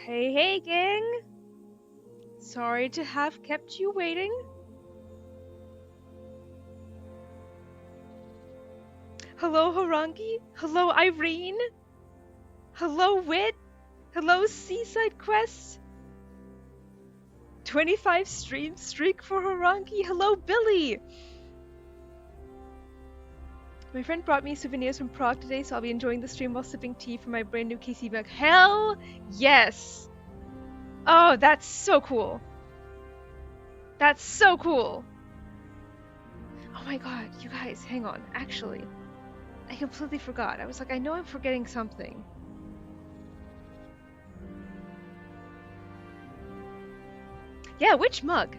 Hey, hey, gang! Sorry to have kept you waiting. Hello, Harangi. Hello, Irene. Hello, Wit. Hello, Seaside Quest. 25 stream streak for Harangi. Hello, Billy. My friend brought me souvenirs from Prague today, so I'll be enjoying the stream while sipping tea from my brand new KC mug. Hell yes! Oh, that's so cool. That's so cool. Oh my god, you guys, hang on. Actually, I completely forgot. I was like, I know I'm forgetting something. Yeah, which mug?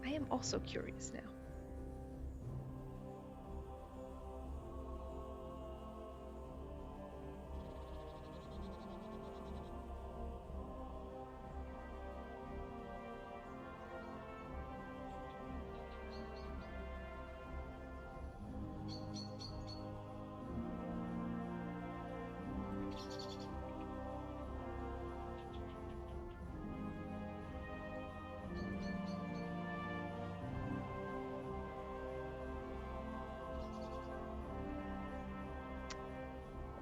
I am also curious now.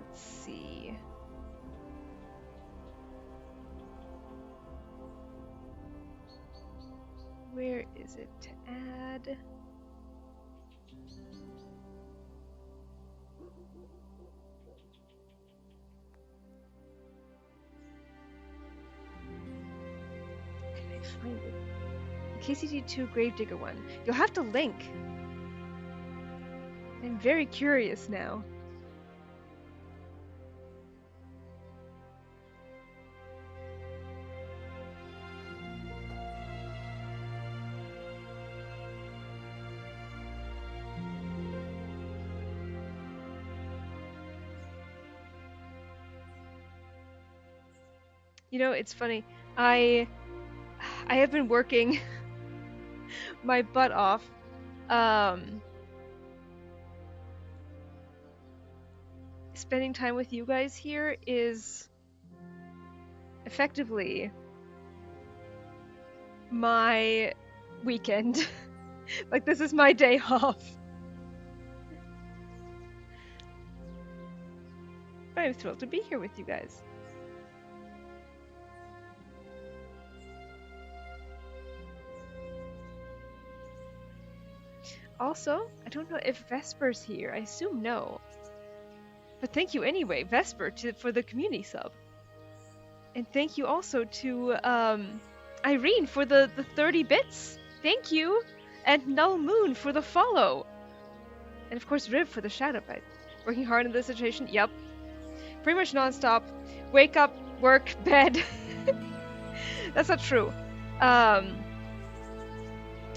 Let's see. Where is it to add? Can I find it? The KCD2 Gravedigger one. You'll have to link. I'm very curious now. You know, it's funny. I have been working my butt off. Spending time with you guys here is effectively my weekend. Like, this is my day off. I'm thrilled to be here with you guys. Also, I don't know if Vesper's here. I assume no. But thank you anyway, Vesper, for the community sub. And thank you also to Irene for the 30 bits. Thank you. And Null Moon for the follow. And of course Riv for the shout out. Working hard in this situation? Yep. Pretty much non-stop. Wake up, work, bed. That's not true.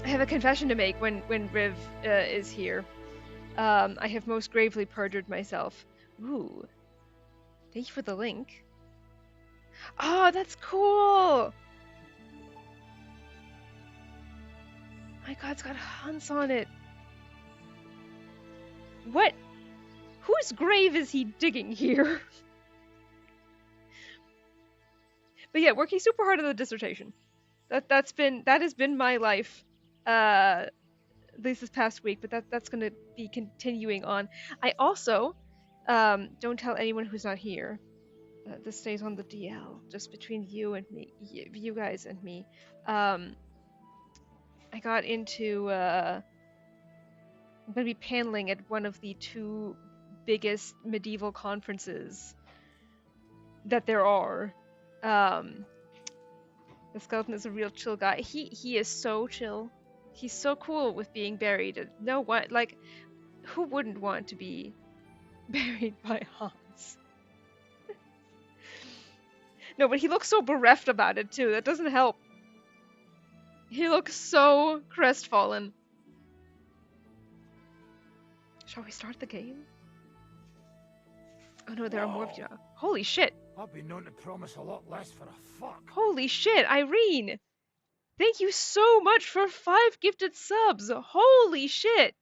I have a confession to make when Riv is here. I have most gravely perjured myself. Ooh. Thank you for the link. Oh, that's cool! My god, it's got Hans on it. What? Whose grave is he digging here? But yeah, working super hard on the dissertation. That has been my life, at least this past week. But that's gonna be continuing on. I also, don't tell anyone who's not here. This stays on the DL, just between you and me, you guys and me. I got into. I'm gonna be paneling at one of the 2 biggest medieval conferences that there are. The skeleton is a real chill guy. He is so chill. He's so cool with being buried. No one, like, who wouldn't want to be buried by Hans? No, but he looks so bereft about it too. That doesn't help. He looks so crestfallen. Shall we start the game? Oh no, there are more of you now. Holy shit! I've been known to promise a lot less for a fuck. Holy shit, Irene! Thank you so much for 5 gifted subs! Holy shit!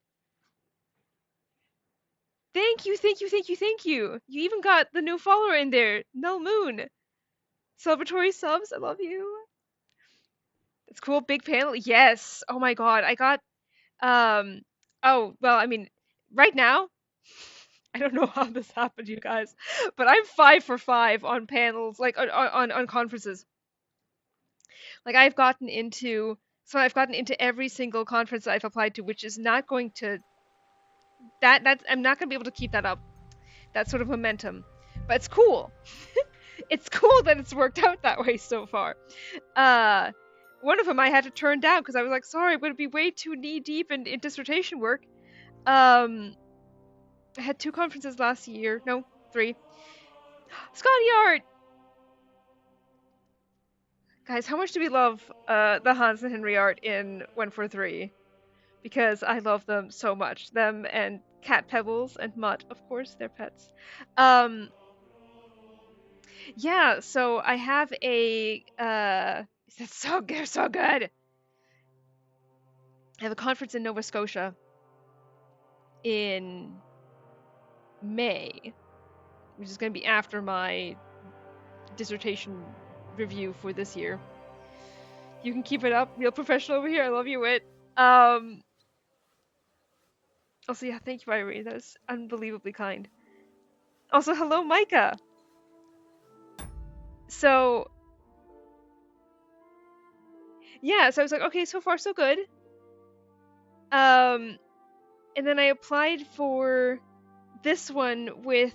Thank you, thank you, thank you, thank you. You even got the new follower in there, Null Moon. Celebratory subs, I love you. It's cool, big panel. Yes. Oh my god, I got um. Oh well, I mean, right now, I don't know how this happened, you guys, but I'm 5 for 5 on panels, like on conferences. Like I've gotten into every single conference that I've applied to, which is not going to that's I'm not gonna be able to keep that up. That sort of momentum. But it's cool. It's cool that it's worked out that way so far. Uh One of them I had to turn down because I was like, sorry, I'm gonna be way too knee deep in dissertation work. I had 2 conferences last year. No, 3. Scotty Art! Guys, how much do we love the Hans and Henry art in 143? Because I love them so much. Them and Cat Pebbles and Mutt, of course, they're pets. Um, yeah, so I have a that's so they're so good. I have a conference in Nova Scotia in May, which is going to be after my dissertation review for this year. You can keep it up, real professional over here. I love you, Wit. Also, yeah, thank you, Irene. That is unbelievably kind. Also, hello, Micah. So, yeah, so I was like, okay, so far so good. And then I applied for this one with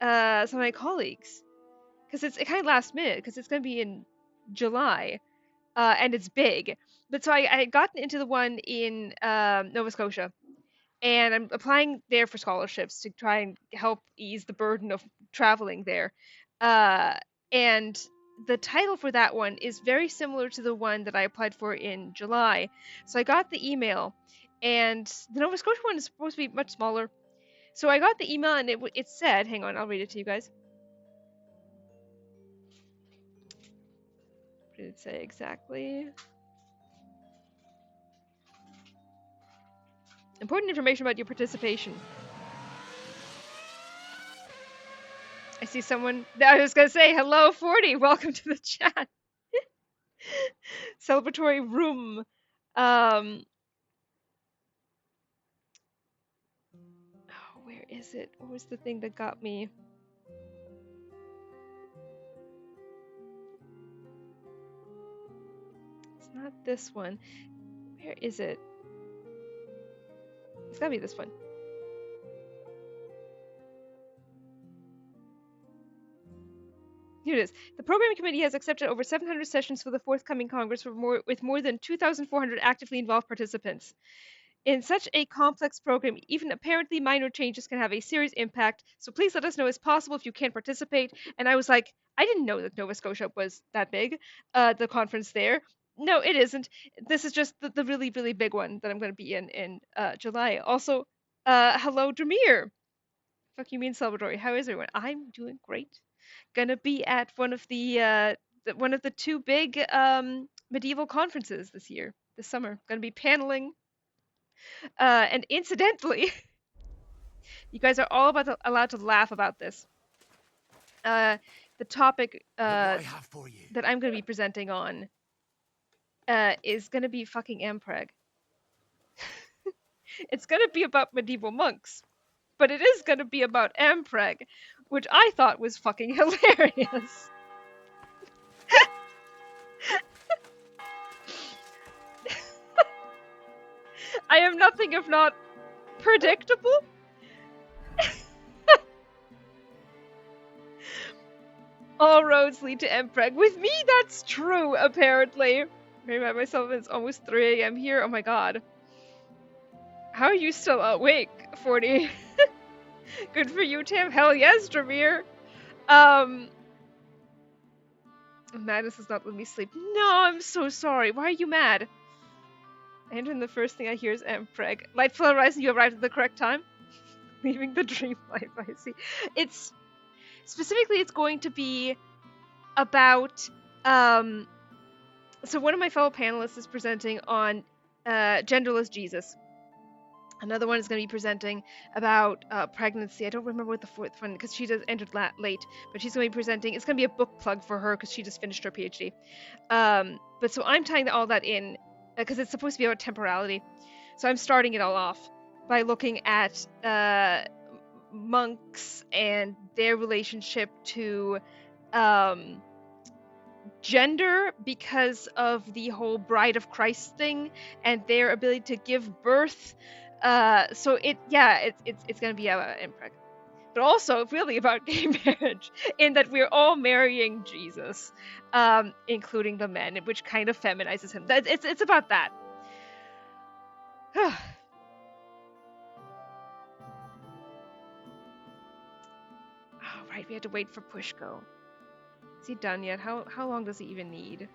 some of my colleagues because it's kind of last minute because it's going to be in July, and it's big. But so I had gotten into the one in Nova Scotia, and I'm applying there for scholarships to try and help ease the burden of traveling there. And the title for that one is very similar to the one that I applied for in July. So I got the email, and the Nova Scotia one is supposed to be much smaller. So I got the email, and it said, hang on, I'll read it to you guys. What did it say exactly? Important information about your participation. I see someone. I was gonna say hello, 40. Welcome to the chat. Celebratory room. Oh, where is it? What was the thing that got me? It's not this one. Where is it? It's gotta be this one. Here it is. The programming committee has accepted over 700 sessions for the forthcoming Congress with more than 2,400 actively involved participants. In such a complex program, even apparently minor changes can have a serious impact, so please let us know as possible if you can't participate. And I was like, I didn't know that Nova Scotia was that big, the conference there. No, it isn't. This is just the really, really big one that I'm going to be in July. Also, hello, Demir. Fuck you mean Salvador. How is everyone? I'm doing great. Gonna be at one of the 2 big medieval conferences this summer. Gonna be paneling. And incidentally, you guys are all allowed to laugh about this. The topic that I'm going to be presenting on is going to be fucking Ampreg. It's going to be about medieval monks, but it is going to be about Ampreg, which I thought was fucking hilarious. I am nothing if not predictable. All roads lead to Empreg. With me, that's true, apparently. Maybe by myself, it's almost 3 a.m. here. Oh my god. How are you still awake, 40? Good for you, Tim. Hell yes, Dramir. Madness does not let me sleep. No, I'm so sorry. Why are you mad? I enter and the first thing I hear is Empreg. Lightful Horizon, you arrived at the correct time. Leaving the dream life, I see. Specifically, it's going to be about, so one of my fellow panelists is presenting on genderless Jesus. Another one is going to be presenting about pregnancy. I don't remember what the fourth one, because she just entered late, but she's going to be presenting. It's going to be a book plug for her because she just finished her PhD. But so I'm tying all that in because it's supposed to be about temporality. So I'm starting it all off by looking at monks and their relationship to gender because of the whole Bride of Christ thing and their ability to give birth. So it's gonna be about impreg, but also really about gay marriage in that we're all marrying Jesus, including the men, which kind of feminizes him. It's about that. All right, we had to wait for Pushko. Is he done yet? How long does he even need?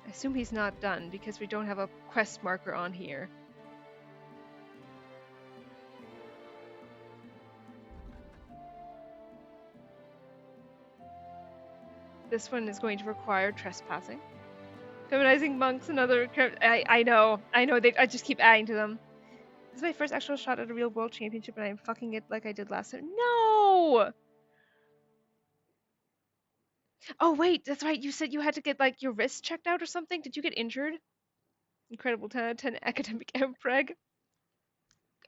I assume he's not done because we don't have a quest marker on here. This one is going to require trespassing. Feminizing monks, another. I know. I just keep adding to them. This is my first actual shot at a real world championship, and I'm fucking it like I did last time. No! Oh wait, that's right. You said you had to get like your wrist checked out or something. Did you get injured? Incredible 10 out of 10 academic mpreg.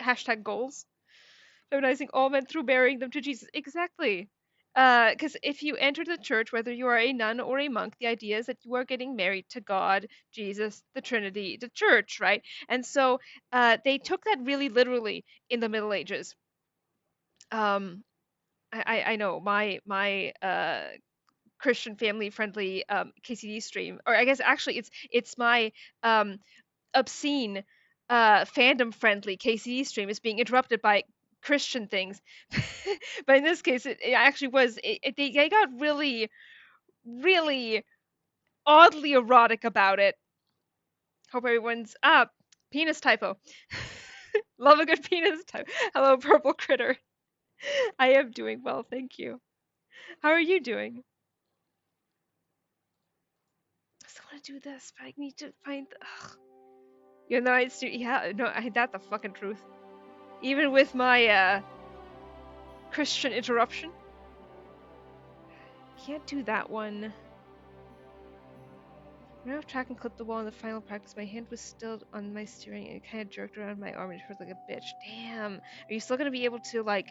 Hashtag goals. Feminizing all men through marrying them to Jesus. Exactly. Because if you enter the church, whether you are a nun or a monk, the idea is that you are getting married to God, Jesus, the Trinity, the church, right? And so they took that really literally in the Middle Ages. I know my Christian family friendly KCD stream, or I guess actually it's my obscene fandom friendly KCD stream is being interrupted by Christian things. But in this case, it actually was. They got really, really oddly erotic about it. Hope everyone's up. Penis typo. Love a good penis typo. Hello, purple critter. I am doing well, thank you. How are you doing? I still want to do this, but I need to find. Ugh. You know, yeah, no, that's the fucking truth. Even with my Christian interruption, can't do that one. When I was track and clipped the wall in the final practice, my hand was still on my steering and it kind of jerked around my arm and it hurt like a bitch. Damn. Are you still gonna be able to, like,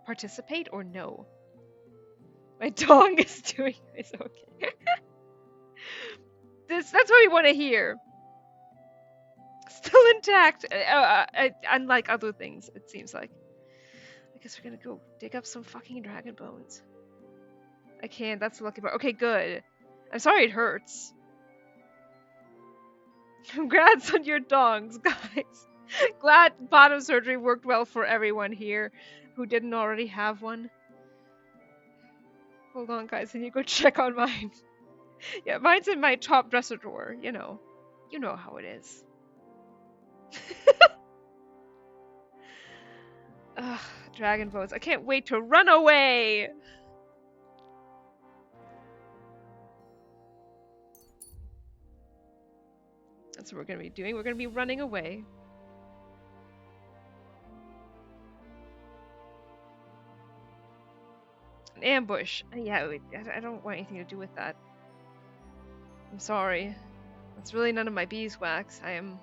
participate or no? My dog is doing this, okay. That's what we want to hear. Still intact, unlike other things, it seems like. I guess we're gonna go dig up some fucking dragon bones. I can't, that's the lucky part. Okay, good. I'm sorry it hurts. Congrats on your dongs, guys. Glad bottom surgery worked well for everyone here who didn't already have one. Hold on, guys. I need to go check on mine. Yeah, mine's in my top dresser drawer. You know how it is. Ugh, dragon bones. I can't wait to run away. That's what we're gonna be doing. We're gonna be running away. An ambush. Yeah, I don't want anything to do with that. I'm sorry. That's really none of my beeswax. I am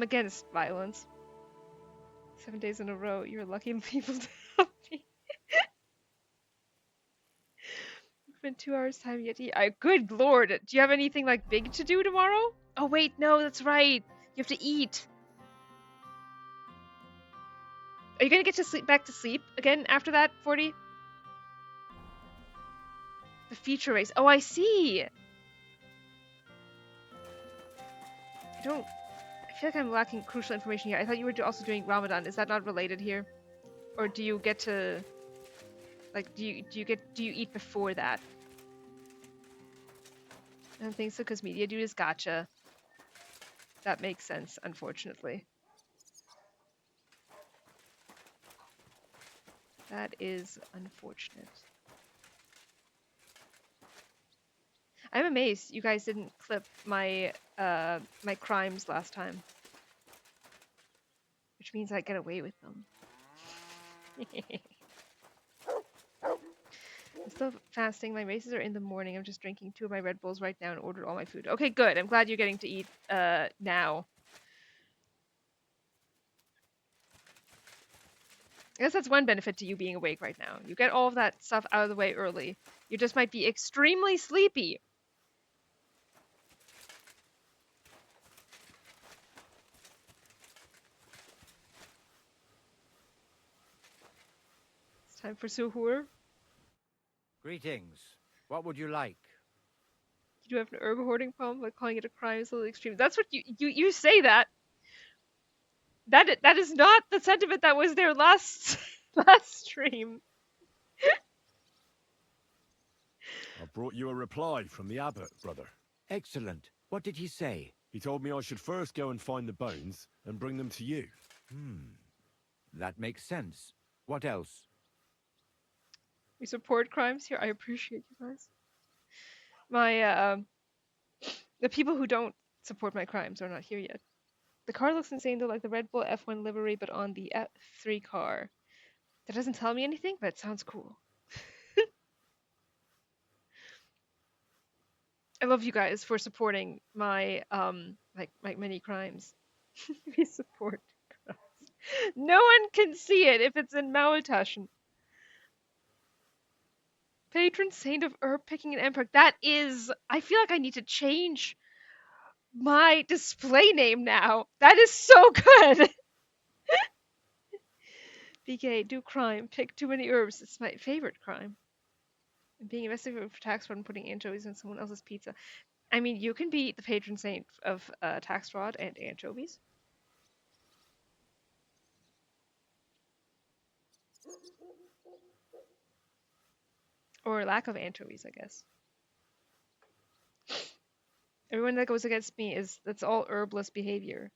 against violence. 7 days in a row. You're lucky people to help me. It's been 2 hours time yet to eat. Good lord. Do you have anything like big to do tomorrow? Oh wait, no, that's right. You have to eat. Are you gonna get to back to sleep again after that, 40? The feature race. Oh, I see. I feel like I'm lacking crucial information here. I thought you were also doing Ramadan. Is that not related here? Or do you get to, like, do you eat before that? I don't think so, because Media Dude is gotcha. That makes sense, unfortunately. That is unfortunate. I'm amazed you guys didn't clip my my crimes last time. Which means I get away with them. I'm still fasting. My races are in the morning. I'm just drinking 2 of my Red Bulls right now and ordered all my food. Okay, good. I'm glad you're getting to eat now. I guess that's one benefit to you being awake right now. You get all of that stuff out of the way early. You just might be extremely sleepy. It's time for suhoor. Greetings. What would you like? You do have an herb hoarding problem, but calling it a crime is a little extreme. That's what you say that. That is not the sentiment that was there last last stream. I brought you a reply from the abbot, brother. Excellent. What did he say? He told me I should first go and find the bones and bring them to you. That makes sense. What else? We support crimes here. I appreciate you guys. My the people who don't support my crimes are not here yet. The car looks insane though, like the Red Bull F1 livery, but on the F3 car. That doesn't tell me anything, but it sounds cool. I love you guys for supporting my like my many crimes. We support crimes. No one can see it if it's in Malataschen. Patron saint of herb picking and emperor. That is, I feel like I need to change my display name now. That is so good. BK, do crime. Pick too many herbs. It's my favorite crime. And being investigated for tax fraud and putting anchovies in someone else's pizza. I mean, you can be the patron saint of tax fraud and anchovies. Or lack of anchovies, I guess. Everyone that goes against me that's all herbless behavior.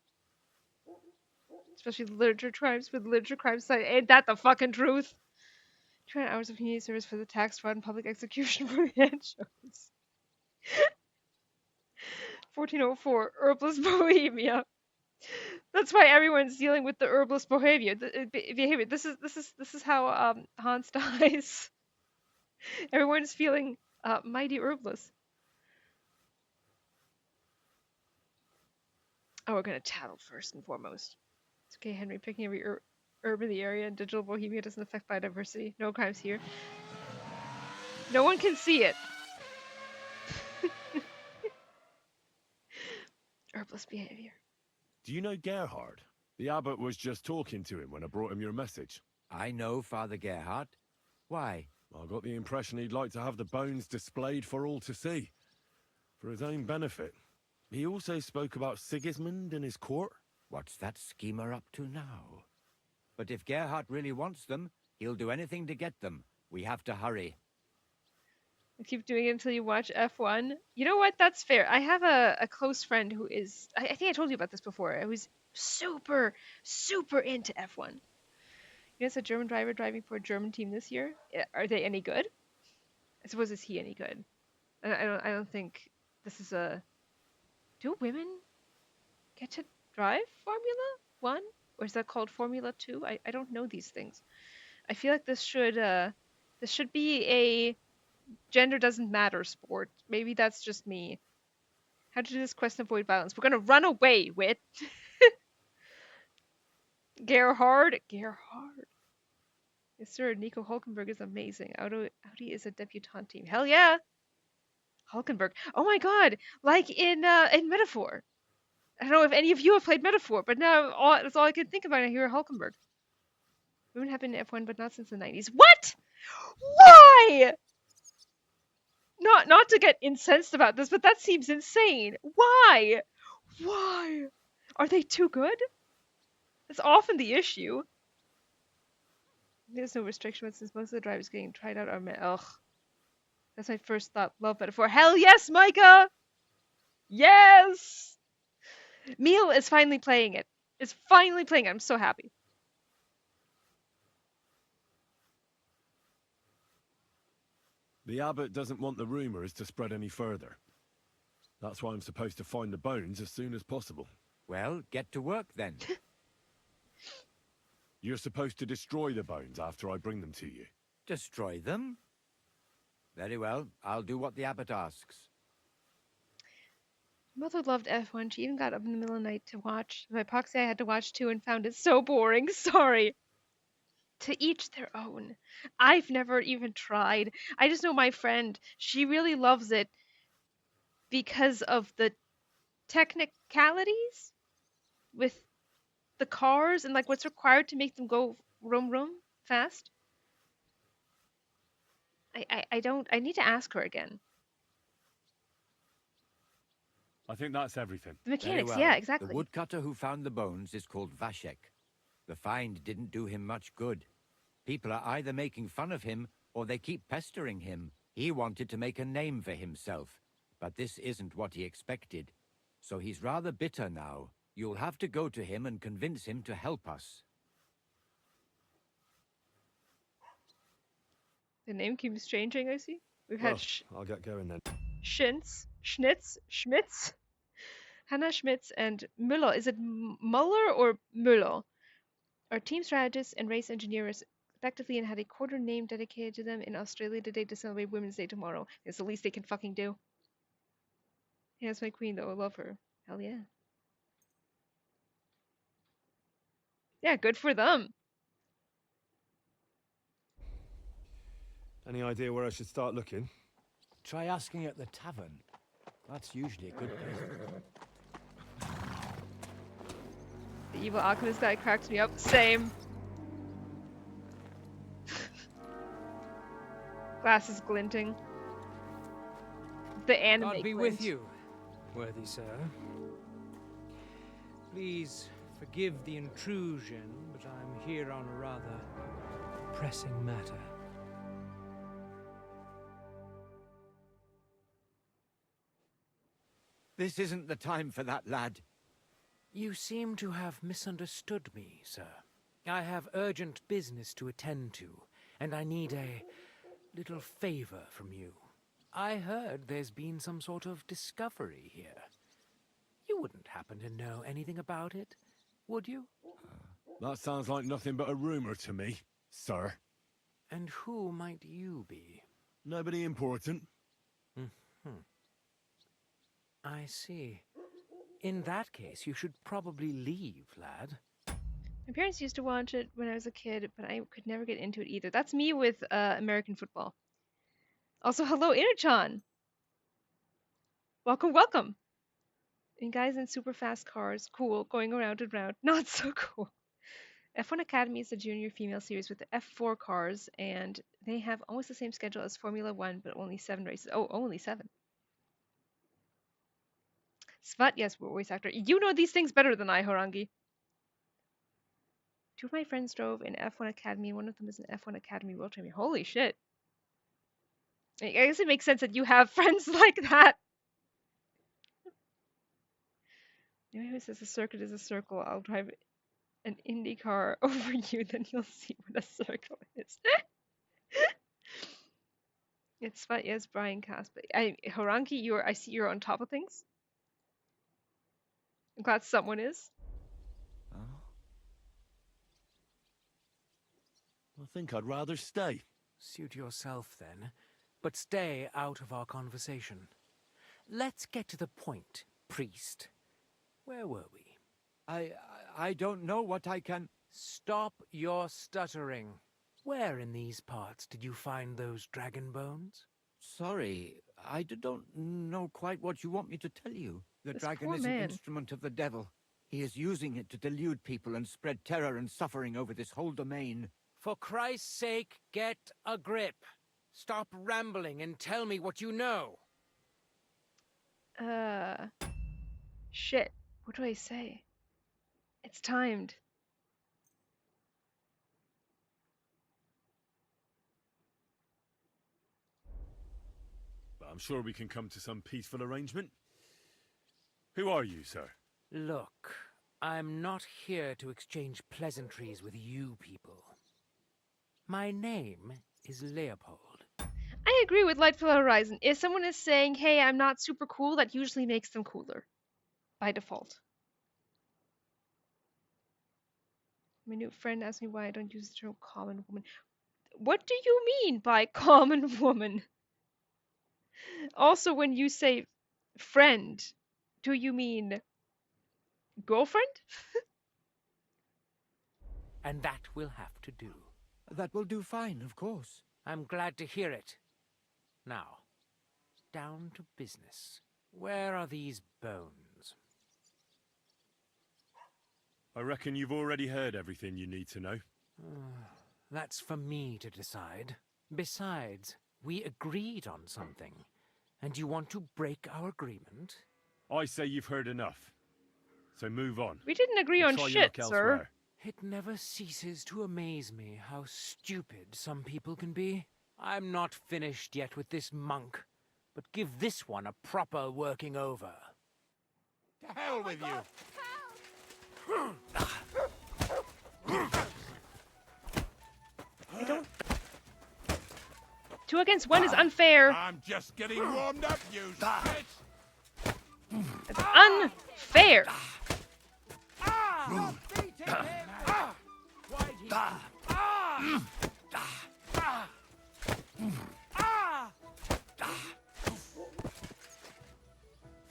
Especially literature crimes with literature crimes side. Ain't that the fucking truth? 200 hours of community service for the tax fraud and public execution for the anchovies. 1404, herbless bohemia. That's why everyone's dealing with the herbless behavior. Behavior. This is how Hans dies. Everyone's feeling mighty herbless. Oh, we're gonna tattle first and foremost. It's okay, Henry. Picking every herb in the area and digital bohemia doesn't affect biodiversity. No crimes here. No one can see it. Herbless behavior. Do you know Gerhard? The abbot was just talking to him when I brought him your message. I know Father Gerhard. Why? I got the impression he'd like to have the bones displayed for all to see. For his own benefit. He also spoke about Sigismund and his court. What's that schemer up to now? But if Gerhard really wants them, he'll do anything to get them. We have to hurry. You keep doing it until you watch F1. You know what? That's fair. I have a close friend who is, I think I told you about this before, who's super, super into F1. You know, it's a German driver driving for a German team this year. Are they any good? I suppose, is he any good? I don't think this is a... Do women get to drive Formula 1? Or is that called Formula 2? I don't know these things. I feel like this should be a gender doesn't matter sport. Maybe that's just me. How to do this quest and avoid violence? We're gonna run away, Wit. Gerhard. Yes, sir. Nico Hulkenberg is amazing. Audi is a debutante team. Hell yeah. Hulkenberg. Oh my god. Like in Metaphor. I don't know if any of you have played Metaphor, but now that's all I can think about. I hear Hulkenberg. Women have been in F1, but not since the 90s. What? Why? Not to get incensed about this, but that seems insane. Why? Why? Are they too good? That's often the issue. There's no restriction, but since most of the drivers getting tried out are men. Ugh. That's my first thought. Love Metaphor. Hell yes, Micah! Yes! Meal is finally playing it. Is finally playing it. I'm so happy. The abbot doesn't want the rumors to spread any further. That's why I'm supposed to find the bones as soon as possible. Well, get to work then. You're supposed to destroy the bones after I bring them to you. Destroy them? Very well, I'll do what the abbot asks. Mother loved F1. She even got up in the middle of the night to watch. My Epoxy I had to watch too and found it so boring. Sorry. To each their own. I've never even tried. I just know my friend, she really loves it because of the technicalities with the cars and like what's required to make them go room fast. I need to ask her again. I think that's everything. The Very mechanics, well. yeah, exactly. The woodcutter who found the bones is called Vashek. The find didn't do him much good. People are either making fun of him or they keep pestering him. He wanted to make a name for himself, but this isn't what he expected. So he's rather bitter now. You'll have to go to him and convince him to help us. The name keeps changing, I see. We've Well, had I'll get going then. Schmitz, Hannah Schmitz, and Müller. Is it Muller or Müller? Our team strategists and race engineers respectively and had a quarter name dedicated to them in Australia today to celebrate Women's Day tomorrow. It's the least they can fucking do. Yeah, that's my queen though. I love her. Hell yeah. Yeah, good for them. Any idea where I should start looking? Try asking at the tavern. That's usually a good place. The evil alchemist guy cracks me up. Same. Glasses glinting. The anime God be glint. with you, worthy sir. Please forgive the intrusion, but I'm here on a rather pressing matter. This isn't the time for that, lad. You seem to have misunderstood me, sir. I have urgent business to attend to, and I need a little favor from you. I heard there's been some sort of discovery here. You wouldn't happen to know anything about it, would you? That sounds like nothing but a rumor to me, sir. And who might you be? Nobody important. I see. In that case, you should probably leave, lad. My parents used to watch it when I was a kid, but I could never get into it either. That's me with American football. Also, hello, Inachan! Welcome, welcome! And guys in super fast cars, cool, going around and round, not so cool. F1 Academy is a junior female series with the F4 cars, and they have almost the same schedule as Formula 1, but only 7 races. Oh, only 7. Svat, yes, voice actor. You know these things better than I, Harangi. 2 of my friends drove in F1 Academy, and one of them is an F1 Academy World Champion. Holy shit. I guess it makes sense that you have friends like that. Anyone who says a circuit is a circle, I'll drive an Indy car over you, then you'll see what a circle is. It's Svat, yes, Brian Casper. Harangi, I see you're on top of things. I'm glad someone is. I think I'd rather stay. Suit yourself, then, but stay out of our conversation. Let's get to the point, priest. Where were we? I don't know what I can... Stop your stuttering. Where in these parts did you find those dragon bones? Sorry, I don't know quite what you want me to tell you. The This dragon poor is an man. instrument of the devil. He is using it to delude people and spread terror and suffering over this whole domain. For Christ's sake, get a grip. Stop rambling and tell me what you know. Shit. What do I say? It's timed. But I'm sure we can come to some peaceful arrangement. Who are you, sir? Look, I'm not here to exchange pleasantries with you people. My name is Leopold. I agree with Lightful Horizon. If someone is saying, hey, I'm not super cool, that usually makes them cooler. By default. My new friend asked me why I don't use the term common woman. What do you mean by common woman? Also, when you say friend, do you mean girlfriend? And that will have to do. That will do fine, of course. I'm glad to hear it. Now, down to business. Where are these bones? I reckon you've already heard everything you need to know. That's for me to decide. Besides, we agreed on something. And you want to break our agreement? I say you've heard enough. So move on. We didn't agree and on try your shit, luck sir. elsewhere. It never ceases to amaze me how stupid some people can be. I'm not finished yet with this monk, but give this one a proper working over. To hell with you! I don't... 2 against 1 is unfair. I'm just getting warmed up, you bitch! It's unfair.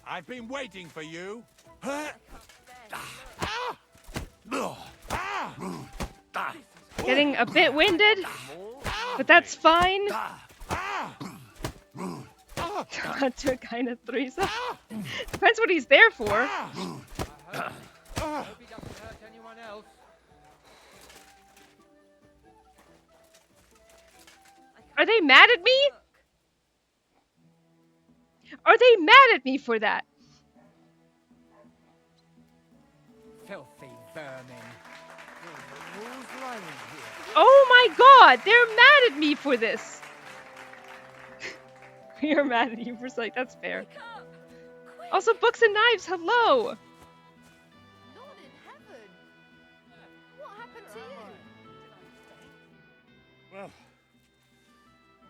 I've been waiting for you. Getting a bit winded, but that's fine. Not to a kind of threesome. Depends what he's there for. Are they mad at me? Are they mad at me for that? Filthy vermin. Who's lying here? Oh my god, they're mad at me for this. We are mad at you for saying that's fair. Also, books and knives, hello. Lord in heaven! What happened to you? Well,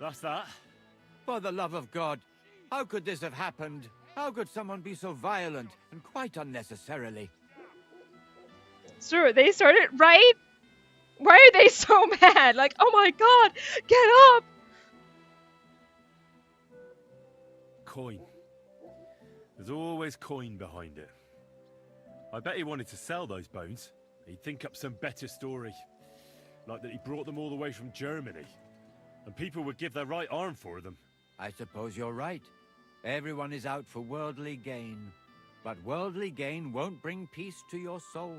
that's that. For the love of God, how could this have happened? How could someone be so violent and quite unnecessarily? Sir, they started, right? Why are they so mad? Like, oh my god, get up! Coin. There's always coin behind it. I bet he wanted to sell those bones. He'd think up some better story. Like that he brought them all the way from Germany. And people would give their right arm for them. I suppose you're right. Everyone is out for worldly gain. But worldly gain won't bring peace to your soul.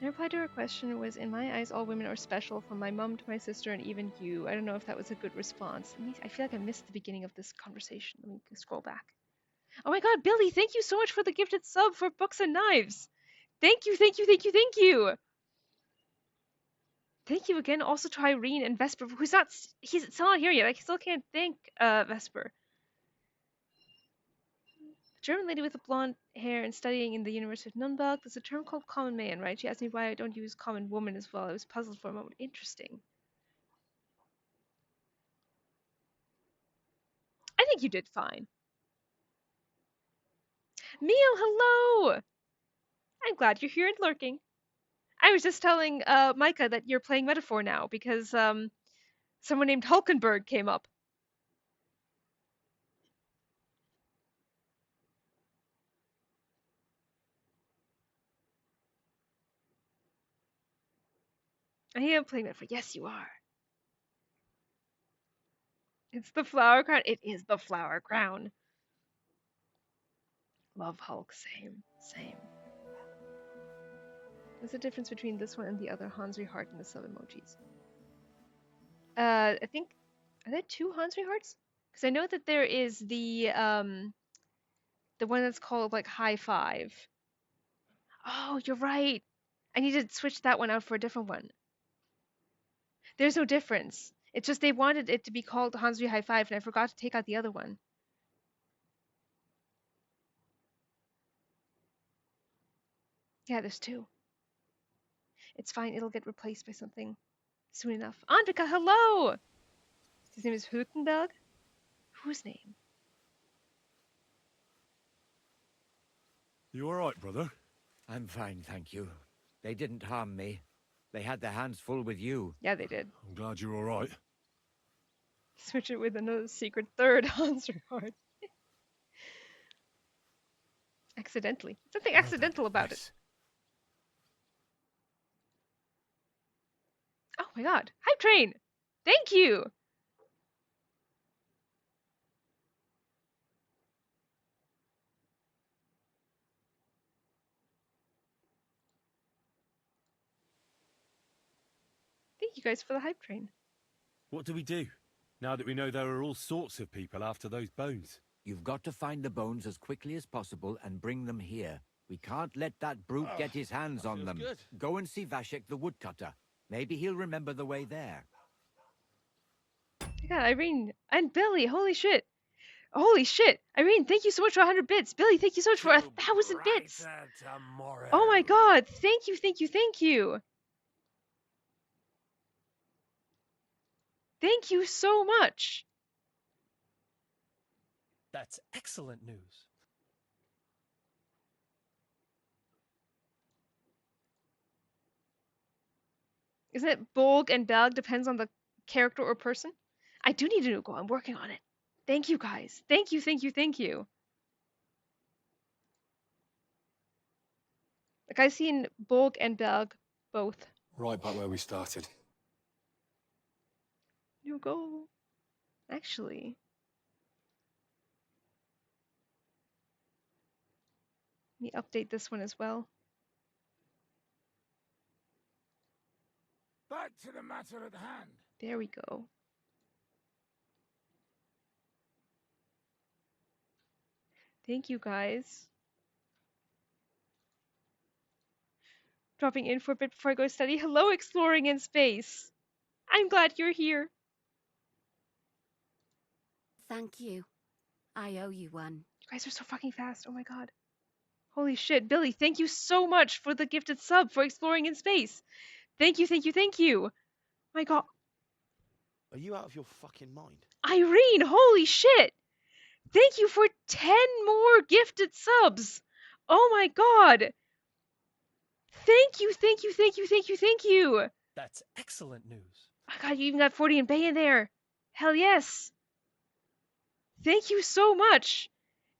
My reply to her question was, in my eyes, all women are special, from my mom to my sister and even you. I don't know if that was a good response. I feel like I missed the beginning of this conversation. Let me scroll back. Oh my god, Billy, thank you so much for the gifted sub for Books and Knives. Thank you, thank you, thank you, thank you. Thank you again also to Irene and Vesper, who's not, he's still not here yet. I still can't thank Vesper. German lady with the blonde hair and studying in the University of Nürnberg. There's a term called common man, right? She asked me why I don't use common woman as well. I was puzzled for a moment. Interesting. I think you did fine. Neil, hello! I'm glad you're here and lurking. I was just telling Micah that you're playing Metaphor now because someone named Hulkenberg came up. I am playing Metaphor. Yes, you are. It's the flower crown. It is the flower crown. Love Hulk. Same. Same. What's the difference between this one and the other Hansry heart and the sub emojis? I think, are there 2 Hansry hearts? Because I know that there is the one that's called like high five. Oh, you're right. I need to switch that one out for a different one. There's no difference. It's just they wanted it to be called Hansry high five, and I forgot to take out the other one. Yeah, there's 2. It's fine. It'll get replaced by something soon enough. Andrika, hello! His name is Hutenberg? Whose name? You all right, brother? I'm fine, thank you. They didn't harm me. They had their hands full with you. Yeah, they did. I'm glad you're all right. Switch it with another secret third Hansry card. Accidentally. Something Well done. accidental about it. Yes. Oh my god. Hype train! Thank you! Thank you guys for the hype train. What do we do now that we know there are all sorts of people after those bones? You've got to find the bones as quickly as possible and bring them here. We can't let that brute get his hands on them. good. Go and see Vashek the woodcutter. Maybe he'll remember the way there. Yeah, Irene and Billy, holy shit. Holy shit. Irene, thank you so much for 100 bits. Billy, thank you so much for 1,000 bits. Oh my god, thank you, thank you, thank you. Thank you so much. That's excellent news. Isn't it Bolg and Belg depends on the character or person? I do need a new goal. I'm working on it. Thank you guys. Thank you, thank you, thank you. Like I've seen Bolg and Belg both. Right back where we started. New goal. Actually. Let me update this one as well. Back to the matter at hand. There we go. Thank you guys. Dropping in for a bit before I go study. Hello, exploring in space. I'm glad you're here. Thank you. I owe you one. You guys are so fucking fast. Oh my god. Holy shit. Billy, thank you so much for the gifted sub for exploring in space. Thank you, thank you, thank you. My god. Are you out of your fucking mind? Irene, holy shit. Thank you for 10 more gifted subs. Oh my god. Thank you, thank you, thank you, thank you, thank you. That's excellent news. Oh my god, you even got 40 and Bay in there. Hell yes. Thank you so much.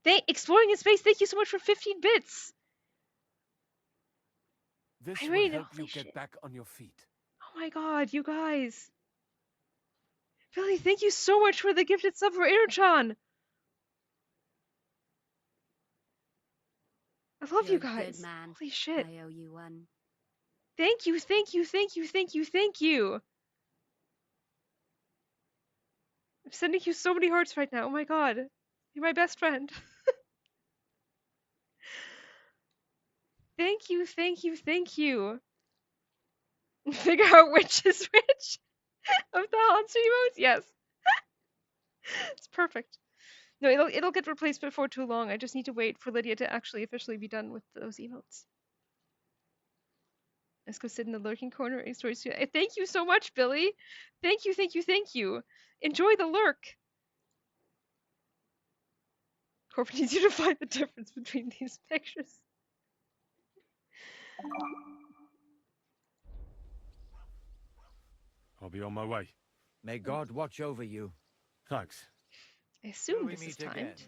Exploring in space, thank you so much for 15 bits. This Irene, will help holy you get shit. back on your feet. Oh my god, you guys. Billy, thank you so much for the gifted sub for Interchan. I love You're you a guys. good man. Holy shit. I owe you one. Thank you, thank you, thank you, thank you, thank you. I'm sending you so many hearts right now. Oh my god. You're my best friend. Thank you, thank you, thank you. Figure out which is which of the Hansu emotes? Yes. It's perfect. No, it'll get replaced before too long. I just need to wait for Lydia to actually officially be done with those emotes. Let's go sit in the lurking corner and stories. Thank you so much, Billy. Thank you, thank you, thank you. Enjoy the lurk. Corbin needs you to find the difference between these pictures. I'll be on my way. May God watch over you. Thanks. I assume Till we this is meet again. timed.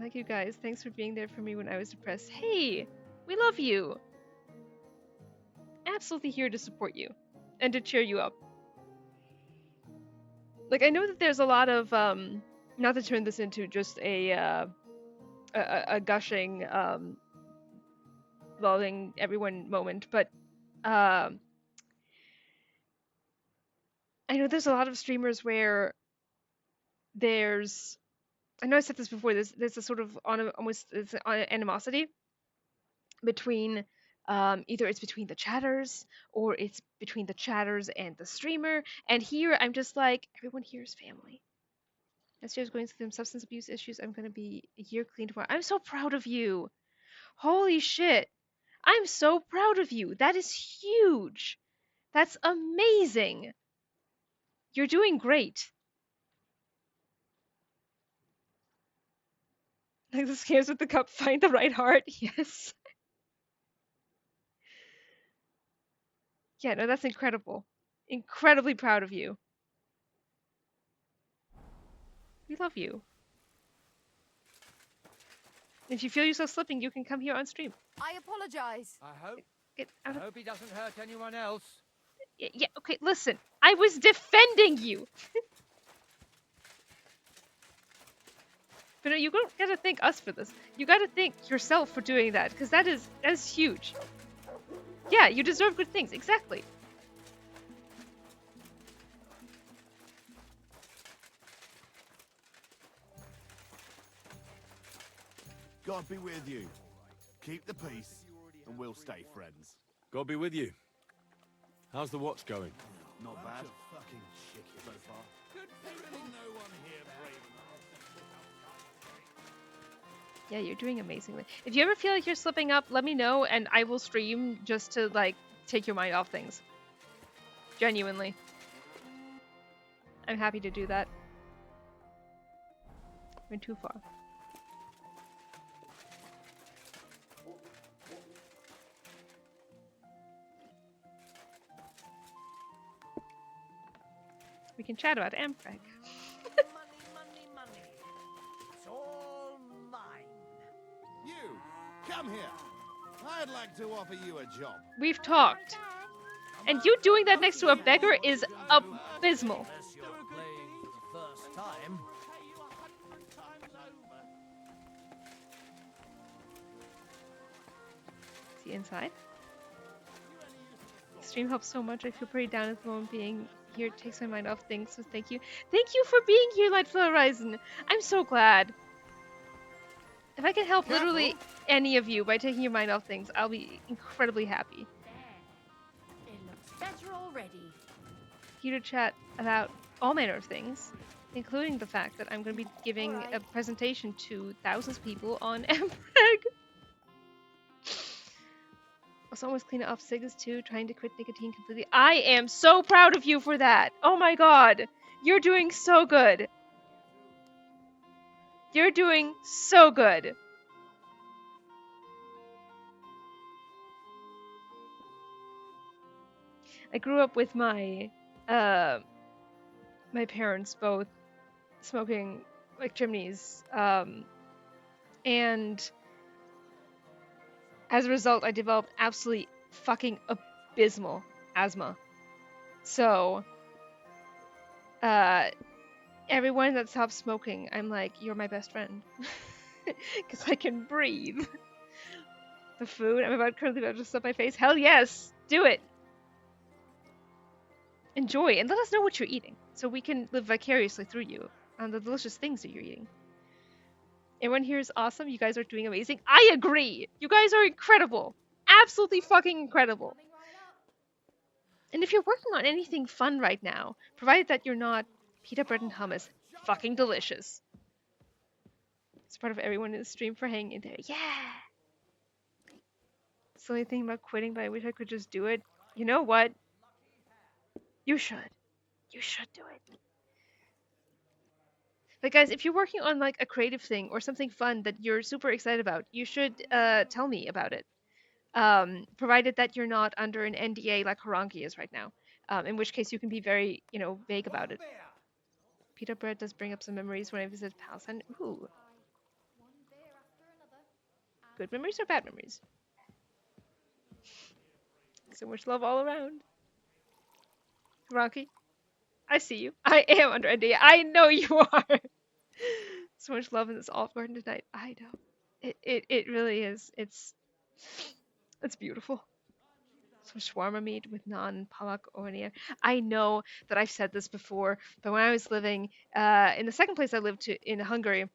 Like you guys, thanks for being there for me when I was depressed. Hey, we love you. Absolutely here to support you and to cheer you up. Like I know that there's a lot of not to turn this into just a gushing lulling everyone moment, but I know there's a lot of streamers where there's, I know I said this before, there's a sort of almost animosity between either it's between the chatters or it's between the chatters and the streamer. And here I'm just like, everyone here is family. As I was going through some substance abuse issues, I'm going to be a year clean tomorrow. I'm so proud of you. Holy shit. I'm so proud of you. That is huge. That's amazing. You're doing great. Like the scales with the cup, find the right heart. Yes. Yeah, no, that's incredible. Incredibly proud of you. We love you. If you feel yourself slipping, you can come here on stream. I apologize. Get I out of... hope he doesn't hurt anyone else. Yeah, okay, listen. I was defending you. But no, you don't gotta thank us for this. You gotta thank yourself for doing that, because that is huge. Yeah, you deserve good things, exactly. God be with you. Keep the peace, and we'll stay friends. God be with you. How's the watch going? Not bad. Fucking shit so far. Yeah, you're doing amazingly. If you ever feel like you're slipping up, let me know, and I will stream just to, like, take your mind off things. Genuinely. I'm happy to do that. Went too far. We can chat about Ampreg. Money, money, money. It's all mine. You, come here. I'd like to offer you a job. We've talked. And you doing that next to a beggar is abysmal. Unless you're playing for the first time. Is he inside? Stream helps so much. I feel pretty down at the moment. Being here takes my mind off things, so thank you. Thank you for being here, Lightflow Horizon. I'm so glad. If I can help literally any of you by taking your mind off things, I'll be incredibly happy. It looks better already. Here to chat about all manner of things, including the fact that I'm going to be giving a presentation to thousands of people on Ampreg. Also, almost clean off cigarettes too, trying to quit nicotine completely. I am so proud of you for that. Oh my god. You're doing so good. You're doing so good. I grew up with my parents both smoking like chimneys, and as a result, I developed absolutely fucking abysmal asthma. So, everyone that stops smoking, I'm like, you're my best friend. Because I can breathe. The food, I'm currently about to stuff my face. Hell yes! Do it! Enjoy, and let us know what you're eating, so we can live vicariously through you on the delicious things that you're eating. Everyone here is awesome. You guys are doing amazing. I agree! You guys are incredible! Absolutely fucking incredible! And if you're working on anything fun right now, provided that you're not pita bread and hummus, fucking delicious. It's part of everyone in the stream for hanging in there. Yeah! Silly thing about quitting, but I wish I could just do it. You know what? You should. You should do it. But guys, if you're working on like a creative thing or something fun that you're super excited about, you should tell me about it. Provided that you're not under an NDA like Harangi is right now. In which case you can be very, vague about it. Pita bread does bring up some memories when I visit Palestine. Ooh. Good memories or bad memories? So much love all around. Harangi, I see you. I am under NDA. I know you are. So much love in this Olive Garden tonight. I know. It really is. It's beautiful. Some shawarma meat with naan, palak, ornier. I know that I've said this before, but when I was living in the second place I lived in Hungary,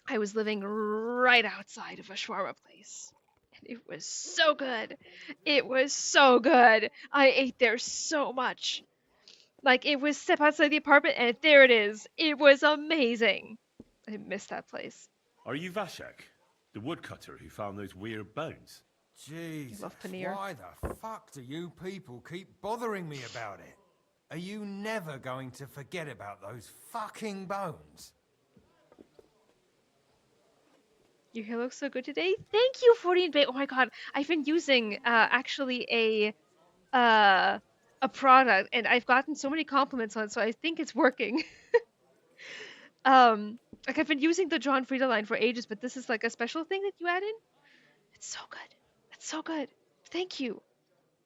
I was living right outside of a shawarma place. And it was so good. It was so good. I ate there so much. Like, it was step outside the apartment, and there it is. It was amazing. I missed that place. Are you Vashek, the woodcutter who found those weird bones? Jesus, love paneer. why the fuck do you people keep bothering me about it? Are you never going to forget about those fucking bones? Your hair looks so good today. Thank you, 14 Bay. Oh my god, I've been using actually a product, and I've gotten so many compliments on it, so I think it's working. Like I've been using the John Frieda line for ages, but this is like a special thing that you add in. It's so good. It's so good. Thank you.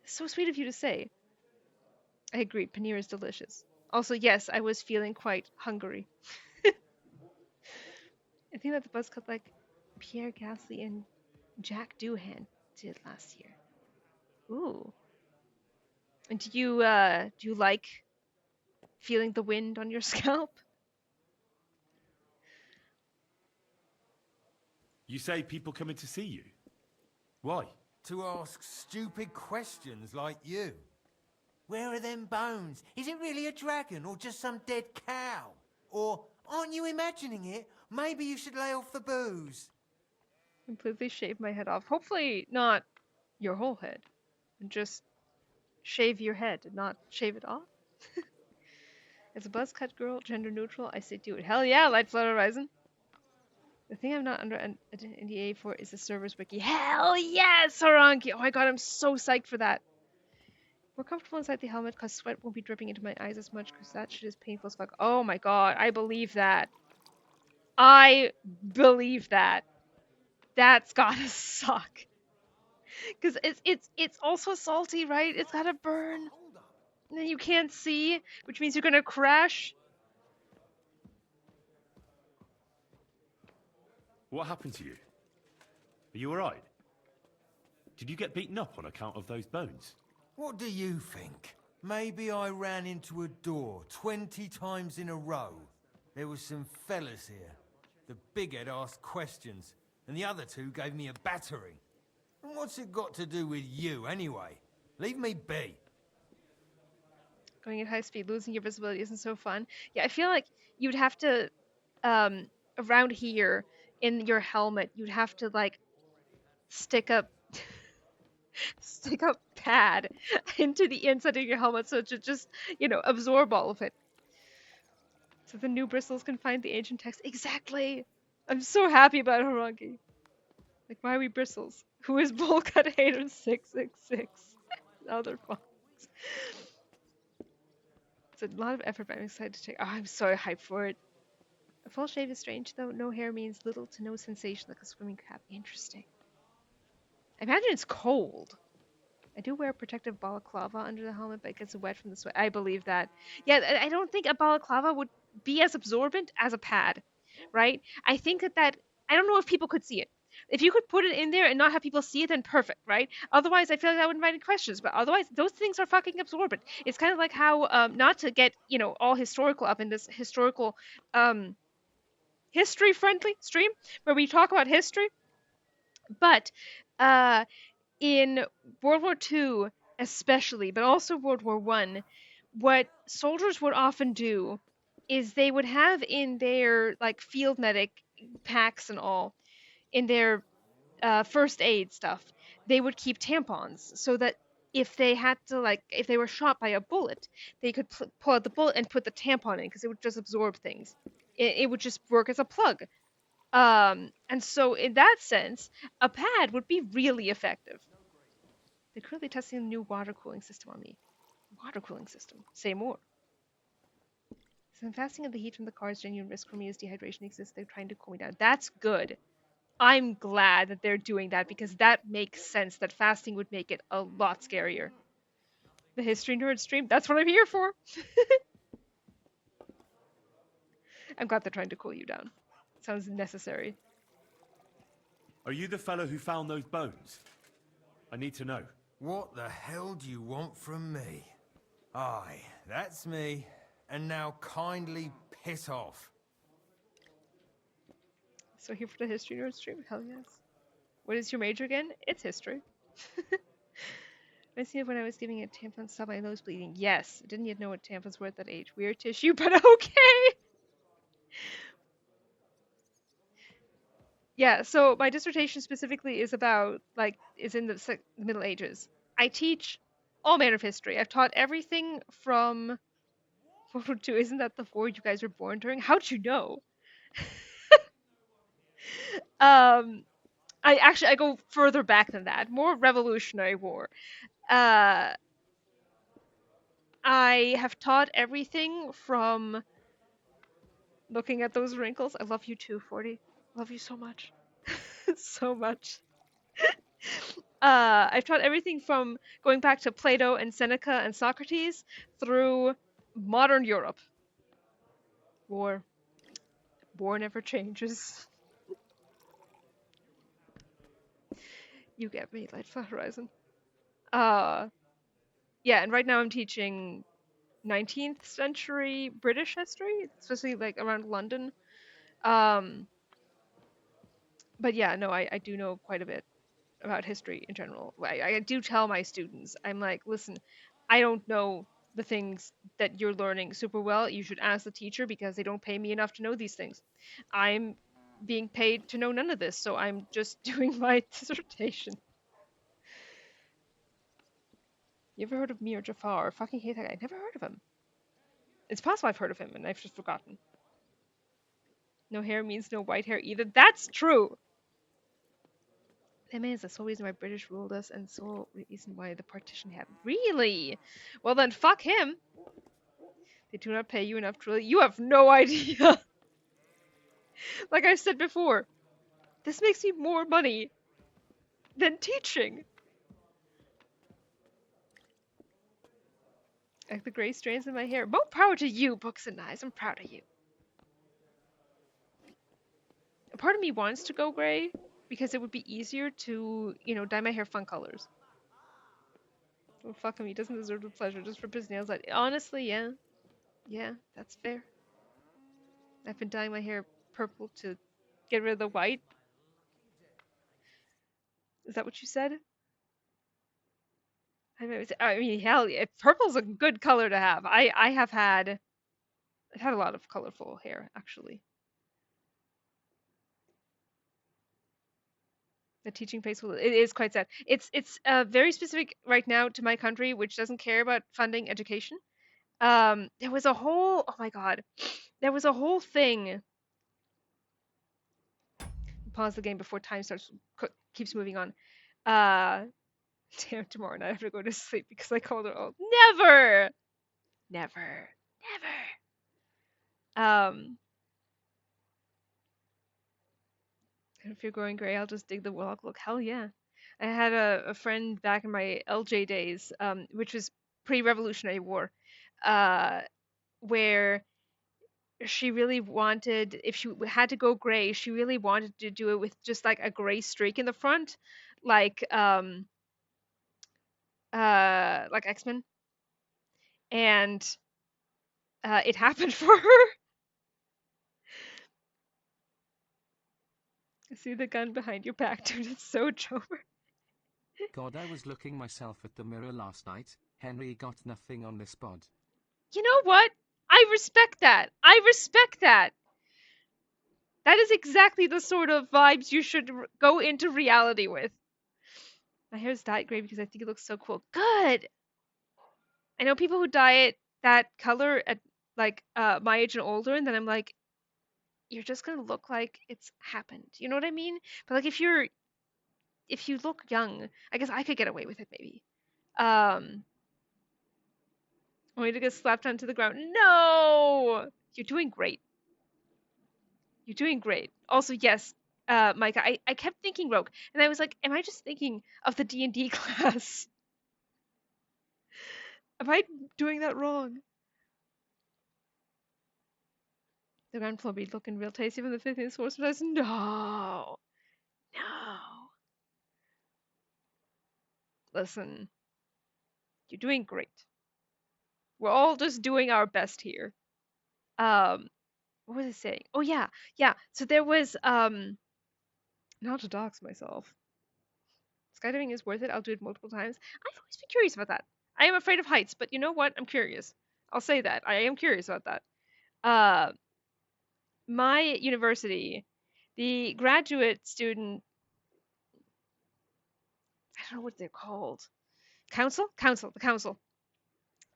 It's so sweet of you to say. I agree. Paneer is delicious. Also, yes, I was feeling quite hungry. I think that the buzz cut like Pierre Gasly and Jack Doohan did last year. Ooh. And do you like feeling the wind on your scalp? You say people coming to see you? Why? To ask stupid questions like you. Where are them bones? Is it really a dragon or just some dead cow? Or aren't you imagining it? Maybe you should lay off the booze. Completely shave my head off. Hopefully not your whole head. And just shave your head and not shave it off. As a buzz cut girl, gender neutral, I say do it. Hell yeah, Light Flood Horizon. The thing I'm not under an NDA for is the server's wiki. Hell yes, Harangi! Oh my god, I'm so psyched for that. More comfortable inside the helmet because sweat won't be dripping into my eyes as much because that shit is painful as fuck. Oh my god, I believe that. I believe that. That's gotta suck. Because it's also salty, right? It's gotta burn. And then you can't see, which means you're gonna crash. What happened to you? Are you alright? Did you get beaten up on account of those bones? What do you think? Maybe I ran into a door 20 times in a row. There was some fellas here. The bighead asked questions, and the other two gave me a battering. And what's it got to do with you, anyway? Leave me be. Going at high speed, losing your visibility isn't so fun. Yeah, I feel like you'd have to, around here, in your helmet, you'd have to, like, stick a pad into the inside of your helmet so it should just, absorb all of it. So the new bristles can find the ancient text. Exactly! I'm so happy about Harangi. Like, why are we bristles? Who is Bullcut Hater 666? Other fox. It's a lot of effort, but I'm excited to check. Oh, I'm so hyped for it. A full shave is strange, though. No hair means little to no sensation, like a swimming cap. Interesting. I imagine it's cold. I do wear a protective balaclava under the helmet, but it gets wet from the sweat. I believe that. Yeah, I don't think a balaclava would be as absorbent as a pad, right? I think that I don't know if people could see it. If you could put it in there and not have people see it, then perfect, right? Otherwise, I feel like that would invite questions. But otherwise, those things are fucking absorbent. It's kind of like how, not to get, all historical up in this historical, history-friendly stream where we talk about history, but in World War II especially, but also World War I, what soldiers would often do is they would have in their like field medic packs and all, in their first aid stuff, they would keep tampons so that if they had to if they were shot by a bullet, they could pull out the bullet and put the tampon in because it would just absorb things. It would just work as a plug. And so in that sense, a pad would be really effective. They're currently testing a new water cooling system on me. Water cooling system. Say more. So I'm fasting in the heat from the car is genuine risk for me as dehydration exists. They're trying to cool me down. That's good. I'm glad that they're doing that because that makes sense that fasting would make it a lot scarier. The History Nerd stream, that's what I'm here for. I'm glad they're trying to cool you down. Sounds necessary. Are you the fellow who found those bones? I need to know. What the hell do you want from me? Aye, that's me. And now kindly piss off. So here for the History Nerd stream? Hell yes. What is your major again? It's history. I see it when I was giving it tampons, stop my nose bleeding. Yes, didn't yet know what tampons were at that age. Weird tissue, but okay. Yeah, so my dissertation specifically is about, like, is in the Middle Ages. I teach all manner of history. I've taught everything from World War II. Isn't that the war you guys were born during? How'd you know? Um, I go further back than that. More Revolutionary War. Uh, I have taught everything from looking at those wrinkles. I love you too, 40. Love you so much. So much. I've taught everything from going back to Plato and Seneca and Socrates through modern Europe. War. War never changes. You get me, Lightfall Horizon. Yeah, and right now I'm teaching 19th century British history, especially like around London. Um, but yeah, no, I do know quite a bit about history in general. I do tell my students, I'm like, listen, I don't know the things that you're learning super well. You should ask the teacher because they don't pay me enough to know these things. I'm being paid to know none of this, so I'm just doing my dissertation. You ever heard of Mir Jafar? I fucking hate that guy. I never heard of him. It's possible I've heard of him and I've just forgotten. No hair means no white hair either. That's true. That man is the sole reason why British ruled us and sole reason why the partition happened. Really? Well then, fuck him. They do not pay you enough, truly. You have no idea. Like I said before, this makes me more money than teaching. Like the gray strands in my hair. More power to you, Books and Knives. I'm proud of you. A part of me wants to go gray because it would be easier to, dye my hair fun colors. Well, fuck him. He doesn't deserve the pleasure. Just rip his nails out. Honestly, yeah. Yeah, that's fair. I've been dyeing my hair purple to get rid of the white. Is that what you said? I mean, hell yeah. Purple's a good color to have. I've had a lot of colorful hair, actually. The teaching pace it is quite sad. It's very specific right now to my country, which doesn't care about funding education. There was a whole, oh my god, there was a whole thing. Pause the game before time keeps moving on. Damn, tomorrow night I have to go to sleep because I called her old. Never, never, never. If you're going gray, I'll just dig the warlock look. Hell yeah. I had a friend back in my LJ days, which was pre-Revolutionary War, where she really wanted, if she had to go gray, she really wanted to do it with just like a gray streak in the front, like X-Men, and it happened for her. I see the gun behind your back, dude. It's so Jover. God, I was looking myself at the mirror last night. Henry got nothing on this pod. You know what? I respect that. I respect that. That is exactly the sort of vibes you should go into reality with. My hair's dyed gray because I think it looks so cool. Good. I know people who dye it that color at like my age and older, and then I'm like, you're just gonna look like it's happened. You know what I mean? But like if you look young, I guess I could get away with it maybe. Only to get slapped onto the ground. No! You're doing great. You're doing great. Also, yes, Micah, I kept thinking Rogue, and I was like, am I just thinking of the D&D class? Am I doing that wrong? The ground floor be looking real tasty from the 15th floor. No. No. Listen. You're doing great. We're all just doing our best here. What was I saying? Oh yeah. So there was not to dox myself. Skydiving is worth it. I'll do it multiple times. I've always been curious about that. I am afraid of heights, but you know what? I'm curious. I'll say that. I am curious about that. My university The graduate student, I don't know what they're called. The council.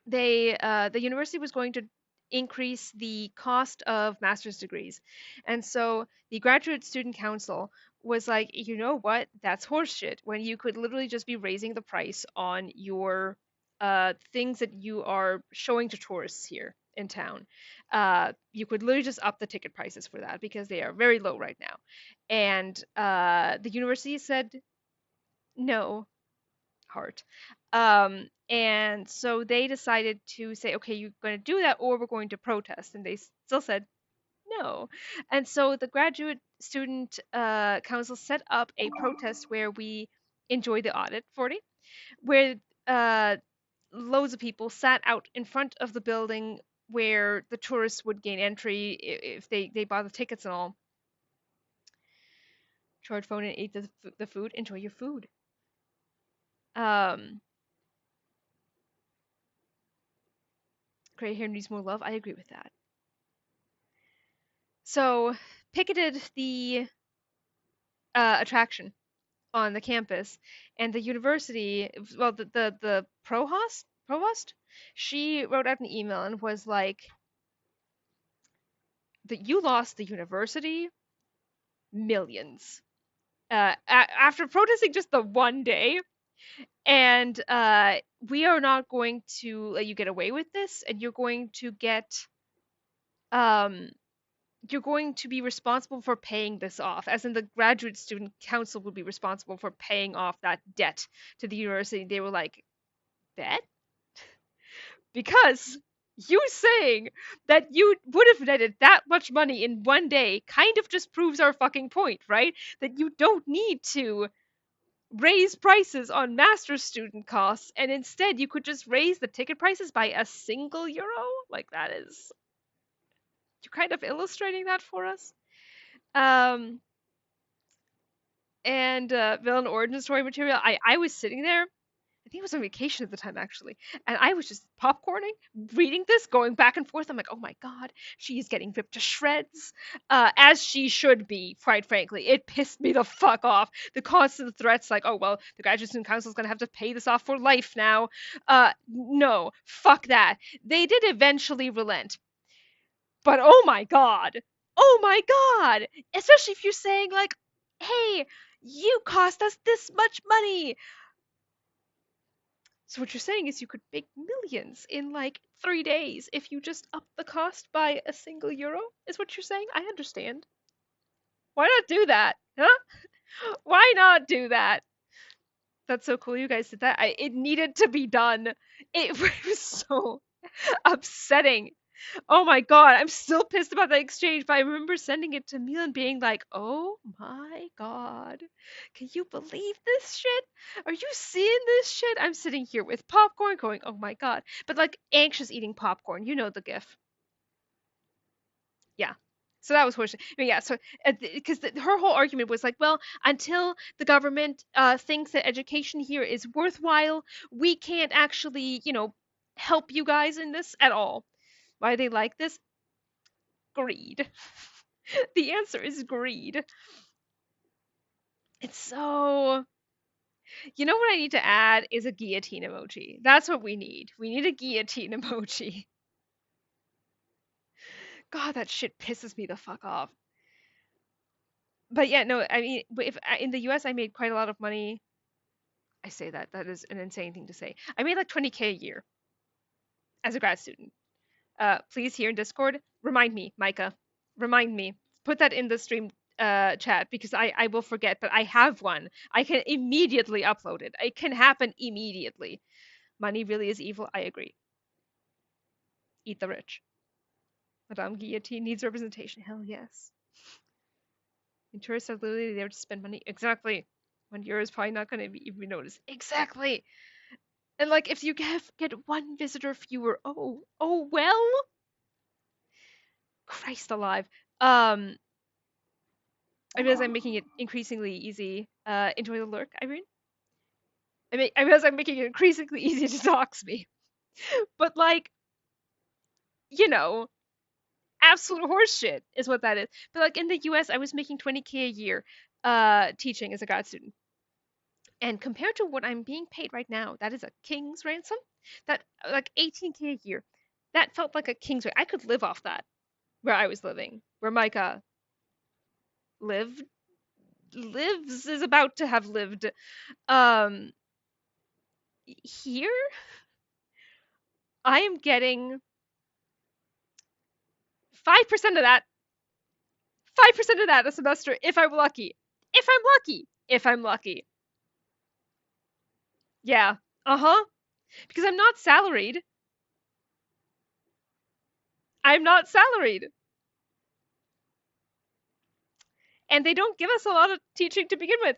The university was going to increase the cost of master's degrees. And so the graduate student council was like, you know what? That's horseshit. When you could literally just be raising the price on your things that you are showing to tourists here in town. You could literally just up the ticket prices for that because they are very low right now. And the university said no, heart. And so they decided to say, okay, you're going to do that or we're going to protest. And they still said no. And so the graduate student council set up a protest where we enjoy the audit 40, where uh, loads of people sat out in front of the building where the tourists would gain entry if they bought the tickets and all. Charge phone and eat the food. Enjoy your food. Um, Gray hair needs more love. I agree with that. So picketed the attraction on the campus, and the university, well, the provost, she wrote out an email and was like, that you lost the university millions after protesting just the one day, and we are not going to let you get away with this, and um you're going to be responsible for paying this off, as in the graduate student council would be responsible for paying off that debt to the university. They were like, bet? Because you saying that you would have netted that much money in one day kind of just proves our fucking point, right? That you don't need to raise prices on master's student costs, and instead you could just raise the ticket prices by a single euro? Like, that is. You're kind of illustrating that for us. Um, and villain origin story material. I was sitting there. I think I was on vacation at the time actually, and I was just popcorning, reading this, going back and forth. I'm like, oh my god, she is getting ripped to shreds, as she should be. Quite frankly, it pissed me the fuck off. The constant threats, like, oh well, the graduate student council is gonna have to pay this off for life now. No, fuck that. They did eventually relent, but oh my god, especially if you're saying like, hey, you cost us this much money. So what you're saying is you could make millions in like 3 days if you just up the cost by a single euro, is what you're saying? I understand. Why not do that? Huh? Why not do that? That's so cool you guys did that. It needed to be done. It was so upsetting. Oh my god, I'm still pissed about that exchange, but I remember sending it to Milan being like, oh my god, can you believe this shit? Are you seeing this shit? I'm sitting here with popcorn going, oh my god, but like anxious eating popcorn, you know the gif. Yeah. So that was horseshit. I mean, yeah, so because her whole argument was like, well, until the government thinks that education here is worthwhile, we can't actually, help you guys in this at all. Why they like this? Greed. The answer is greed. It's so. You know what I need to add is a guillotine emoji. That's what we need. We need a guillotine emoji. God, that shit pisses me the fuck off. But yeah, no, I mean, if in the US I made quite a lot of money. I say that is an insane thing to say. I made like 20K a year as a grad student. Please, here in Discord, remind me, Micah. Remind me. Put that in the stream chat because I will forget, but I have one. I can immediately upload it. It can happen immediately. Money really is evil. I agree. Eat the rich. Madame Guillotine needs representation. Hell yes. And tourists are literally there to spend money. Exactly. €1 is probably not going to be even noticed. Exactly. And like, if you get one visitor fewer, oh well. Christ alive. I realize I'm making it increasingly easy. Enjoy the lurk, Irene. I realize I'm making it increasingly easy to dox me. But like, you know, Absolute horseshit is what that is. But like in the US, I was making 20K a year teaching as a grad student. And compared to what I'm being paid right now, that is a king's ransom. That like 18K a year. That felt like a king's ransom. I could live off that where I was living, where Micah lived, lives, is about to have lived. Um, Here, I am getting 5% of that. 5% of that a semester if I'm lucky. If I'm lucky. If I'm lucky. Yeah. Uh-huh. Because I'm not salaried. I'm not salaried. And they don't give us a lot of teaching to begin with.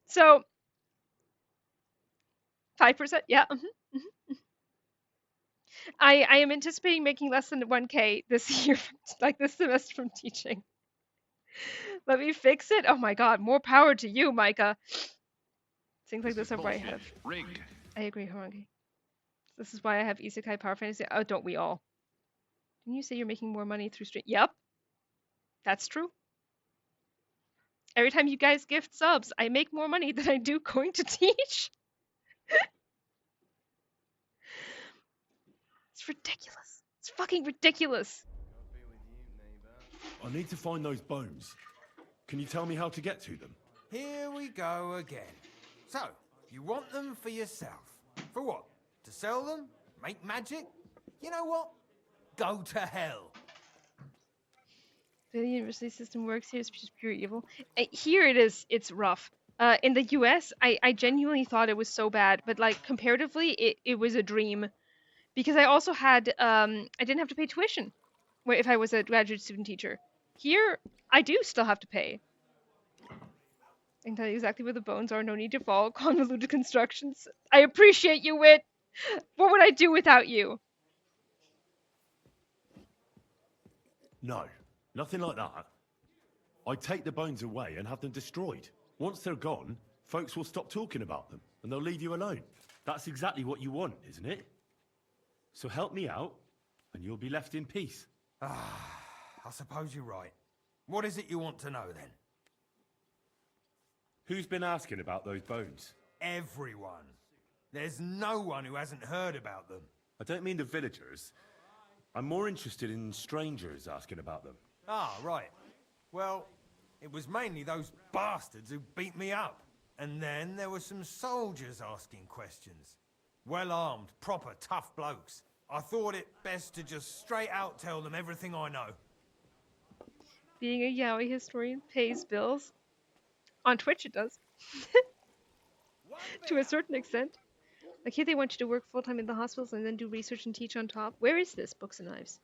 So 5%, yeah. I am anticipating making less than 1K this year, like this semester from teaching. Let me fix it. Oh my god, more power to you, Micah. Things like this are why I have. Rigged. I agree, Harangi. This is why I have Isekai Power Fantasy. Oh, don't we all? Didn't you say you're making more money through stream? Yep. That's true. Every time you guys gift subs, I make more money than I do going to teach. It's ridiculous. It's fucking ridiculous. I need to find those bones. Can you tell me how to get to them? Here we go again. So, you want them for yourself. For what? To sell them? Make magic? You know what? Go to hell. The university system works here is just pure evil. Here it is. It's rough. In the US, I genuinely thought it was so bad, but like comparatively, it was a dream. Because I also had, I didn't have to pay tuition if I was a graduate student teacher. Here, I do still have to pay. I can tell you exactly where the bones are. No need to follow convoluted constructions. I appreciate you, Wit. What would I do without you? No, nothing like that. I'd take the bones away and have them destroyed. Once they're gone, folks will stop talking about them, and they'll leave you alone. That's exactly what you want, isn't it? So help me out, and you'll be left in peace. I suppose you're right. What is it you want to know, then? Who's been asking about those bones? Everyone. There's no one who hasn't heard about them. I don't mean the villagers. I'm more interested in strangers asking about them. Ah, right. Well, it was mainly those bastards who beat me up. And then there were some soldiers asking questions. Well-armed, proper tough blokes. I thought it best to just straight out tell them everything I know. Being a yaoi historian pays bills. On Twitch it does. To a certain extent. Like here they want you to work full-time in the hospitals and then do research and teach on top. Where is this, Books and Knives?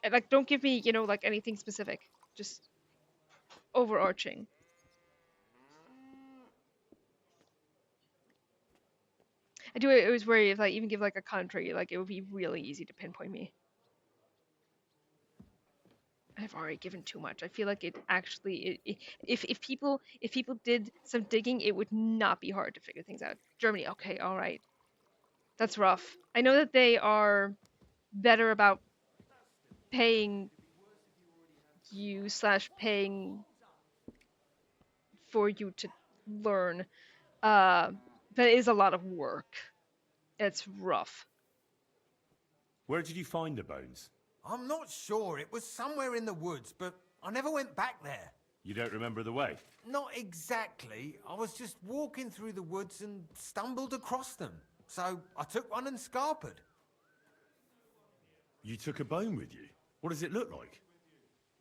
And, like, don't give me, like anything specific. Just overarching. I always worry if I even give like a country, like it would be really easy to pinpoint me. I've already given too much. I feel like it actually, if people did some digging, it would not be hard to figure things out. Germany, okay, all right, that's rough. I know that they are better about paying you / paying for you to learn, but it is a lot of work. It's rough. Where did you find the bones? I'm not sure. It was somewhere in the woods, but I never went back there. You don't remember the way? Not exactly. I was just walking through the woods and stumbled across them. So I took one and scarpered. You took a bone with you? What does it look like?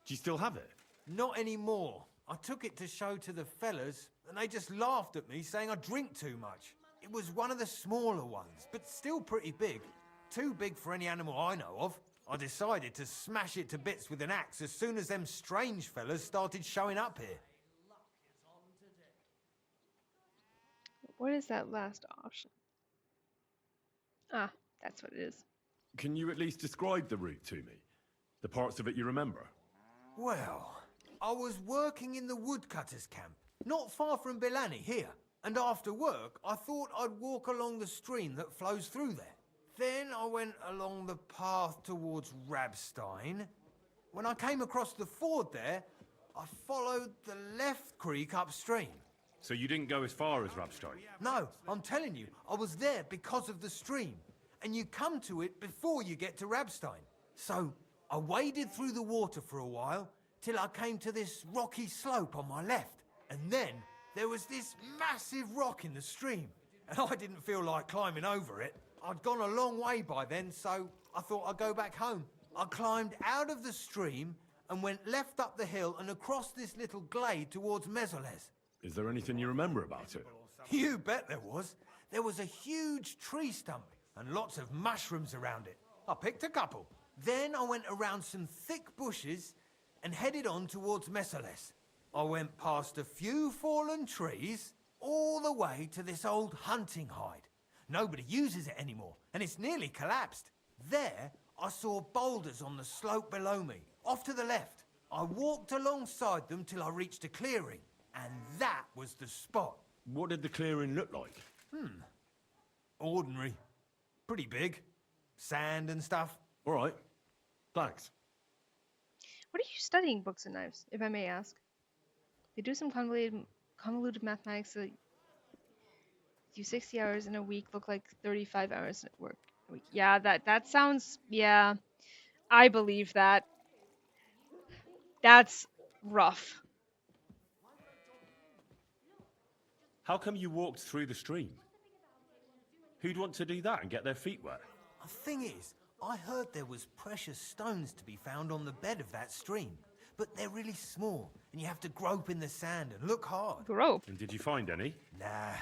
Do you still have it? Not anymore. I took it to show to the fellas, and they just laughed at me, saying I drink too much. It was one of the smaller ones, but still pretty big. Too big for any animal I know of. I decided to smash it to bits with an axe as soon as them strange fellas started showing up here. What is that last option? Ah, that's what it is. Can you at least describe the route to me? The parts of it you remember? Well, I was working in the woodcutters' camp, not far from Bilani here. And after work, I thought I'd walk along the stream that flows through there. Then I went along the path towards Rabstein. When I came across the ford there, I followed the left creek upstream. So you didn't go as far as Rabstein? No, I'm telling you, I was there because of the stream. And you come to it before you get to Rabstein. So I waded through the water for a while till I came to this rocky slope on my left. And then there was this massive rock in the stream. And I didn't feel like climbing over it. I'd gone a long way by then, so I thought I'd go back home. I climbed out of the stream and went left up the hill and across this little glade towards Mesoles. Is there anything you remember about it? You bet there was. There was a huge tree stump and lots of mushrooms around it. I picked a couple. Then I went around some thick bushes and headed on towards Mesoles. I went past a few fallen trees all the way to this old hunting hide. Nobody uses it anymore, and it's nearly collapsed. There, I saw boulders on the slope below me, off to the left. I walked alongside them till I reached a clearing, and that was the spot. What did the clearing look like? Ordinary. Pretty big. Sand and stuff. All right. Thanks. What are you studying, Books and Knives, if I may ask? They do some convoluted mathematics that do 60 hours in a week look like 35 hours at work a week. Yeah, that sounds, yeah, I believe that. That's rough. How come you walked through the stream? Who'd want to do that and get their feet wet? The thing is, I heard there was precious stones to be found on the bed of that stream. But they're really small, and you have to grope in the sand and look hard. Grope? And did you find any? Nah.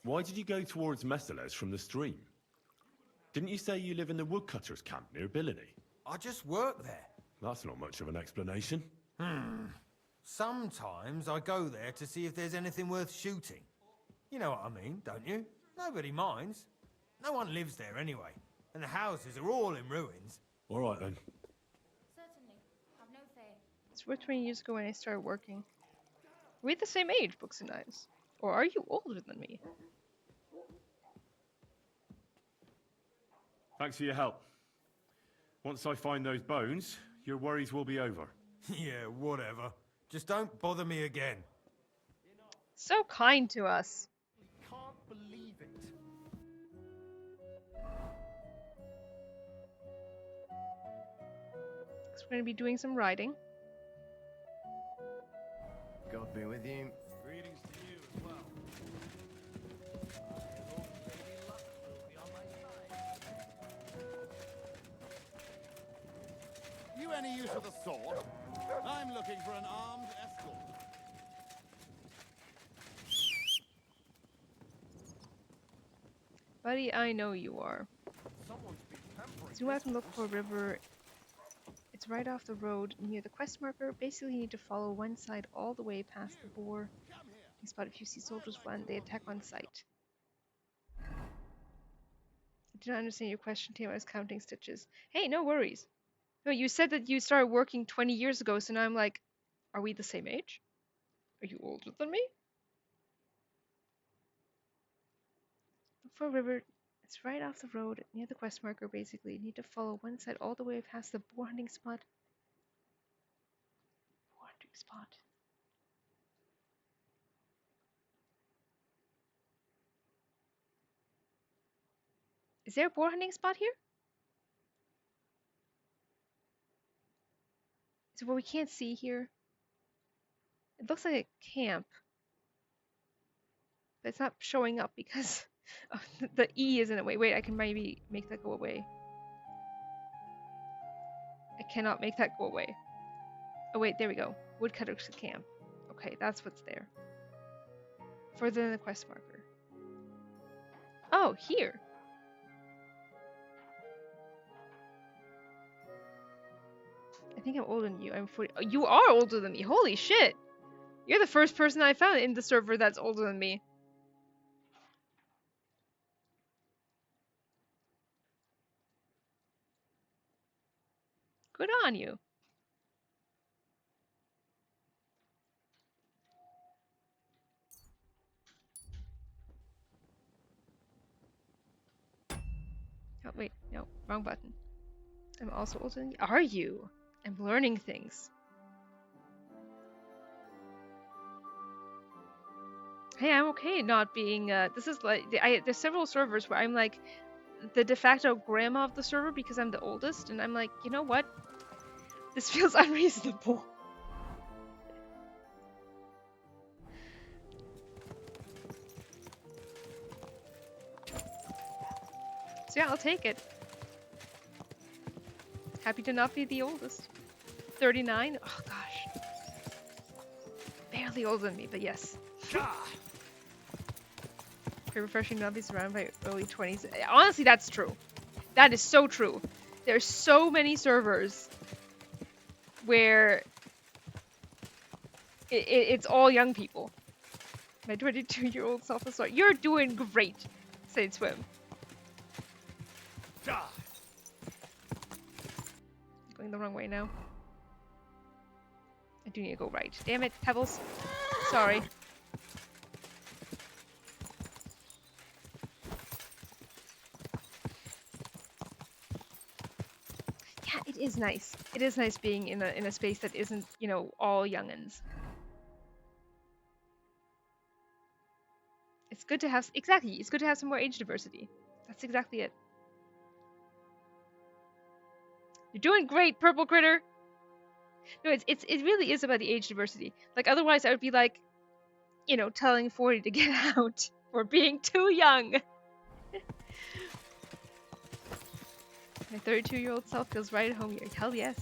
Why did you go towards Mesoles from the stream? Didn't you say you live in the woodcutters' camp near Billiny? I just work there. That's not much of an explanation. Sometimes I go there to see if there's anything worth shooting. You know what I mean, don't you? Nobody minds. No one lives there anyway, and the houses are all in ruins. All right, then. Certainly. Have no fear. It's worth 20 years ago when I started working. Are we the same age, Books and Knives? Or are you older than me? Thanks for your help. Once I find those bones, your worries will be over. Yeah, whatever. Just don't bother me again. So kind to us. Can't believe it. So we're going to be doing some riding. God be with you. Greetings to you as well. You any use of the sword? I'm looking for an armed escort. Buddy, I know you are. Zoom out and look for a river. It's right off the road near the quest marker. Basically, you need to follow one side all the way past the boar. You spot if you see soldiers run, they attack on sight. I do not understand your question, Tim. I was counting stitches. Hey, no worries. No, you said that you started working 20 years ago, so now I'm like, are we the same age? Are you older than me? Look for a river. It's right off the road near the quest marker, basically. You need to follow one side all the way past the boar hunting spot. Boar hunting spot. Is there a boar hunting spot here? Is it what we can't see here? It looks like a camp. But it's not showing up because the E is in the way. Wait, I can maybe make that go away. I cannot make that go away. Oh wait, there we go. Woodcutter's camp. Okay, that's what's there. Further than the quest marker. Oh, here. I think I'm older than you. I'm 40. Oh, you are older than me. Holy shit. You're the first person I found in the server that's older than me. Good on you. No, wrong button. I'm also older than you. Are you? I'm learning things. Hey, I'm okay not being, this is like, there's several servers where I'm like the de facto grandma of the server because I'm the oldest, and I'm like, you know what? This feels unreasonable. So yeah, I'll take it. Happy to not be the oldest. 39? Oh gosh. Barely older than me, but yes. Very refreshing not be surrounded by early 20s. Honestly, that's true. That is so true. There's so many servers where it's all young people. My 22-year-old self is like, you're doing great, said Swim. Going the wrong way now. I do need to go right. Damn it, Pebbles. Sorry. Yeah, it is nice. It is nice being in a space that isn't, you know, all youngins. It's good to have, exactly, it's good to have some more age diversity. That's exactly it. You're doing great, Purple Critter! No, it really is about the age diversity. Like, otherwise I would be like, you know, telling 40 to get out for being too young. My 32-year-old self feels right at home here. Hell yes.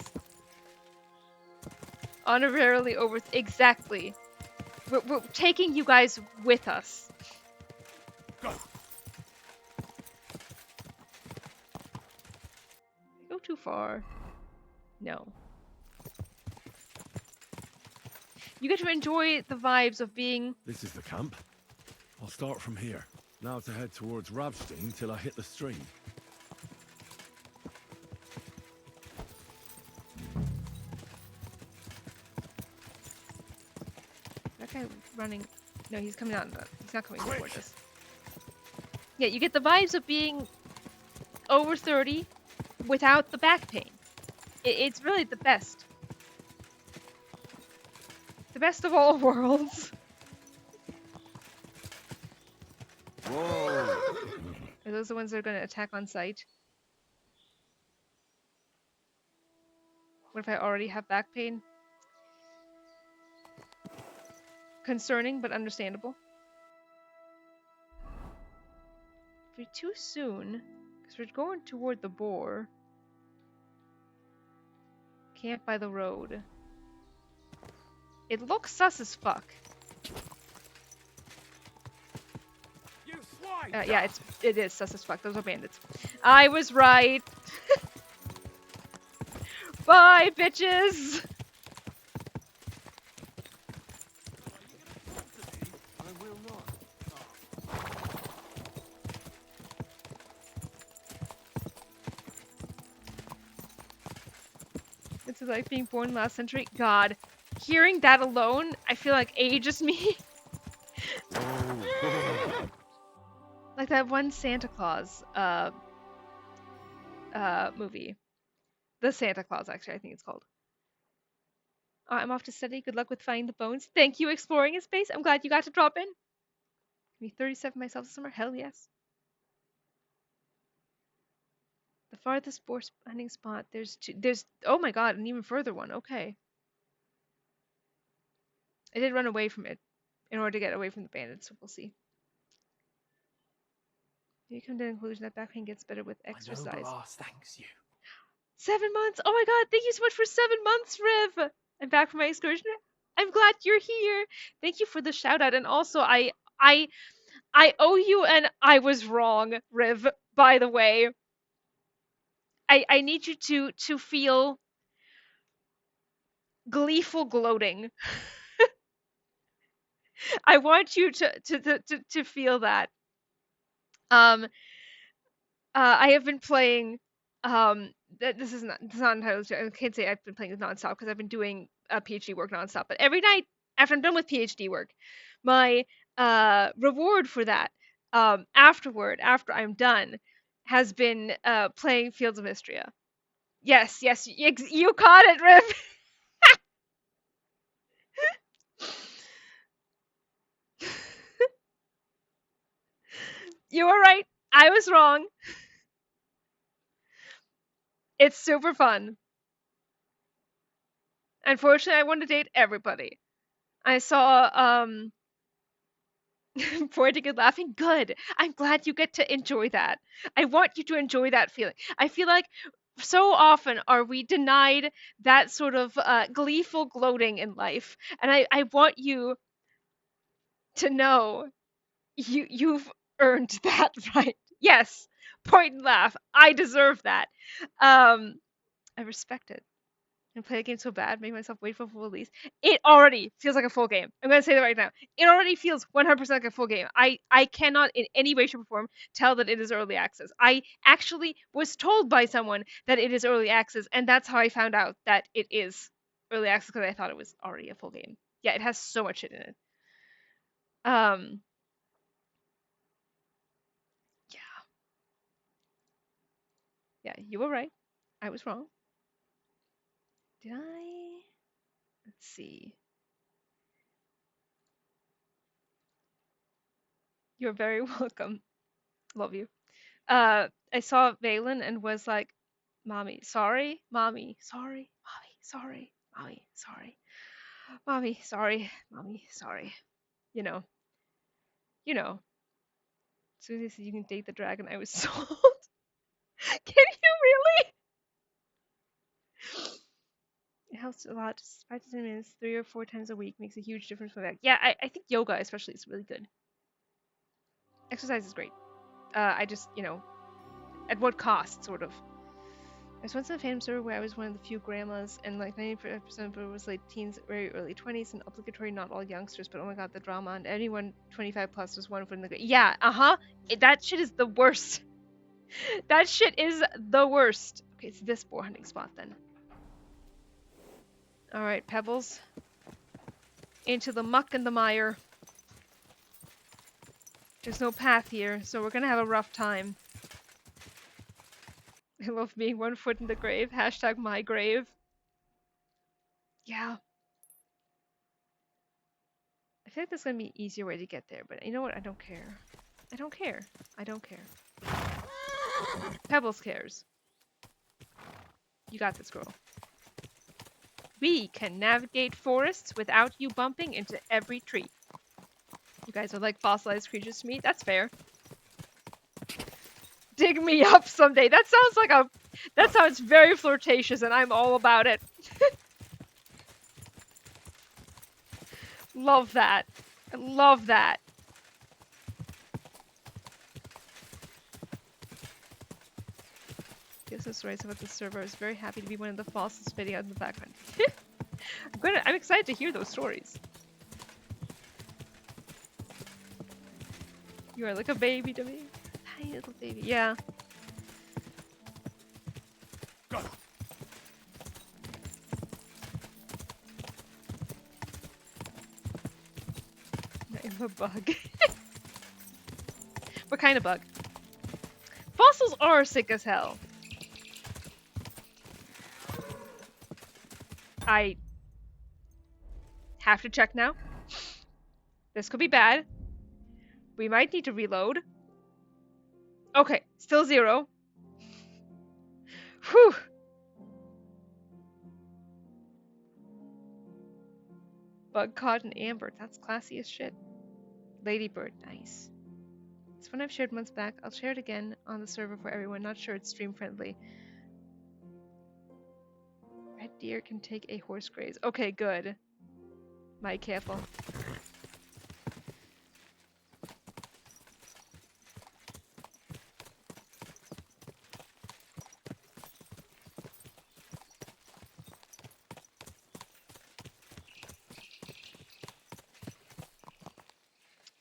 Honorarily over... Exactly. We're taking you guys with us. Go. Go too far. No. You get to enjoy the vibes of being... This is the camp. I'll start from here. Now to head towards Rabstein till I hit the stream. That guy running... No, he's coming out. He's not coming towards us. Yeah, you get the vibes of being over 30 without the back pain. It's really the best. The best of all worlds. Whoa. Are those the ones that are going to attack on sight? What if I already have back pain? Concerning, but understandable. If we're too soon, because we're going toward the boar. Camp by the road. It looks sus as fuck. Yeah, it is sus as fuck. Those are bandits. I was right. Bye, bitches. I will not. This is like being born last century. God, hearing that alone, I feel like ages me. Like that one Santa Claus movie. The Santa Claus, actually, I think it's called. I'm off to study. Good luck with finding the bones. Thank you, exploring in space. I'm glad you got to drop in. Me 37 myself this summer. Hell yes. The farthest boar hunting spot. There's oh my god, an even further one. Okay. I did run away from it in order to get away from the bandits, so we'll see. You come to the conclusion that back pain gets better with exercise. My noble ass thanks you. 7 months! Oh my god, thank you so much for 7 months, Riv! I'm back from my excursion. I'm glad you're here. Thank you for the shout out, and also I owe you and I was wrong, Riv, by the way. I need you to feel gleeful gloating. I want you to feel that. I have been playing. This is not entitled. I can't say I've been playing this nonstop because I've been doing PhD work nonstop. But every night after I'm done with PhD work, my reward for that afterward, after I'm done, has been playing Fields of Mystria. Yes, yes, you caught it, Rip. You were right. I was wrong. It's super fun. Unfortunately, I want to date everybody. I saw Poetic and laughing. Good. I'm glad you get to enjoy that. I want you to enjoy that feeling. I feel like so often are we denied that sort of gleeful gloating in life, and I want you to know you've earned that right. Yes. Point and laugh. I deserve that. I respect it. And play a game so bad, make myself wait for full release. It already feels like a full game. I'm gonna say that right now. It already feels 100% like a full game. I cannot in any way, shape, or form tell that it is early access. I actually was told by someone that it is early access, and that's how I found out that it is early access because I thought it was already a full game. Yeah, it has so much shit in it. Um, yeah, yeah, you were right. I was wrong. Did I? Let's see. You're very welcome. Love you. I saw Valen and was like, "Mommy, sorry, mommy, sorry, mommy, sorry, mommy, sorry, mommy, sorry, mommy, sorry." You know, you know. As soon as they said you can date the dragon, I was sold. Can you really? It helps a lot. Just 5 to 10 minutes, 3 or 4 times a week makes a huge difference for that. Yeah, I think yoga especially is really good. Exercise is great. I just, at what cost, sort of. I was once in a fandom server where I was one of the few grandmas, and like 90% of it was late teens, very early 20s, and obligatory, not all youngsters, but oh my god, the drama, and anyone 25 plus was one foot in the grave. Yeah, that shit is the worst. That shit is the worst. Okay, it's this boar hunting spot then. Alright, Pebbles. Into the muck and the mire. There's no path here, so we're gonna have a rough time. I love being 1 foot in the grave. Hashtag my grave. Yeah. I feel like there's gonna be an easier way to get there, but you know what? I don't care. I don't care. I don't care. Pebbles cares. You got this, girl. We can navigate forests without you bumping into every tree. You guys are like fossilized creatures to me. That's fair. Dig me up someday. That sounds very flirtatious, and I'm all about it. Love that. I love that. Gives us stories about the server. I was very happy to be one of the fossils spitting out in the background. I'm excited to hear those stories. You are like a baby to me. Tiny little baby. Yeah. Go. I'm a bug. What kind of bug? Fossils are sick as hell. I have to check now. This could be bad. We might need to reload. Okay, still 0. Whew. Bug caught in amber. That's classy as shit. Ladybird, nice. It's one I've shared months back. I'll share it again on the server for everyone. Not sure it's stream friendly. Red deer can take a horse graze. Okay, good. Might careful.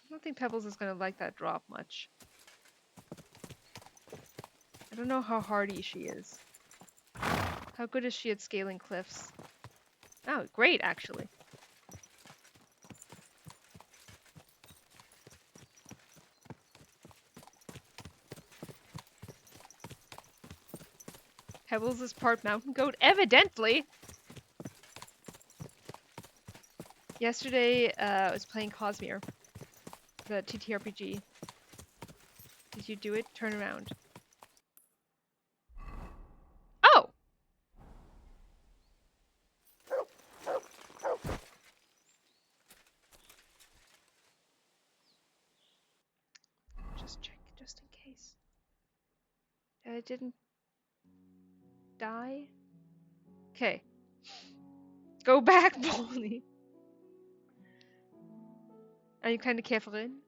I don't think Pebbles is gonna like that drop much. I don't know how hardy she is. How good is she at scaling cliffs? Oh, great, actually. Pebbles is part mountain goat? Evidently! Yesterday, I was playing Cosmere, the TTRPG. Did you do it? Turn around. Oh! Just check, just in case. I didn't die? Okay. Go back, Bonnie. Are you kind of careful in?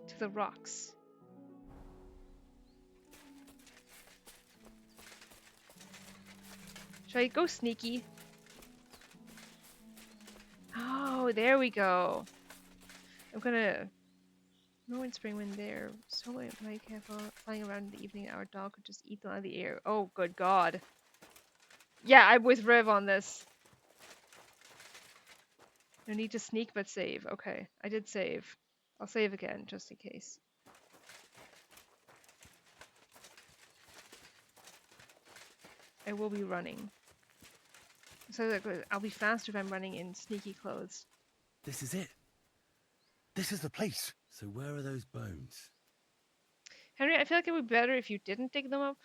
To the rocks. Should I go sneaky? Oh, there we go. I'm gonna... No in spring when they're so like careful flying around in the evening. Our dog could just eat them out of the air. Oh, good God. Yeah, I'm with Rev on this. No need to sneak, but save. Okay, I did save. I'll save again, just in case. I will be running. So I'll be faster if I'm running in sneaky clothes. This is it. This is the place. So where are those bones? Henry, I feel like it would be better if you didn't dig them up.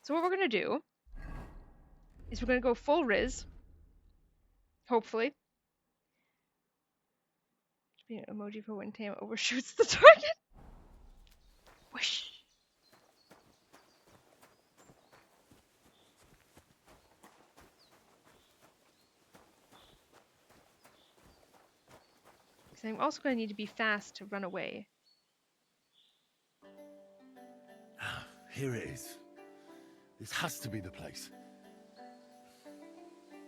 So what we're gonna do is we're gonna go full Riz. Hopefully. Be an emoji for when Tam overshoots the target. Whoosh. So I'm also going to need to be fast to run away. Here it is. This has to be the place.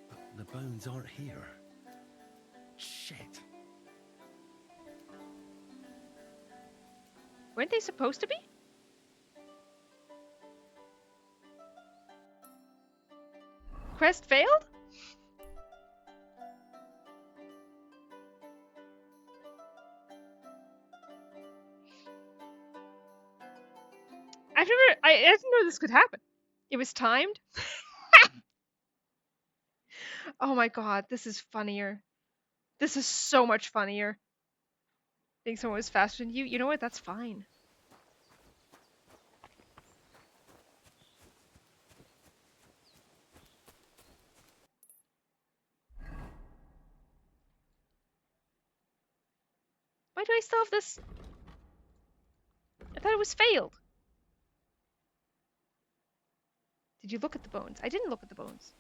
But the bones aren't here. Shit. Weren't they supposed to be? Quest failed? I didn't know this could happen. It was timed. Oh my God, this is funnier. This is so much funnier. I think someone was faster than you. You know what? That's fine. Why do I still have this? I thought it was failed. Did you look at the bones? I didn't look at the bones.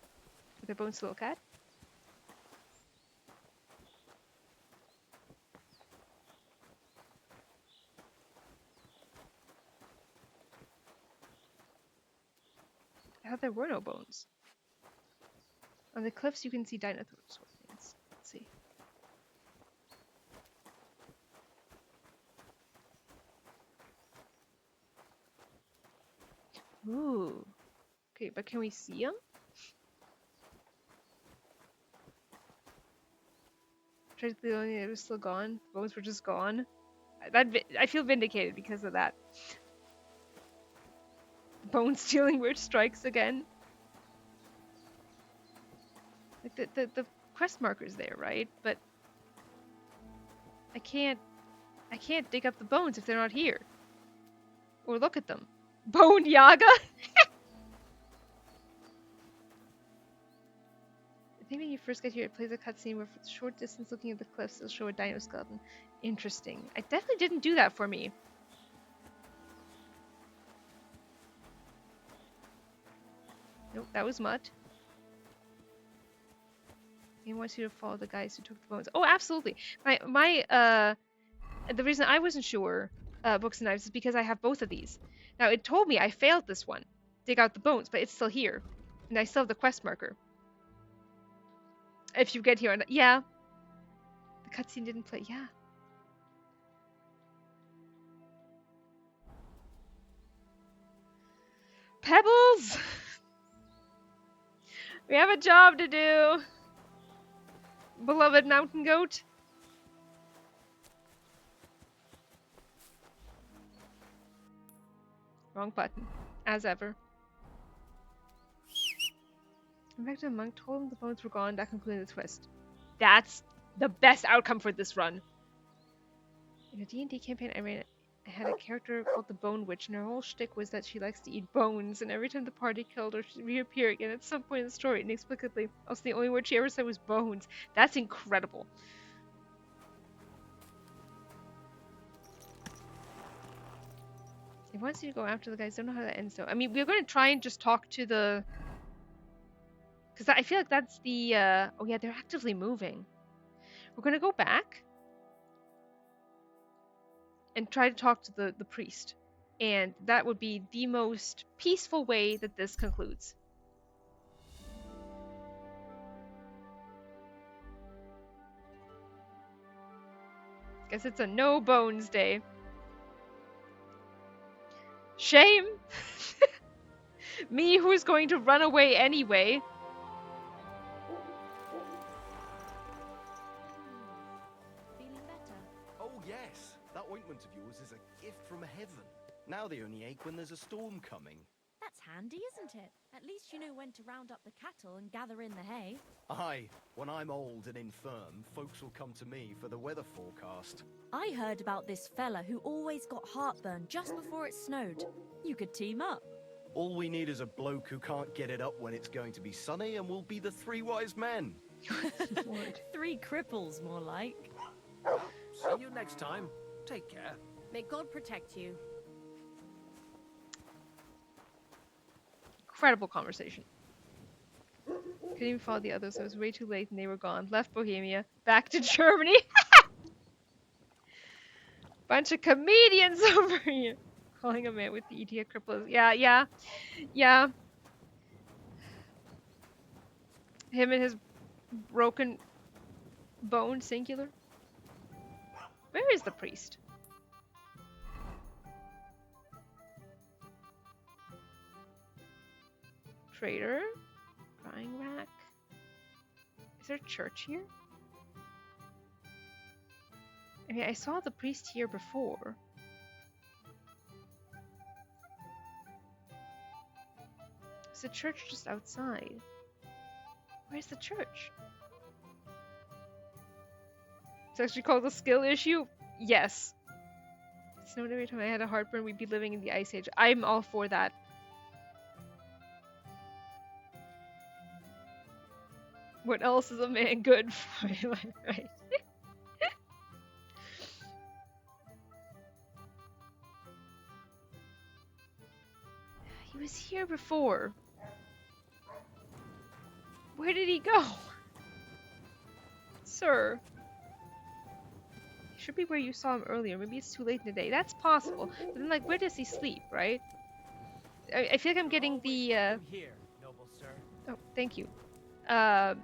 Are there bones to look at? I thought there were no bones. On the cliffs you can see dinosaurs. Let's see. Ooh. Okay, but can we see them? Tragically, the only it was still gone. Bones were just gone. I feel vindicated because of that. Bone stealing word strikes again. Like the quest marker's there, right? But I can't dig up the bones if they're not here. Or look at them. Bone Yaga? I think when you first get here, it plays a cutscene where for a short distance looking at the cliffs, it'll show a dino skeleton. Interesting. I definitely didn't do that for me. Nope, that was Mutt. He wants you to follow the guys who took the bones. Oh, absolutely. The reason I wasn't sure, Books and Knives, is because I have both of these. Now, it told me I failed this one. Dig out the bones, but it's still here. And I still have the quest marker. If you get here, yeah. The cutscene didn't play, yeah. Pebbles! We have a job to do. Beloved mountain goat. Wrong button. As ever. In fact, the monk told him the bones were gone. That concluded the twist. That's the best outcome for this run. In a D&D campaign I ran, I had a character called the Bone Witch, and her whole shtick was that she likes to eat bones, and every time the party killed her, she'd reappear again at some point in the story, inexplicably. Also, the only word she ever said was bones. That's incredible. He wants you to go after the guys. Don't know how that ends, though. I mean, we're going to try and just talk to the... Because I feel like that's the... Oh, yeah, they're actively moving. We're going to go back and try to talk to the priest. And that would be the most peaceful way that this concludes. Guess it's a no bones day. Shame! Me who's going to run away anyway. Feeling better? Oh yes, that ointment of yours is a gift from heaven. Now they only ache when there's a storm coming. That's handy, isn't it? At least you know when to round up the cattle and gather in the hay. Aye, when I'm old and infirm, folks will come to me for the weather forecast. I heard about this fella who always got heartburn just before it snowed. You could team up. All we need is a bloke who can't get it up when it's going to be sunny, and we'll be the three wise men. Three cripples, more like. See you next time. Take care. May God protect you. Incredible conversation. Couldn't even follow the others. I was way too late and they were gone. Left Bohemia. Back to Germany. Bunch of comedians over here. Calling a man with the ET cripple. Yeah. Him and his broken bone, singular. Where is the priest? Trader. Drying rack. Is there a church here? I mean, I saw the priest here before. There's a church just outside. Where's the church? It's actually called a skill issue? Yes. It snowed every time I had a heartburn, we'd be living in the Ice Age. I'm all for that. What else is a man good for? Right? He was here before. Where did he go? Sir. He should be where you saw him earlier. Maybe it's too late in the day. That's possible. But then, like, where does he sleep, right? I feel like I'm getting the, Here, noble sir. Oh, thank you. I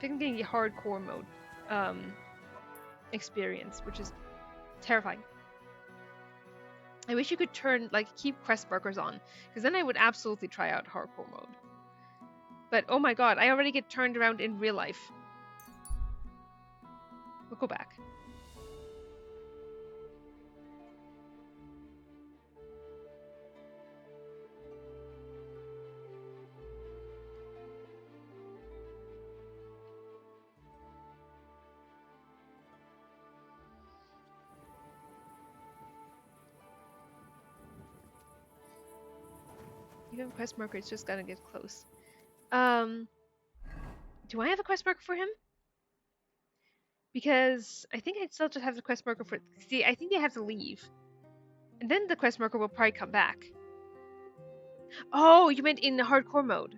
think I'm getting the hardcore mode experience, which is terrifying. I wish you could turn, like, keep quest markers on, because then I would absolutely try out hardcore mode. But oh my god, I already get turned around in real life. We'll go back. You have a quest marker, it's just gotta get close. Do I have a quest marker for him? Because I think I'd still just have the quest marker for... See, I think they have to leave. And then the quest marker will probably come back. Oh, you meant in the hardcore mode.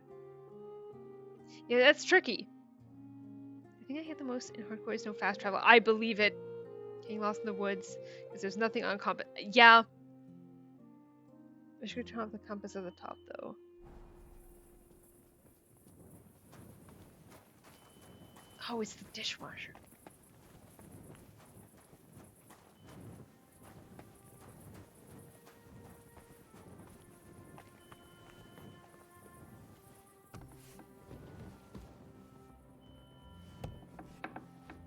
Yeah, that's tricky. I think I hit the most in hardcore is no fast travel. I believe it. Getting lost in the woods. Because there's nothing on compass. Yeah. I should turn off the compass at the top, though. Oh, it's the dishwasher.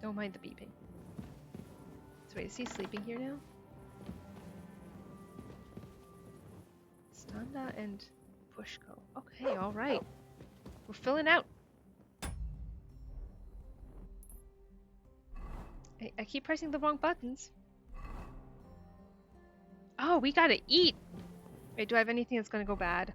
Don't mind the beeping. So wait, is he sleeping here now? Honda and Pushko. Okay, alright. We're filling out. I keep pressing the wrong buttons. Oh, we gotta eat! Wait, do I have anything that's gonna go bad?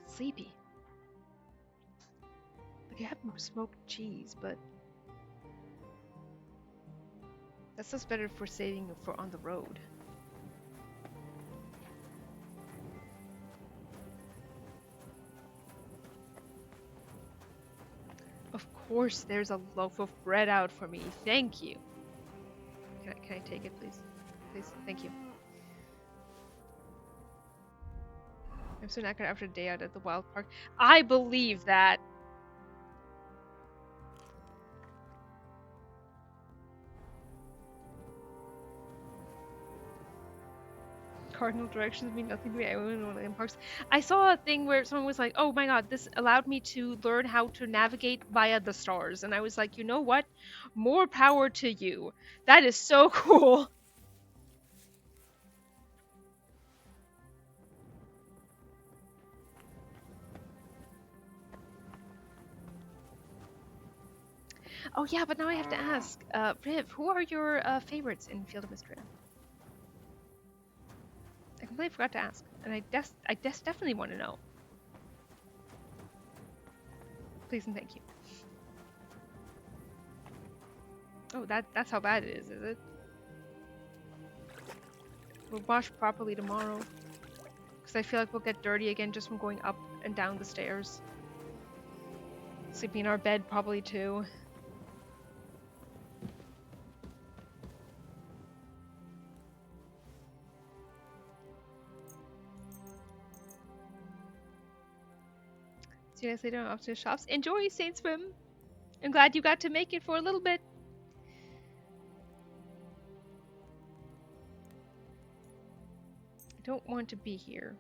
Sleepy. Like I have smoked cheese, but that's just better for saving for on the road. Of course, there's a loaf of bread out for me. Thank you. Can I take it, please? Please, thank you. I'm so knackered after a day out at the wild park. I believe that. Cardinal directions mean nothing to me. I only know land parks. I saw a thing where someone was like, "Oh my god, this allowed me to learn how to navigate via the stars," and I was like, "You know what? More power to you. That is so cool." Oh yeah, but now I have to ask, Riv, who are your favorites in Field of Mistria? I completely forgot to ask, and I definitely want to know. Please and thank you. Oh, that's how bad it is it? We'll wash properly tomorrow, because I feel like we'll get dirty again just from going up and down the stairs. Sleeping in our bed probably too. See you guys later. Off to the shops. Enjoy, Saint Swim. I'm glad you got to make it for a little bit. I don't want to be here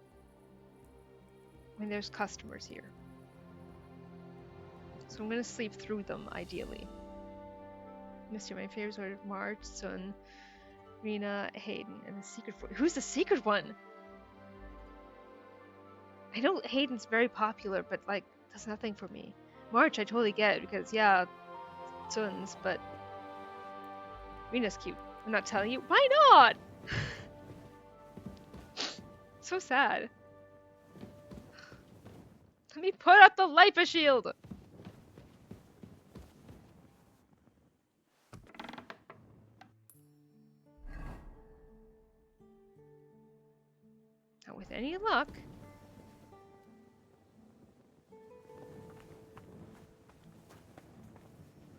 when there's customers here. So I'm gonna sleep through them, ideally. Mr. My favorites are Marge, Sun, Rena, Hayden, and the secret one. Who's the secret one? I know Hayden's very popular, but like, that's nothing for me. March I totally get, because yeah, Sun's, but Rena's cute. I'm not telling you. Why not? So sad. Let me put up the Lipa shield! Now with any luck,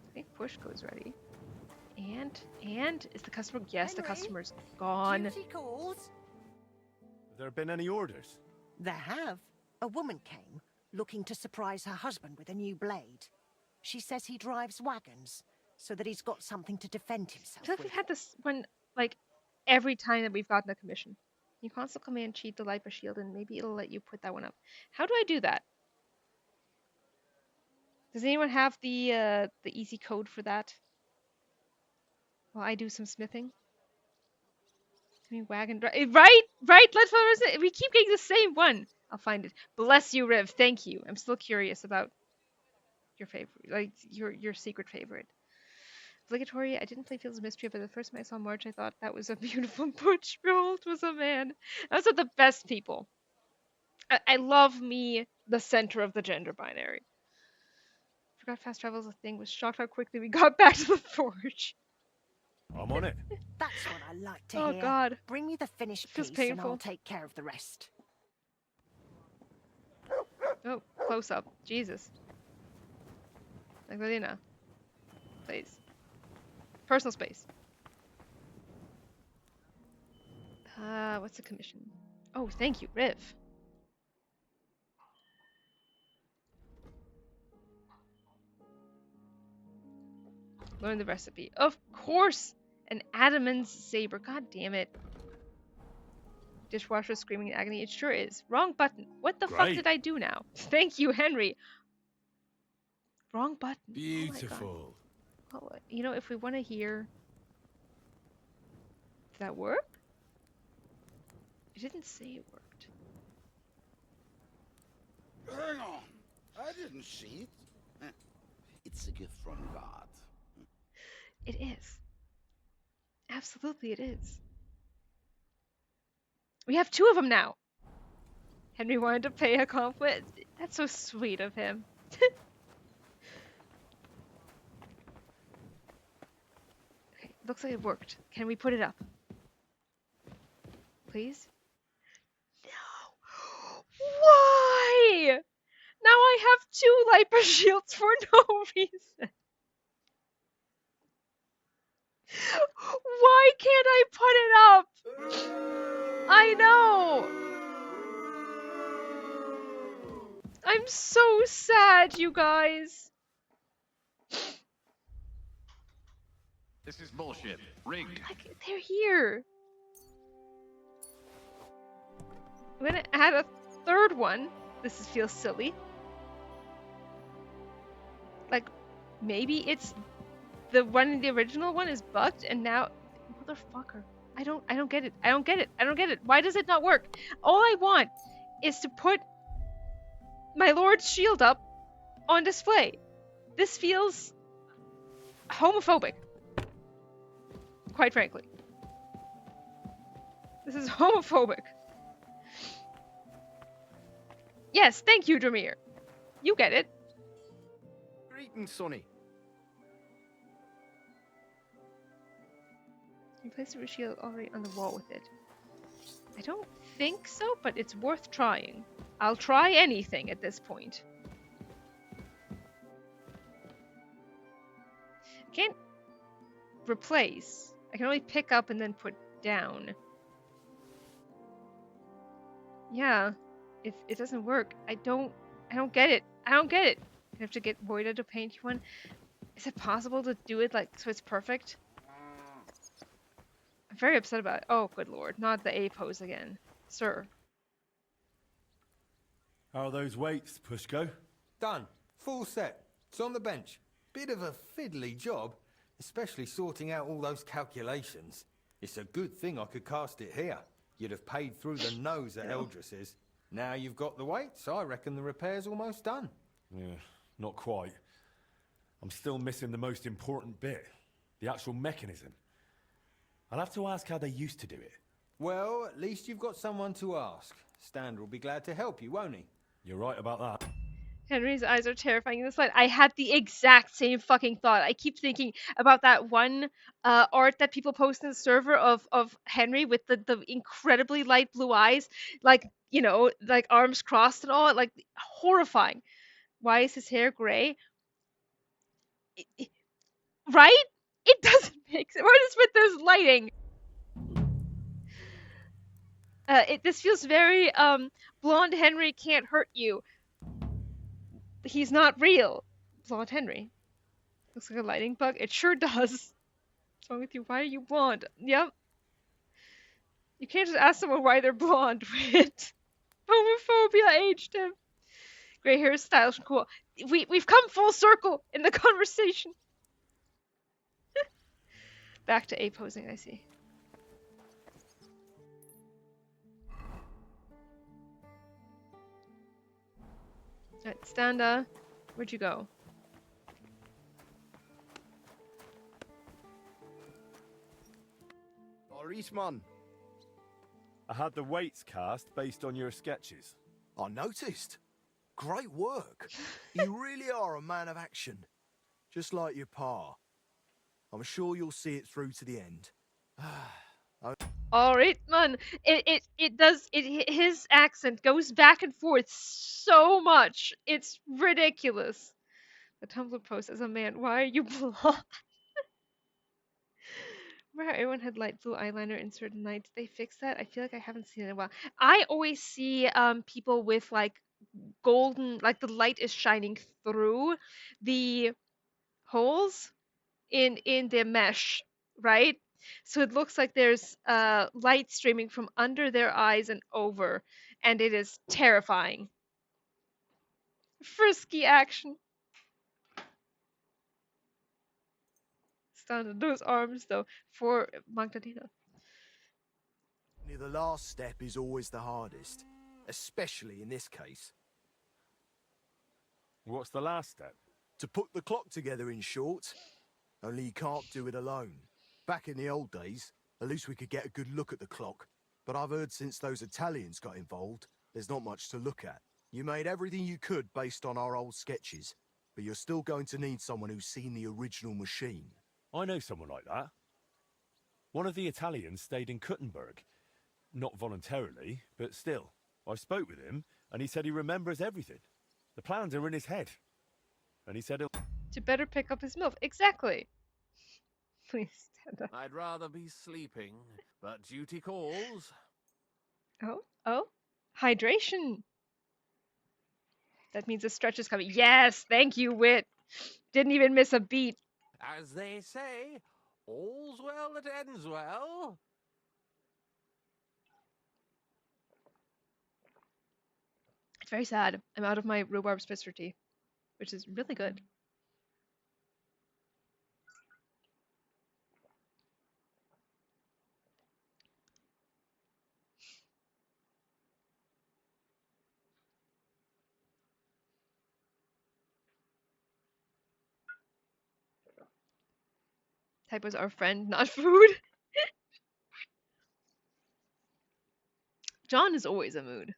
I think push goes ready. And is the customer? Yes, the customer's gone. Duty calls. Have there been any orders? There have. A woman came, looking to surprise her husband with a new blade. She says he drives wagons, so that he's got something to defend himself I feel like with. we've had this one, like, every time that we've gotten a commission. You console command cheat the Lipa shield, and maybe it'll let you put that one up. How do I do that? Does anyone have the easy code for that? While I do some smithing. I mean, wagon drive. Right. Let's. We keep getting the same one. I'll find it. Bless you, Riv. Thank you. I'm still curious about your favorite, like your secret favorite. Obligatory. I didn't play Fields of Mystery, but the first time I saw March, I thought that was a beautiful butch build. Was a man. Those are the best people. I love me the center of the gender binary. Forgot fast travel is a thing. Was shocked how quickly we got back to the forge. I'm on it. That's what I like to Oh hear. God. Bring me the finished Feels piece and I'll painful. take care of the rest. Oh, close up. Jesus. Magdalena. Please. Personal space. What's the commission? Oh, thank you, Riv. Learn the recipe. Of course! An adamant's saber. God damn it. Dishwasher screaming in agony. It sure is. Wrong button. What the fuck Great. did I do now? Thank you, Henry. Wrong button. Beautiful. Oh, you know, if we want to hear... Did that work? It didn't say it worked. Hang on. I didn't see it. It's a gift from God. It is. Absolutely it is. We have 2 of them now. Henry wanted to pay a compliment. That's so sweet of him. Okay, looks like it worked. Can we put it up? Please? No! Why? Now I have 2 Liper shields for no reason. Why can't I put it up? I know! I'm so sad, you guys. This is bullshit. Rigged. They're here. I'm gonna add a 3rd one. This feels silly. Like, maybe it's the one in the original one is bugged, and now, motherfucker. I don't get it. I don't get it. I don't get it. Why does it not work? All I want is to put my Lord's shield up on display. This feels homophobic. Quite frankly. This is homophobic. Yes, thank you, Dramir. You get it. Greetings, Sonny. You placed a shield already on the wall with it. I don't think so, but it's worth trying. I'll try anything at this point. I can't replace. I can only pick up and then put down. Yeah, it doesn't work. I don't get it. I don't get it. I have to get Voida to paint you one. Is it possible to do it like so it's perfect? I'm very upset about it. Oh, good lord, not the A pose again, sir. How are those weights, Pushko? Done. Full set. It's on the bench. Bit of a fiddly job, especially sorting out all those calculations. It's a good thing I could cast it here. You'd have paid through the nose at Eldris's. Now you've got the weights, I reckon the repair's almost done. Yeah, not quite. I'm still missing the most important bit. The actual mechanism. I'll have to ask how they used to do it. Well, at least you've got someone to ask. Stander will be glad to help you, won't he? You're right about that. Henry's eyes are terrifying in this light. I had the exact same fucking thought. I keep thinking about that one art that people post in the server of Henry with the incredibly light blue eyes, like, you know, like arms crossed and all, like horrifying. Why is his hair gray? Right? It doesn't make sense. What is with this lighting? This feels very blonde Henry can't hurt you. He's not real. Blonde Henry. Looks like a lighting bug. It sure does. What's wrong with you? Why are you blonde? Yep. You can't just ask someone why they're blonde. Homophobia aged him. Gray hair is stylish and cool. We've come full circle in the conversation. Back to A posing, I see. Alright, Standa, where'd you go? Orisman. I had the weights cast based on your sketches. I noticed. Great work. You really are a man of action. Just like your pa. I'm sure you'll see it through to the end. Alright, man. His accent goes back and forth so much. It's ridiculous. The Tumblr post as a man. Why are you blonde? Remember how everyone had light blue eyeliner in certain nights? They fixed that? I feel like I haven't seen it in a while. I always see people with like golden, like the light is shining through the holes in the mesh, right? So it looks like there's light streaming from under their eyes and over, and it is terrifying. Frisky action. Stand on those arms, though, for Magdalena. The last step is always the hardest, especially in this case. What's the last step? To put the clock together, in short. Only you can't do it alone. Back in the old days, at least we could get a good look at the clock. But I've heard since those Italians got involved, there's not much to look at. You made everything you could based on our old sketches, but you're still going to need someone who's seen the original machine. I know someone like that. One of the Italians stayed in Kuttenberg. Not voluntarily, but still. I spoke with him, and he said he remembers everything. The plans are in his head. And he said he'll... To better pick up his MILF. Exactly. Please stand up. I'd rather be sleeping, but duty calls. Oh. Hydration. That means a stretch is coming. Yes, thank you, Wit. Didn't even miss a beat. As they say, all's well that ends well. It's very sad. I'm out of my rhubarb spitzer tea, which is really good. Typo's our friend, not food. John is always a mood.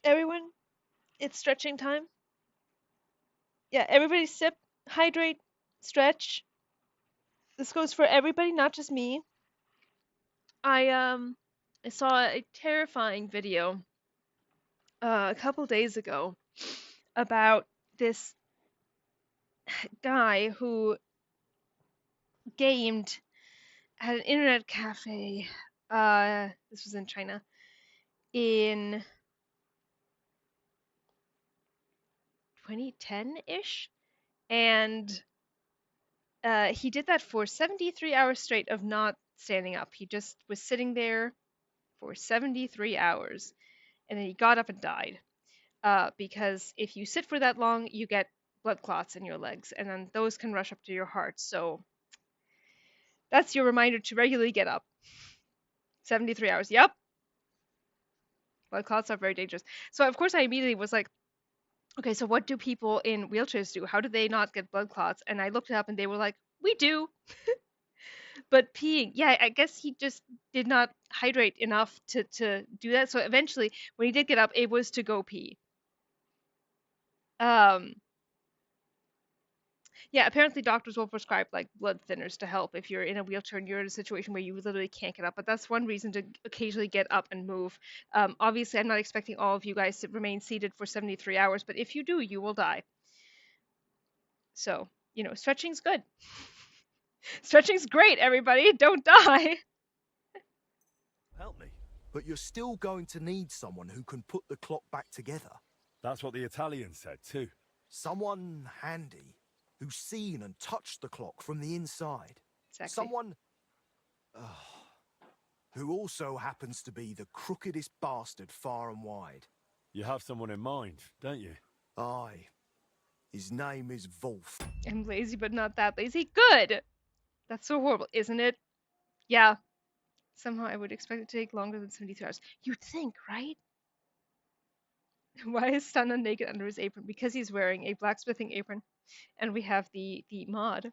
Everyone, it's stretching time. Yeah, everybody sip, hydrate, stretch. This goes for everybody, not just me. I saw a terrifying video a couple days ago about this guy who gamed at an internet cafe. This was in China in 2010-ish, and he did that for 73 hours straight of not standing up. He just was sitting there for 73 hours, and then he got up and died. Because if you sit for that long, you get blood clots in your legs, and then those can rush up to your heart. So that's your reminder to regularly get up. 73 hours. Yep. Blood clots are very dangerous. So of course I immediately was like, okay, so what do people in wheelchairs do? How do they not get blood clots? And I looked it up and they were like, we do. But peeing, yeah, I guess he just did not hydrate enough to do that. So eventually, when he did get up, it was to go pee. Yeah, apparently doctors will prescribe like blood thinners to help if you're in a wheelchair and you're in a situation where you literally can't get up. But that's one reason to occasionally get up and move. Obviously, I'm not expecting all of you guys to remain seated for 73 hours, but if you do, you will die. So, stretching's good. Stretching's great, everybody. Don't die. Help me. But you're still going to need someone who can put the clock back together. That's what the Italian said, too. Someone handy, who's seen and touched the clock from the inside. Exactly. Someone who also happens to be the crookedest bastard far and wide. You have someone in mind, don't you? Aye. His name is Wolf. I'm lazy, but not that lazy. Good! That's so horrible, isn't it? Yeah. Somehow I would expect it to take longer than 73 hours. You'd think, right? Why is Stunna naked under his apron? Because he's wearing a blacksmithing apron. And we have the mod.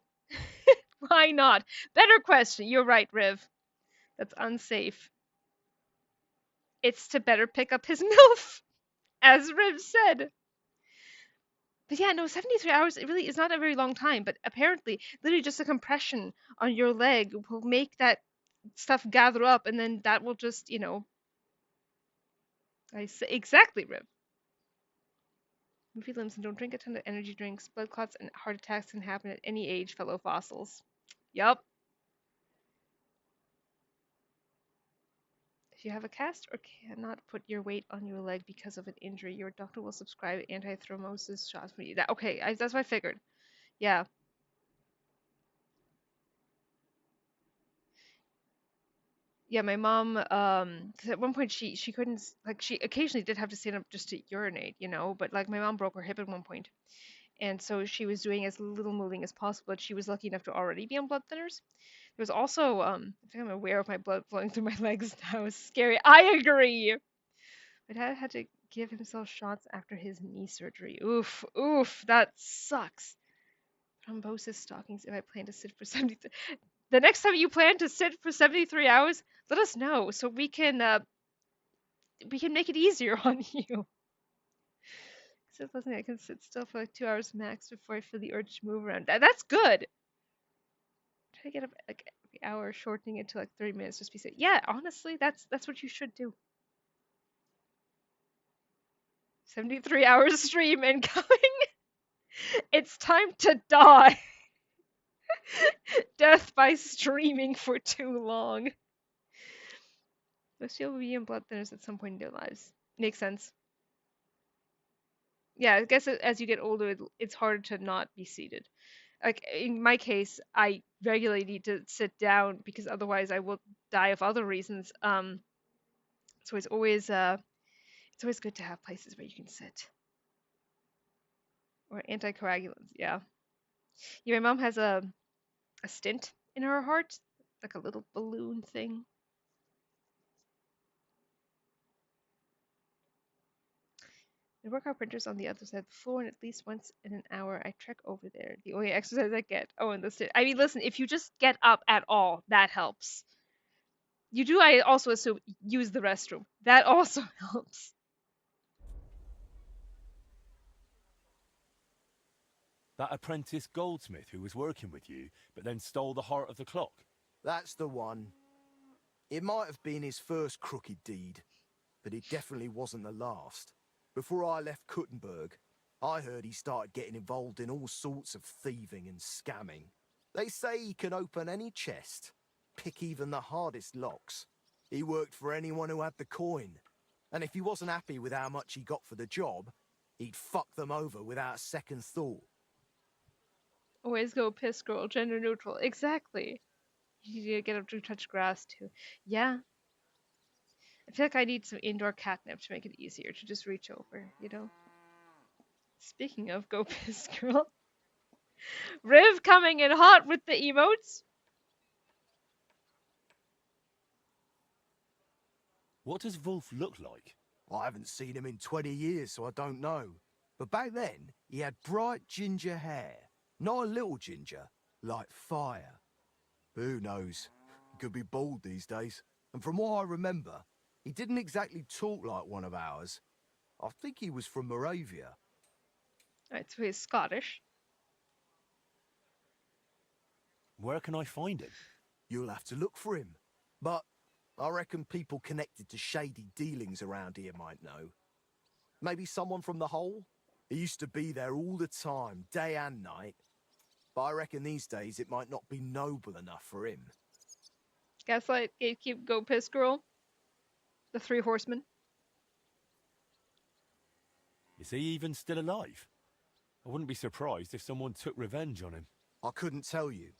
Why not? Better question. You're right, Riv. That's unsafe. It's to better pick up his MILF, as Riv said. But yeah, no, 73 hours, it really is not a very long time. But apparently, literally just a compression on your leg will make that stuff gather up. And then that will just, exactly, Riv. Movie limbs and don't drink a ton of energy drinks. Blood clots and heart attacks can happen at any age, fellow fossils. Yup. If you have a cast or cannot put your weight on your leg because of an injury, your doctor will prescribe anti-thrombosis shots for you. Okay, that's what I figured. Yeah. Yeah, my mom, 'cause at one point she couldn't, like, she occasionally did have to stand up just to urinate, you know, but like my mom broke her hip at one point, and so she was doing as little moving as possible. But she was lucky enough to already be on blood thinners. There was also, I think I'm aware of my blood flowing through my legs now. It's scary. I agree. My dad had to give himself shots after his knee surgery. Oof, oof, that sucks. Thrombosis stockings if I plan to sit for 70. The next time you plan to sit for 73 hours, let us know so we can make it easier on you. Except listen, I can sit still for like 2 hours max before I feel the urge to move around. That's good. Try to get up like every hour, shortening it to like 30 minutes. Just be safe. Yeah, honestly, that's what you should do. 73 hours stream incoming. It's time to die. Death by streaming for too long. Most people will be in blood thinners at some point in their lives. Makes sense. Yeah, I guess as you get older, it's harder to not be seated. Like in my case, I regularly need to sit down because otherwise I will die of other reasons. So it's always good to have places where you can sit. Or anticoagulants, yeah. Yeah, my mom has a stent in her heart, like a little balloon thing. The workout printer's on the other side of the floor, and at least once in an hour I trek over there. The only exercise I get. Oh, and I mean, listen, if you just get up at all, that helps. You do, I also assume, use the restroom. That also helps. That apprentice goldsmith who was working with you, but then stole the heart of the clock? That's the one. It might have been his first crooked deed, but it definitely wasn't the last. Before I left Kuttenberg, I heard he started getting involved in all sorts of thieving and scamming. They say he can open any chest, pick even the hardest locks. He worked for anyone who had the coin, and if he wasn't happy with how much he got for the job, he'd fuck them over without a second thought. Always go piss girl, gender neutral. Exactly. You need to get up to touch grass too. Yeah. I feel like I need some indoor catnip to make it easier to just reach over, you know? Speaking of go piss girl. Riv coming in hot with the emotes. What does Wolf look like? I haven't seen him in 20 years, so I don't know. But back then, he had bright ginger hair. Not a little ginger, like fire. Who knows? He could be bald these days. And from what I remember, he didn't exactly talk like one of ours. I think he was from Moravia. Alright, so he's Scottish. Where can I find him? You'll have to look for him. But I reckon people connected to shady dealings around here might know. Maybe someone from the Hole? He used to be there all the time, day and night. But I reckon these days it might not be noble enough for him. Gaslight, Gatekeep, Go Piss Girl. The Three Horsemen. Is he even still alive? I wouldn't be surprised if someone took revenge on him. I couldn't tell you,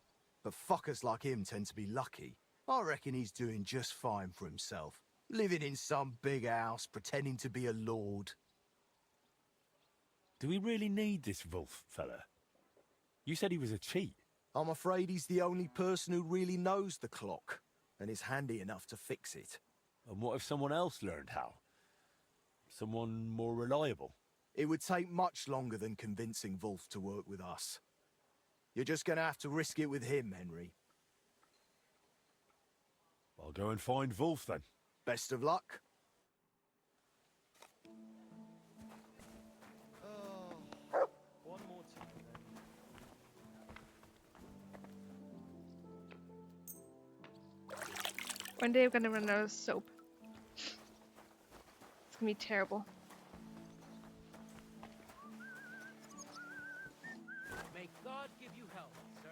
but fuckers like him tend to be lucky. I reckon he's doing just fine for himself. Living in some big house, pretending to be a lord. Do we really need this Wolf fella? You said he was a cheat. I'm afraid he's the only person who really knows the clock, and is handy enough to fix it. And what if someone else learned how? Someone more reliable? It would take much longer than convincing Wolf to work with us. You're just gonna have to risk it with him, Henry. I'll go and find Wolf then. Best of luck. One more time then. One day I'm gonna run out of soap. It's gonna be terrible. May God give you health, sir.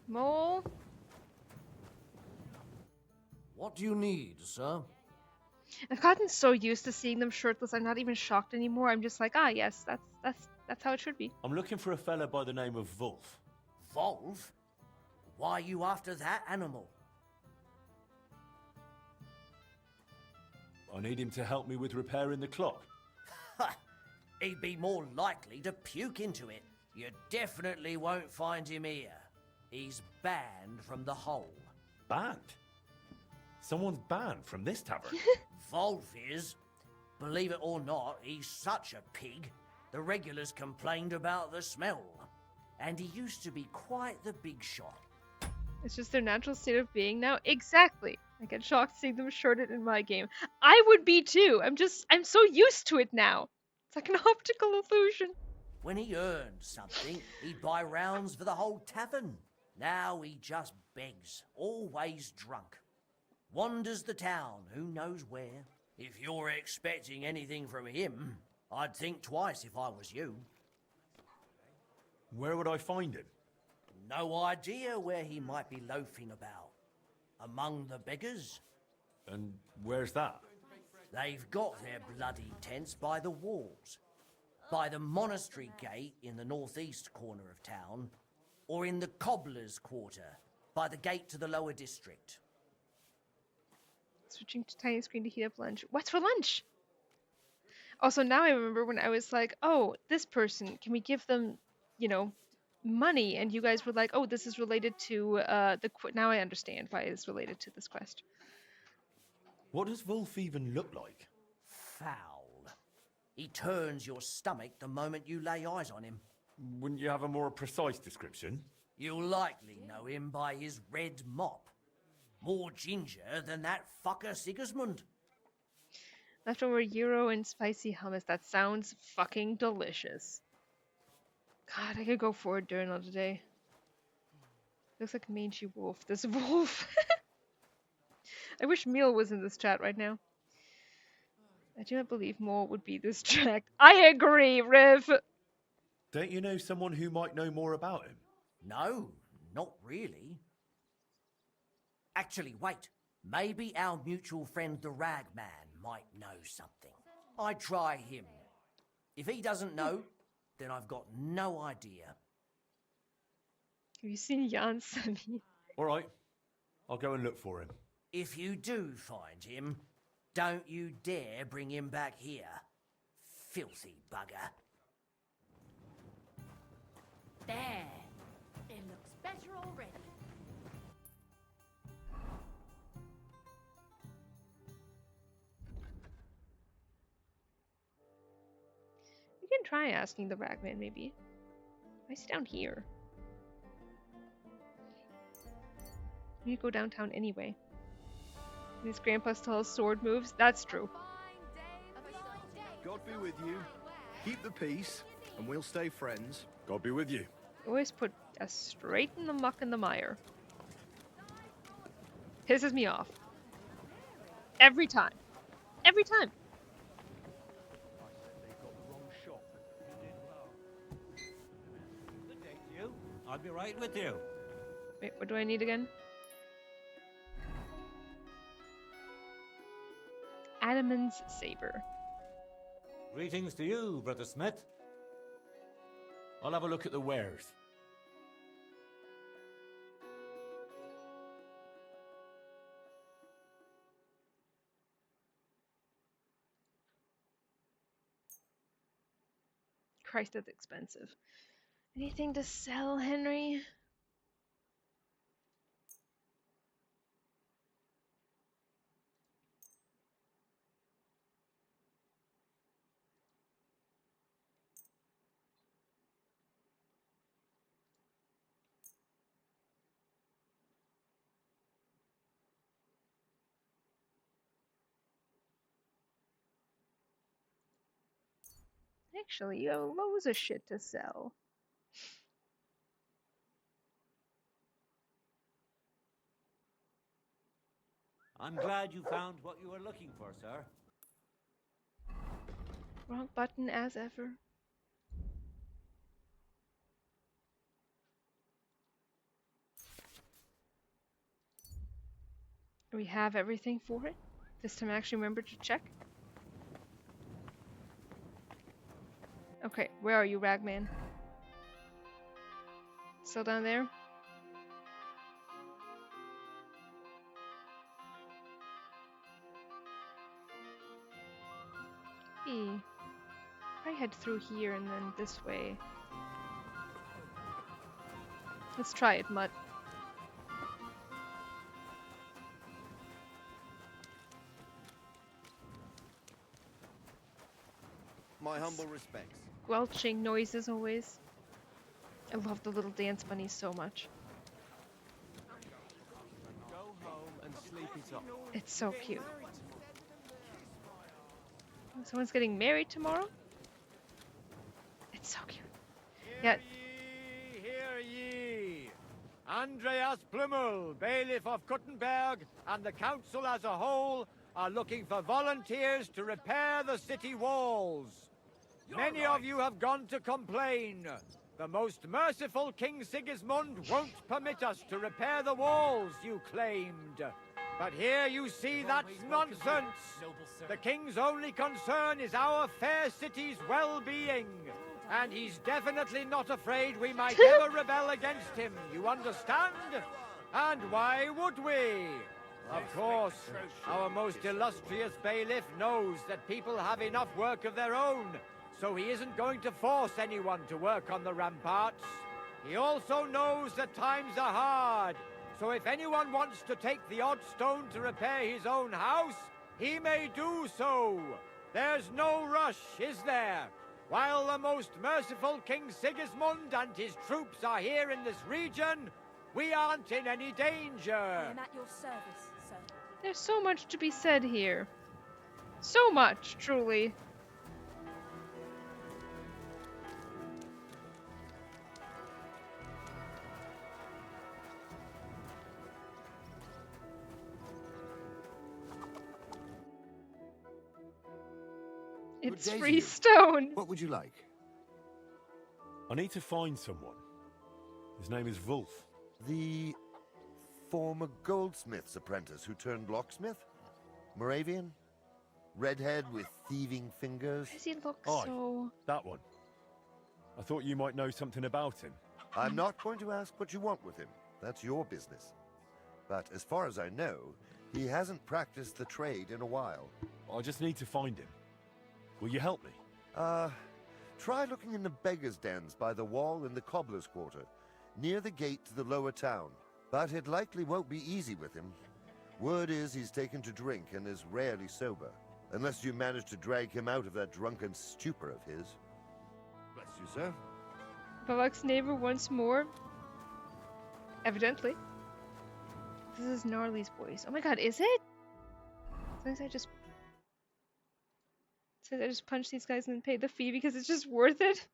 Mole? What do you need, sir? I've gotten so used to seeing them shirtless, I'm not even shocked anymore. I'm just like, ah, yes, that's how it should be. I'm looking for a fella by the name of Wolf. Wolf? Why are you after that animal? I need him to help me with repairing the clock. Ha! He'd be more likely to puke into it. You definitely won't find him here. He's banned from the hole. Banned? Someone's banned from this tavern? Wolf is. Believe it or not, he's such a pig. The regulars complained about the smell. And he used to be quite the big shot. It's just their natural state of being now. Exactly. I get shocked seeing them shirted in my game. I would be too. I'm so used to it now. It's like an optical illusion. When he earned something, he'd buy rounds for the whole tavern. Now he just begs, always drunk. Wanders the town, who knows where. If you're expecting anything from him, I'd think twice if I was you. Where would I find him? No idea where he might be loafing about. Among the beggars. And where's that? They've got their bloody tents by the walls. By the monastery gate in the northeast corner of town, or in the cobbler's quarter, by the gate to the lower district. Switching to tiny screen to heat up lunch. What's for lunch? Also, now I remember when I was like, oh, this person, can we give them, money? And you guys were like, oh, this is related to now I understand why it's related to this quest. What does Wolf even look like? Foul. He turns your stomach the moment you lay eyes on him. Wouldn't you have a more precise description? You'll likely know him by his red mop. More ginger than that fucker Sigismund. Leftover gyro and spicy hummus. That sounds fucking delicious. God, I could go for a journal today. Looks like a mangy wolf. This wolf. I wish Meal was in this chat right now. I do not believe more would be this track. I agree, Riv! Don't you know someone who might know more about him? No, not really. Actually, wait. Maybe our mutual friend the Ragman might know something. I'd try him. If he doesn't know, then I've got no idea. Have you seen Jan Sami? All right. I'll go and look for him. If you do find him, don't you dare bring him back here. Filthy bugger. There. It looks better already. You can try asking the Ragman, maybe. Why is he down here? We need to go downtown anyway. His grandpa still has sword moves. That's true. God be with you. Keep the peace, and we'll stay friends. God be with you. Always put us straight in the muck and the mire. Pisses me off. Every time. Every time. Good day to you. I'll be right with you. Wait, what do I need again? Adaman's saber. Greetings to you, Brother Smith. I'll have a look at the wares. Christ, that's expensive. Anything to sell, Henry? Actually, you have loads of shit to sell. I'm glad you found what you were looking for, sir. Wrong button as ever. We have everything for it. This time I actually remembered to check. Okay, where are you, Ragman? Still down there? I head through here and then this way. Let's try it, Mutt. My humble respects. Squelching noises always. I love the little dance bunnies so much. Go home and sleep it off. It's so cute. Someone's getting married tomorrow? It's so cute. Yeah. Hear ye! Andreas Plummel, bailiff of Kuttenberg, and the council as a whole are looking for volunteers to repair the city walls. Many of you have gone to complain. The most merciful King Sigismund won't permit us to repair the walls, you claimed. But here you see that's nonsense. The king's only concern is our fair city's well-being. And he's definitely not afraid we might ever rebel against him, you understand? And why would we? Of course, our most illustrious bailiff knows that people have enough work of their own, so he isn't going to force anyone to work on the ramparts. He also knows that times are hard, so if anyone wants to take the odd stone to repair his own house, he may do so. There's no rush, is there? While the most merciful King Sigismund and his troops are here in this region, we aren't in any danger. I am at your service, sir. There's so much to be said here. So much, truly. It's free stone. What would you like? I need to find someone. His name is Wolf. The former goldsmith's apprentice who turned locksmith? Moravian? Redhead with thieving fingers? Does he look Aye, so... that one. I thought you might know something about him. I'm not going to ask what you want with him. That's your business. But as far as I know, he hasn't practiced the trade in a while. I just need to find him. Will you help me? Try looking in the beggars' dens by the wall in the cobbler's quarter, near the gate to the lower town. But it likely won't be easy with him. Word is he's taken to drink and is rarely sober, unless you manage to drag him out of that drunken stupor of his. Bless you, sir. Balak's neighbor once more. Evidently. This is Gnarly's voice. Oh my god, is it? Sometimes I just punch these guys and pay the fee because it's just worth it.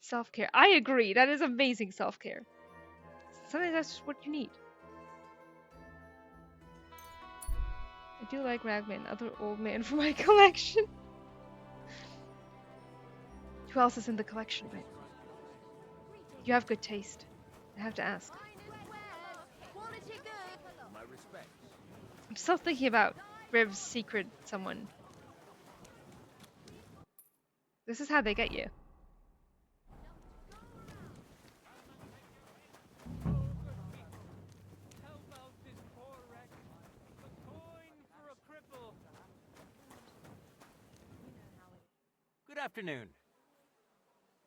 Self-care. I agree. That is amazing self-care. Sometimes that's just what you need. I do like Ragman, other old man for my collection. Who else is in the collection, right? You have good taste. I have to ask. My respects. I'm still thinking about Riv's secret someone. This is how they get you. Good afternoon.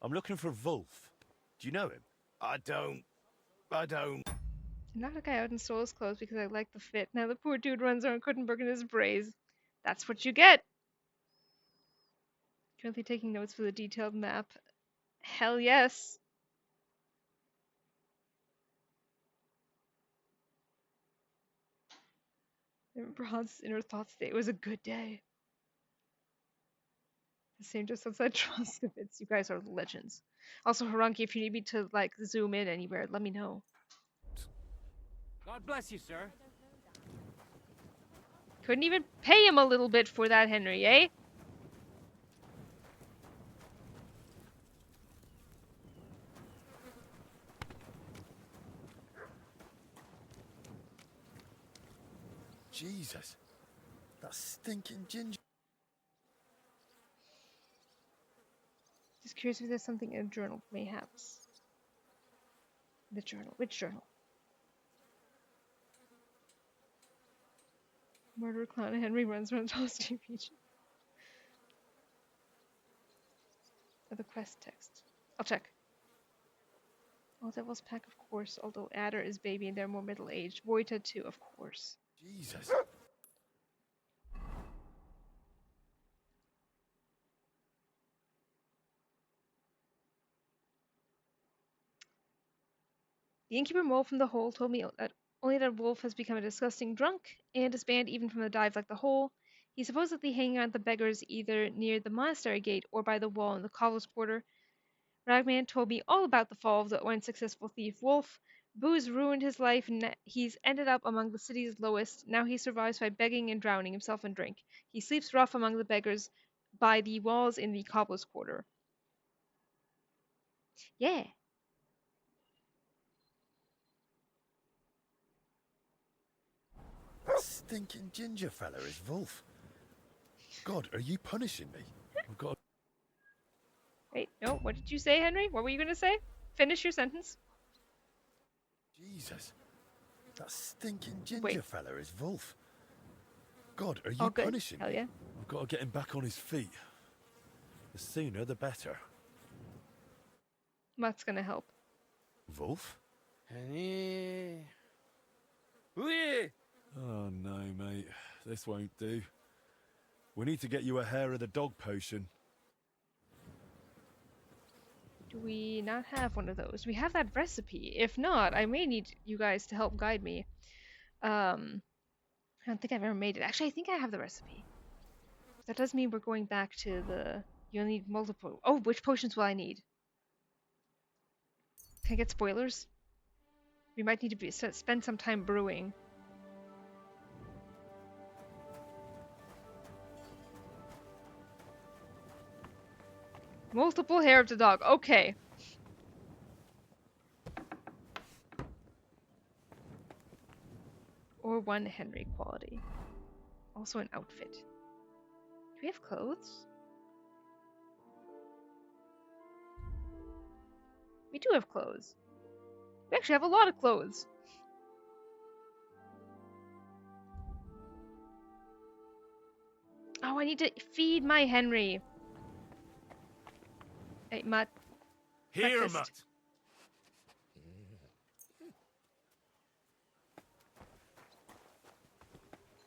I'm looking for Wolf. Do you know him? I don't. I knocked a guy out and stole his clothes because I liked the fit. Now the poor dude runs around Kuttenberg in his braids. That's what you get! Currently taking notes for the detailed map. Hell yes! I remember Hans' inner thoughts today. It was a good day. The same just outside Troskowitz. You guys are legends. Also, Haranki, if you need me to, like, zoom in anywhere, let me know. God bless you, sir. Couldn't even pay him a little bit for that, Henry, eh? Jesus. That stinking ginger. Just curious if there's something in a journal, mayhaps. The journal. Which journal? Murder clown Henry runs around Tallsty region. Or the quest text. I'll check. All devils pack, of course, although Adder is baby and they're more middle-aged. Voita too, of course. Jesus. The innkeeper mole from the hole told me that only that Wolf has become a disgusting drunk and is banned even from the dive like the hole. He's supposedly hanging out the beggars either near the monastery gate or by the wall in the cobbler's quarter. Ragman told me all about the fall of the once successful thief Wolf. Booze ruined his life and he's ended up among the city's lowest. Now he survives by begging and drowning himself in drink. He sleeps rough among the beggars by the walls in the cobbler's quarter. Yeah. That stinking ginger fella is Wolf. God, are you punishing me? I've got. Wait, no, what did you say, Henry? What were you going to say? Finish your sentence. Jesus. That stinking ginger fella is Wolf. God, are you good. punishing Hell me? yeah. I've got to get him back on his feet. The sooner, the better. That's going to help. Wolf? Henry. Oh, no, mate. This won't do. We need to get you a hair of the dog potion. Do we not have one of those? We have that recipe. If not, I may need you guys to help guide me. I don't think I've ever made it. Actually, I think I have the recipe. That does mean we're going back to the... You'll need multiple... Oh, which potions will I need? Can I get spoilers? We might need to spend some time brewing. Multiple hair of the dog. Okay. Or one Henry quality. Also an outfit. Do we have clothes? We do have clothes. We actually have a lot of clothes. Oh, I need to feed my Henry. Hey, Mutt. Here, Breakfast. Mutt.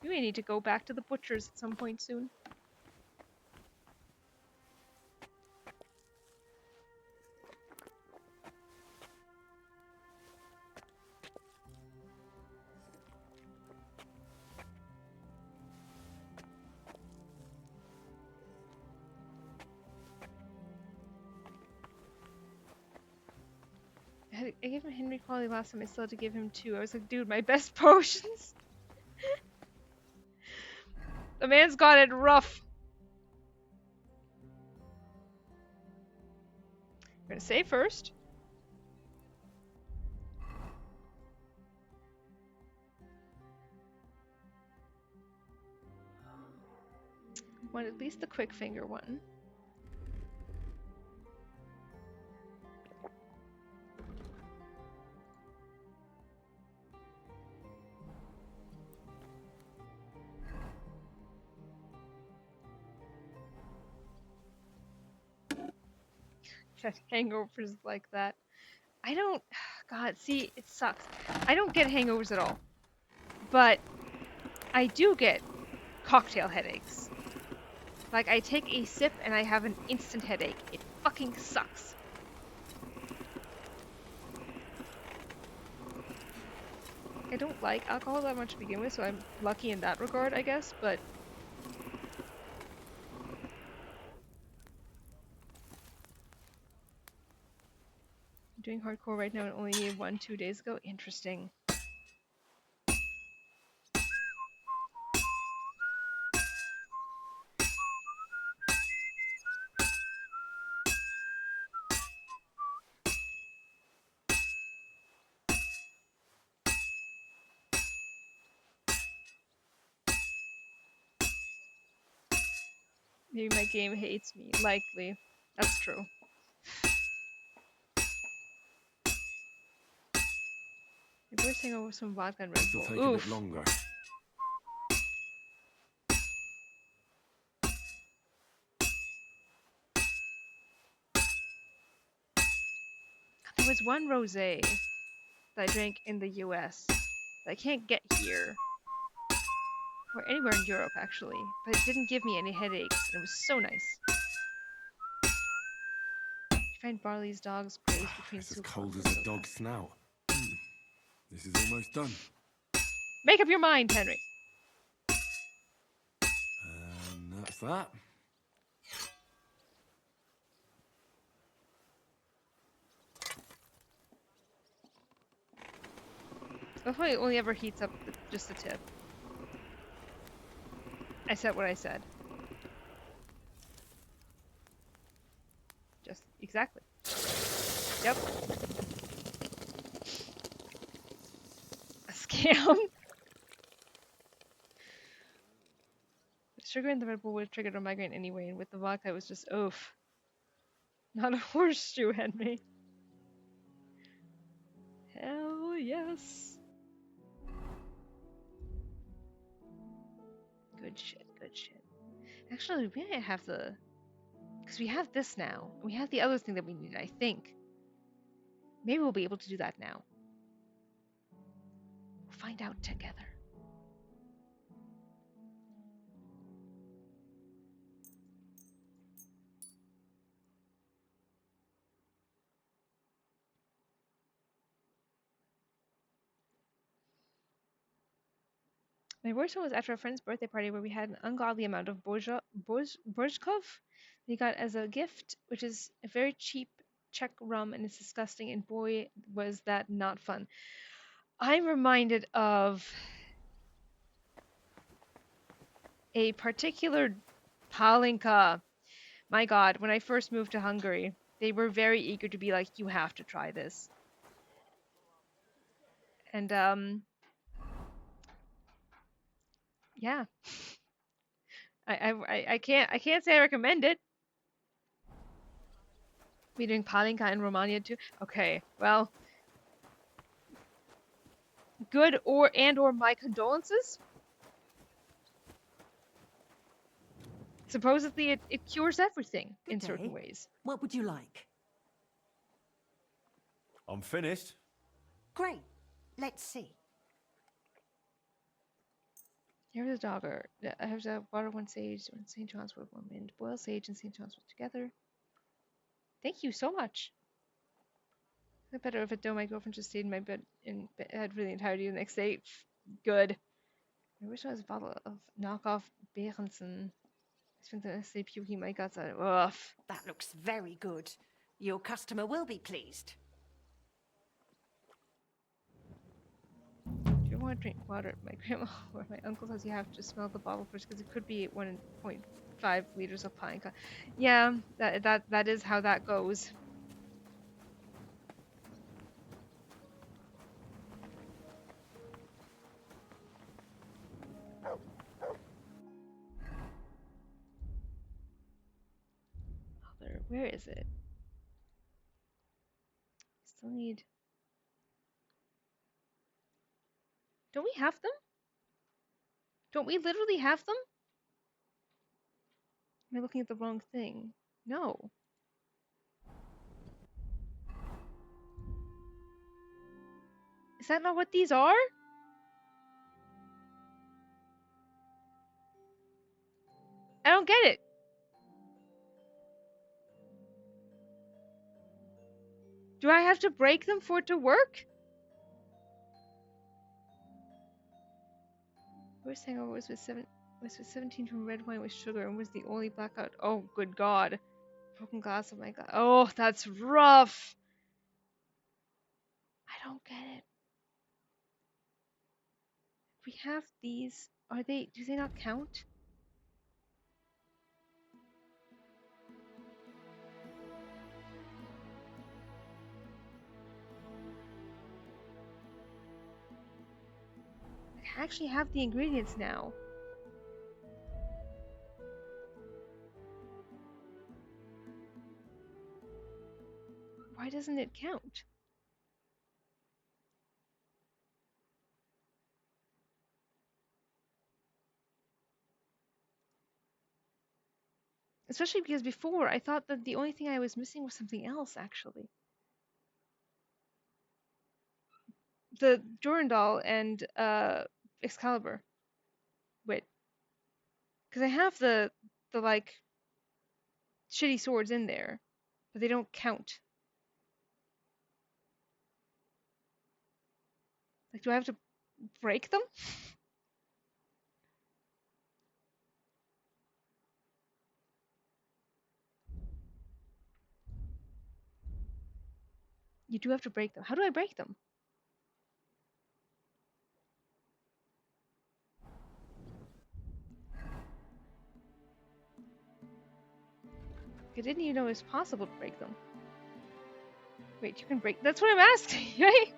We may need to go back to the butcher's at some point soon. I gave him Henry quality last time. I still had to give him 2. I was like, dude, my best potions. The man's got it rough. We're gonna save first. Want at least the quick finger one. Hangovers like that. I don't... God, see, it sucks. I don't get hangovers at all. But I do get cocktail headaches. Like, I take a sip and I have an instant headache. It fucking sucks. I don't like alcohol that much to begin with, so I'm lucky in that regard, I guess, but... Doing hardcore right now and only needed 1-2 days ago. Interesting. Maybe my game hates me. Likely. That's true. Maybe we're saying over some vodka and Red This will Bull. take a bit longer. There was one rosé that I drank in the US that I can't get here. Or anywhere in Europe, actually. But it didn't give me any headaches, and it was so nice. You find Barley's dog's graze between It's as soup cold boxes as a so dog's fast. snout. This is almost done. Make up your mind, Henry. And that's that. Hopefully it only ever heats up just the tip. I said what I said. Just exactly. Yep. A scam. The sugar in the Red Bull would have triggered a migraine anyway, and with the vodka it was just oof. Not a horseshoe, Henry. Hell yes. Good shit, good shit. Actually, we might have the... Because we have this now. We have the other thing that we need, I think. Maybe we'll be able to do that now. We'll find out together. My worst one was after a friend's birthday party where we had an ungodly amount of Borzkov they got as a gift, which is a very cheap Czech rum and it's disgusting, and boy, was that not fun. I'm reminded of a particular Palinka. My god, when I first moved to Hungary, they were very eager to be like, you have to try this. And, yeah. I can't say I recommend it. We doing Palinka in Romania too? Okay, well, good or my condolences. Supposedly it cures everything in certain ways. What would you like? I'm finished. Great. Let's see. Here's a dogger. I have to water one sage, one St. John's wort, one mint, boil sage and St. John's wort together. Thank you so much. It's better if it don't. My girlfriend just stayed in my bed for the entirety of the next day. Good. I wish I was a bottle of knockoff Berensen. I spent the next day puking my guts out. Ugh. That looks very good. Your customer will be pleased. If you want to drink water, my grandma or my uncle says you have to smell the bottle first because it could be 1.5 liters of Palinka. Yeah, that is how that goes. Where is it? Still need... Don't we have them? Don't we literally have them? Am I looking at the wrong thing? No. Is that not what these are? I don't get it. Do I have to break them for it to work? First hangover was with 17 from red wine with sugar and was the only blackout. Oh, good God. Broken glass, oh my God. Oh, that's rough. I don't get it. We have these. Do they not count? I actually have the ingredients now. doesn't it count? Especially because before I thought that the only thing I was missing was something else, actually. The Durandal and Excalibur. Wait. Because I have the like shitty swords in there, but they don't count. Like, do I have to break them? You do have to break them. How do I break them? I didn't even know it was possible to break them. Wait, you can break. That's what I'm asking, right?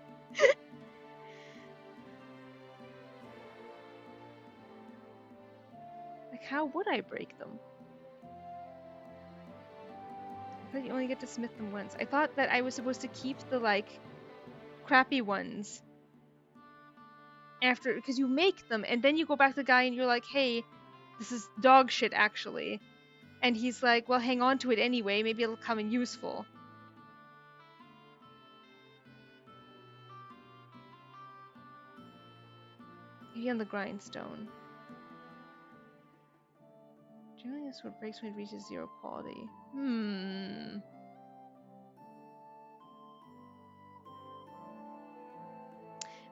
Like, how would I break them? I thought you only get to smith them once. I thought that I was supposed to keep the, like, crappy ones after, because you make them, and then you go back to the guy and you're like, hey, this is dog shit, actually. And he's like, well, hang on to it anyway. Maybe it'll come in useful. Maybe on the grindstone. Generally, this sword breaks when it reaches 0 quality. I'm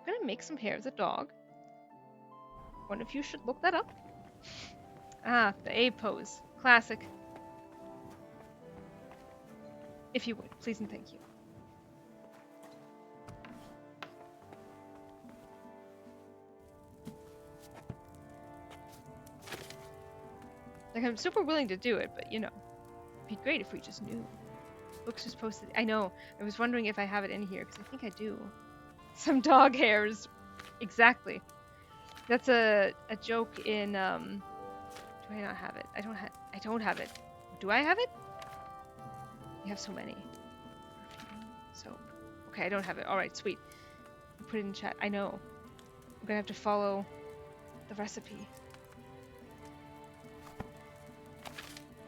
gonna make some hair of the dog. One of you should look that up. Ah, the A pose. Classic. If you would, please and thank you. Like, I'm super willing to do it, but you know, it'd be great if we just knew. Books was posted. I know. I was wondering if I have it in here, because I think I do. Some dog hairs. Exactly. That's a joke in, do I not have it? I don't have it. Do I have it? You have so many. Soap. Okay, I don't have it. Alright, sweet. Put it in chat. I know. I'm gonna have to follow the recipe.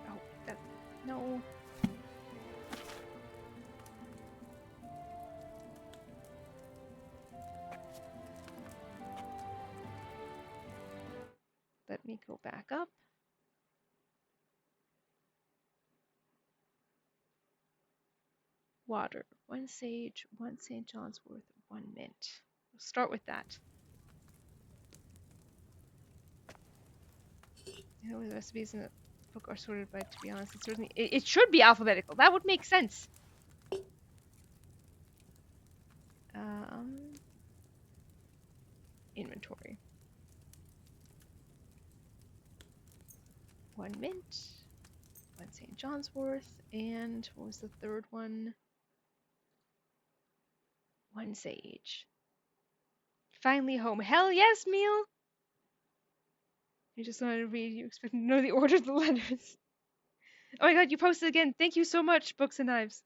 Oh, that... No. Let me go back up. Water. 1 sage, 1 St. John's wort, 1 mint. We'll start with that. You know, the recipes in the book are sorted by, to be honest, it's certainly... It should be alphabetical. That would make sense. Inventory. 1 mint, 1 St. John's wort, and what was the third one? 1 sage. Finally home. Hell yes, meal! You just wanted to read, you expect to know the order of the letters. Oh my god, you posted again. Thank you so much, Books and Knives.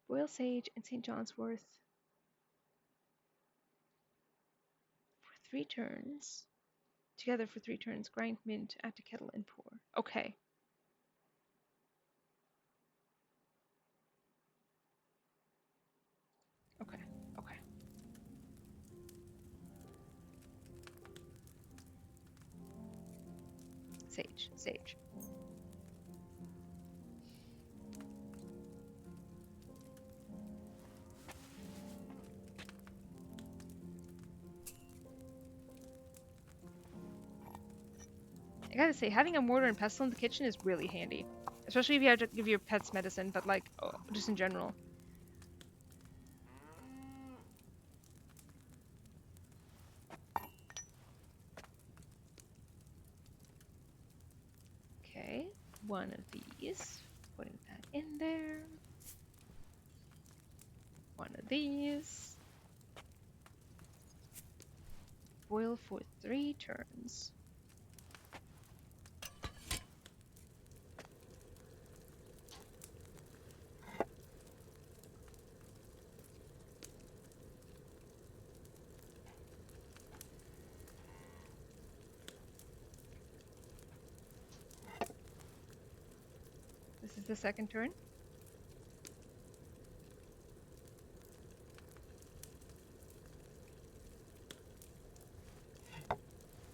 Boil sage and St. John's wort for 3 turns. Together for 3 turns. Grind mint, add to kettle, and pour. Okay. Okay. Okay. Sage. Sage. I gotta say, having a mortar and pestle in the kitchen is really handy. Especially if you have to give your pets medicine, but like, just in general. Okay, 1 of these. Putting that in there. 1 of these. Boil for 3 turns. This is the second turn.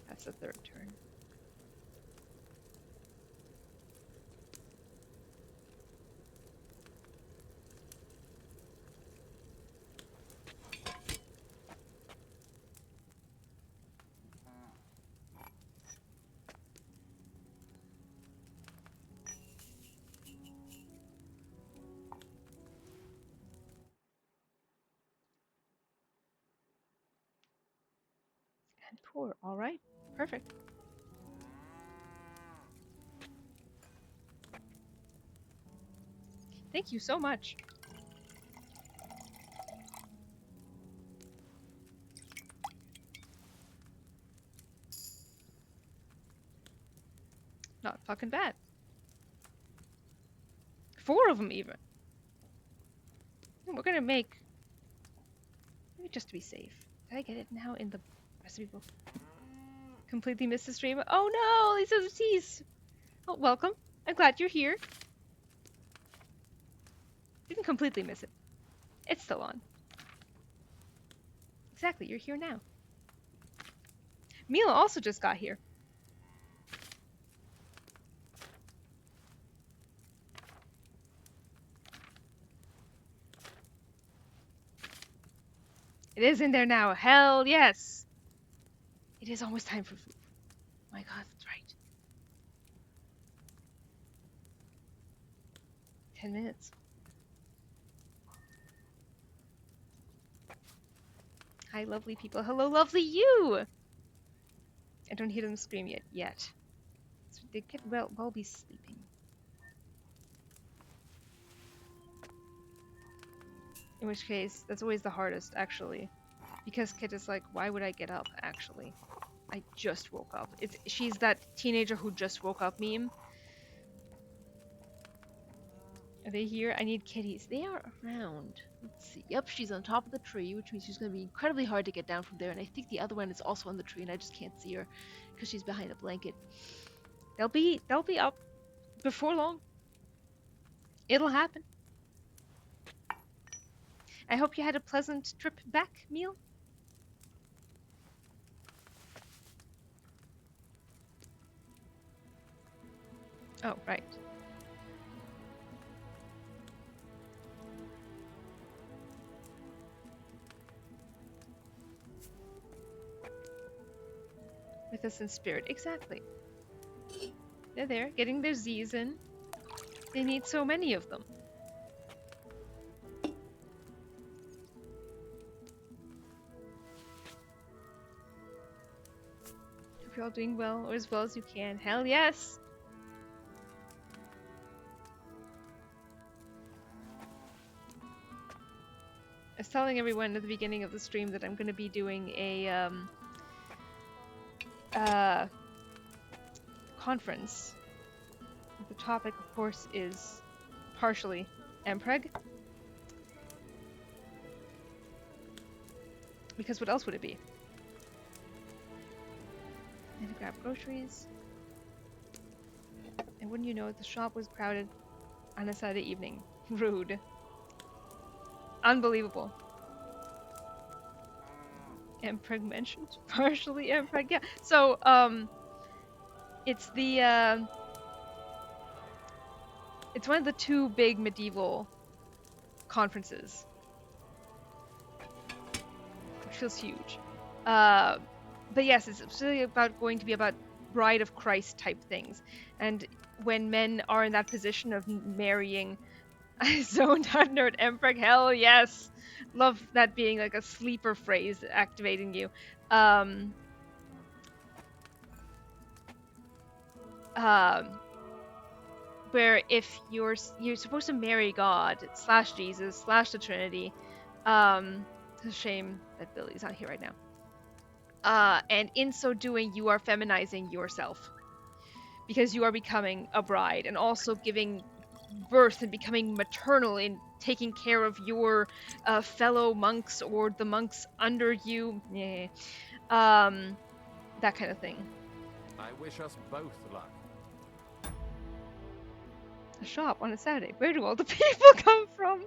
That's the third turn. And pour. All right. Perfect. Thank you so much. Not fucking bad. 4 of them even. We're gonna make, maybe just to be safe. Did I get it now in the recipe book? Completely missed the stream. Oh no, these are the teas. Oh, welcome. I'm glad you're here. Didn't completely miss it. It's still on. Exactly, you're here now. Mila also just got here. It is in there now. Hell yes. It is almost time for food. My god, that's right. 10 minutes. Hi, lovely people. Hello, lovely you! I don't hear them scream yet. So they could well be sleeping. In which case, that's always the hardest, actually. Because Kit is like, why would I get up, actually? I just woke up. She's that teenager who just woke up meme. Are they here? I need kitties. They are around. Let's see. Yep, she's on top of the tree, which means she's going to be incredibly hard to get down from there. And I think the other one is also on the tree, and I just can't see her because she's behind a blanket. They'll be up before long. It'll happen. I hope you had a pleasant trip back, Meal. Oh, right. With us in spirit. Exactly. They're there, getting their Z's in. They need so many of them. Hope you're all doing well, or as well as you can. Hell yes! I was telling everyone at the beginning of the stream that I'm going to be doing a conference. The topic, of course, is partially Mpreg. Because what else would it be? I had to grab groceries. And wouldn't you know it, the shop was crowded on a Saturday evening. Rude. Unbelievable. Mpreg mentioned? Partially Mpreg, yeah. So, it's the, it's one of the 2 big medieval conferences. Which feels huge. But yes, it's really going to be about Bride of Christ type things. And when men are in that position of marrying, I zoned out nerd Mpreg, hell yes! Love that being like a sleeper phrase activating you. Where if you're supposed to marry God / Jesus / the Trinity, it's a shame that Billy's not here right now. And in so doing, you are feminizing yourself because you are becoming a bride and also giving birth and becoming maternal in taking care of your fellow monks or the monks under you. Yeah. That kind of thing. I wish us both luck. A shop on a Saturday. Where do all the people come from?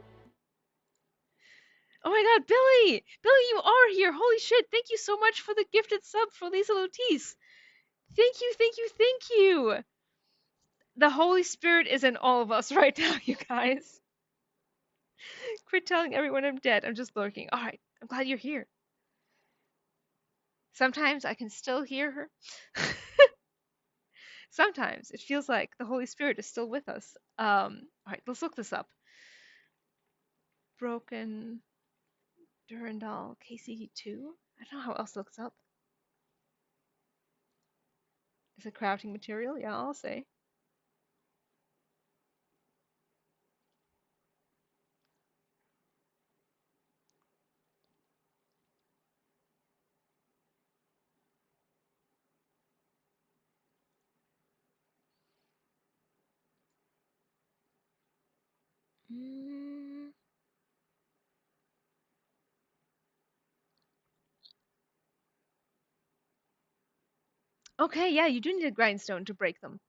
Oh my god, Billy! Billy, you are here! Holy shit, thank you so much for the gifted sub for Lisa Lotis. Thank you, thank you, thank you! The Holy Spirit is in all of us right now, you guys. Quit telling everyone I'm dead. I'm just lurking. Alright, I'm glad you're here. Sometimes I can still hear her. Sometimes it feels like the Holy Spirit is still with us. Alright, let's look this up. Broken Durandal KCD2? I don't know how else it looks up. Is it crafting material? Yeah, I'll say. Okay, yeah, you do need a grindstone to break them.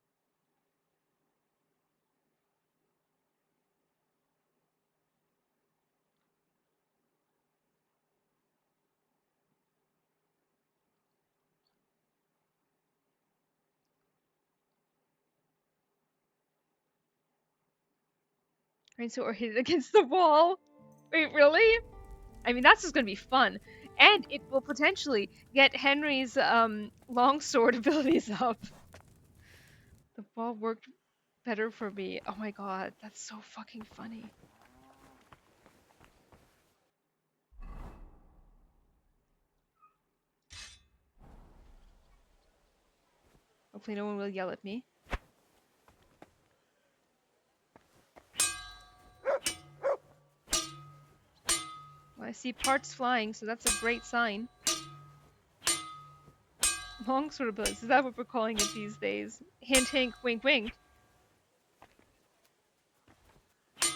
Grindstone or hit it against the wall. Wait, really? I mean, that's just gonna be fun. And it will potentially get Henry's longsword abilities up. The ball worked better for me. Oh my god, that's so fucking funny. Hopefully no one will yell at me. Well, I see parts flying, so that's a great sign. Longsword abilities, is that what we're calling it these days? Hint, hint, wink, wink. Why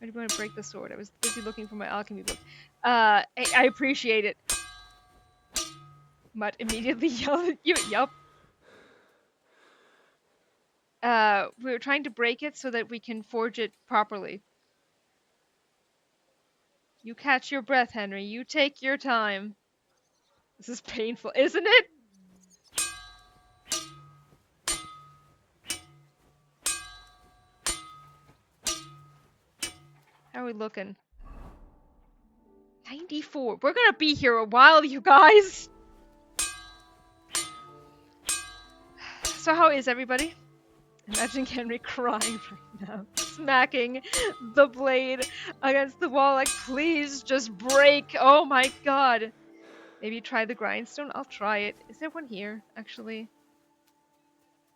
do you want to break the sword? I was busy looking for my alchemy book. I appreciate it. Mutt immediately yelled at you. Yup. We were trying to break it so that we can forge it properly. You catch your breath, Henry. You take your time. This is painful, isn't it? How are we looking? 94. We're gonna be here a while, you guys. So how is everybody? Imagine Henry crying right now, smacking the blade against the wall like, please just break. Oh my god. Maybe try the grindstone? I'll try it. Is there one here, actually?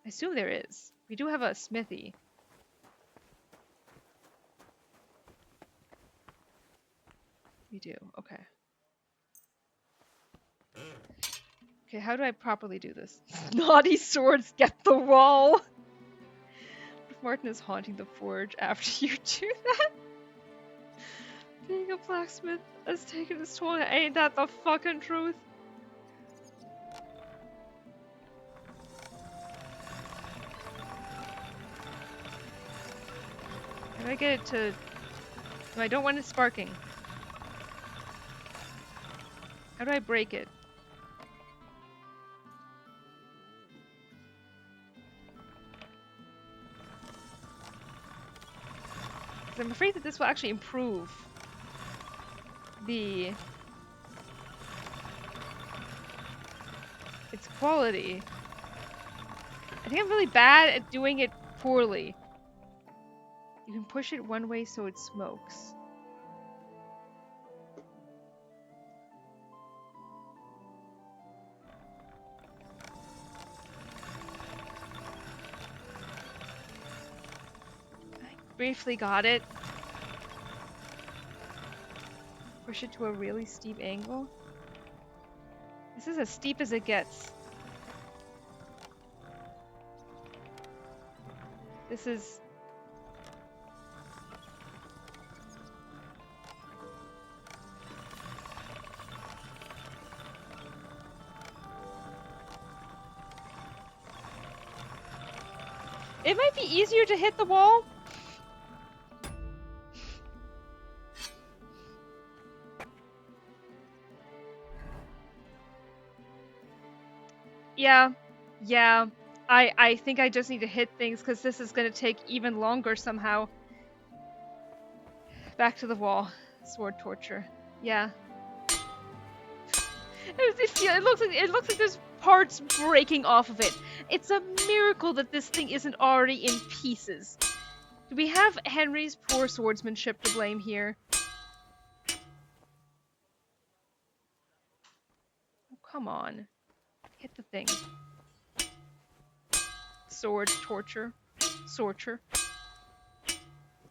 I assume there is. We do have a smithy. We do, okay. Okay, how do I properly do this? Naughty swords get the wall! If Martin is haunting the forge after you do that? Being a blacksmith has taken its toll. Ain't that the fucking truth? How do I get it to... No, I don't want it sparking. How do I break it? I'm afraid that this will actually improve its quality. I think I'm really bad at doing it poorly. You can push it one way so it smokes. Briefly got it. Push it to a really steep angle. This is as steep as it gets. This is... It might be easier to hit the wall Yeah. Yeah. I think I just need to hit things because this is gonna take even longer somehow. Back to the wall. Sword torture. Yeah. It looks like there's parts breaking off of it. It's a miracle that this thing isn't already in pieces. Do we have Henry's poor swordsmanship to blame here? Oh, come on. Hit the thing. Sword torture. Sorture.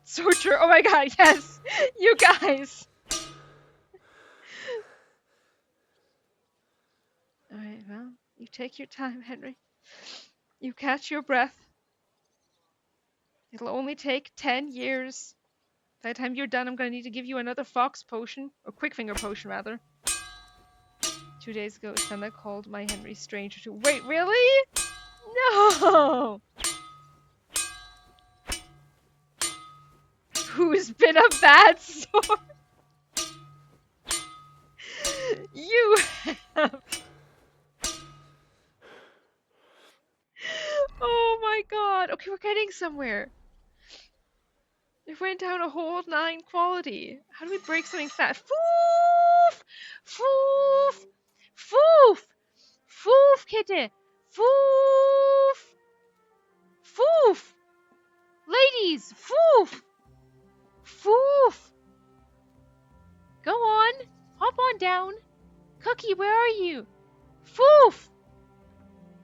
Sorture. Oh my god, yes! You guys! Alright, well, you take your time, Henry. You catch your breath. It'll only take 10 years. By the time you're done, I'm gonna need to give you another fox potion. Or quickfinger potion, rather. 2 days ago, Senna called my Henry stranger to— Wait, really? No! Who's been a bad sort? You have. Oh my god. Okay, we're getting somewhere. It went down a whole 9 quality. How do we break something fast? Foof! Foof! Foof! Foof, kitty! Foof! Foof! Ladies! Foof! Foof! Go on! Hop on down! Cookie, where are you? Foof!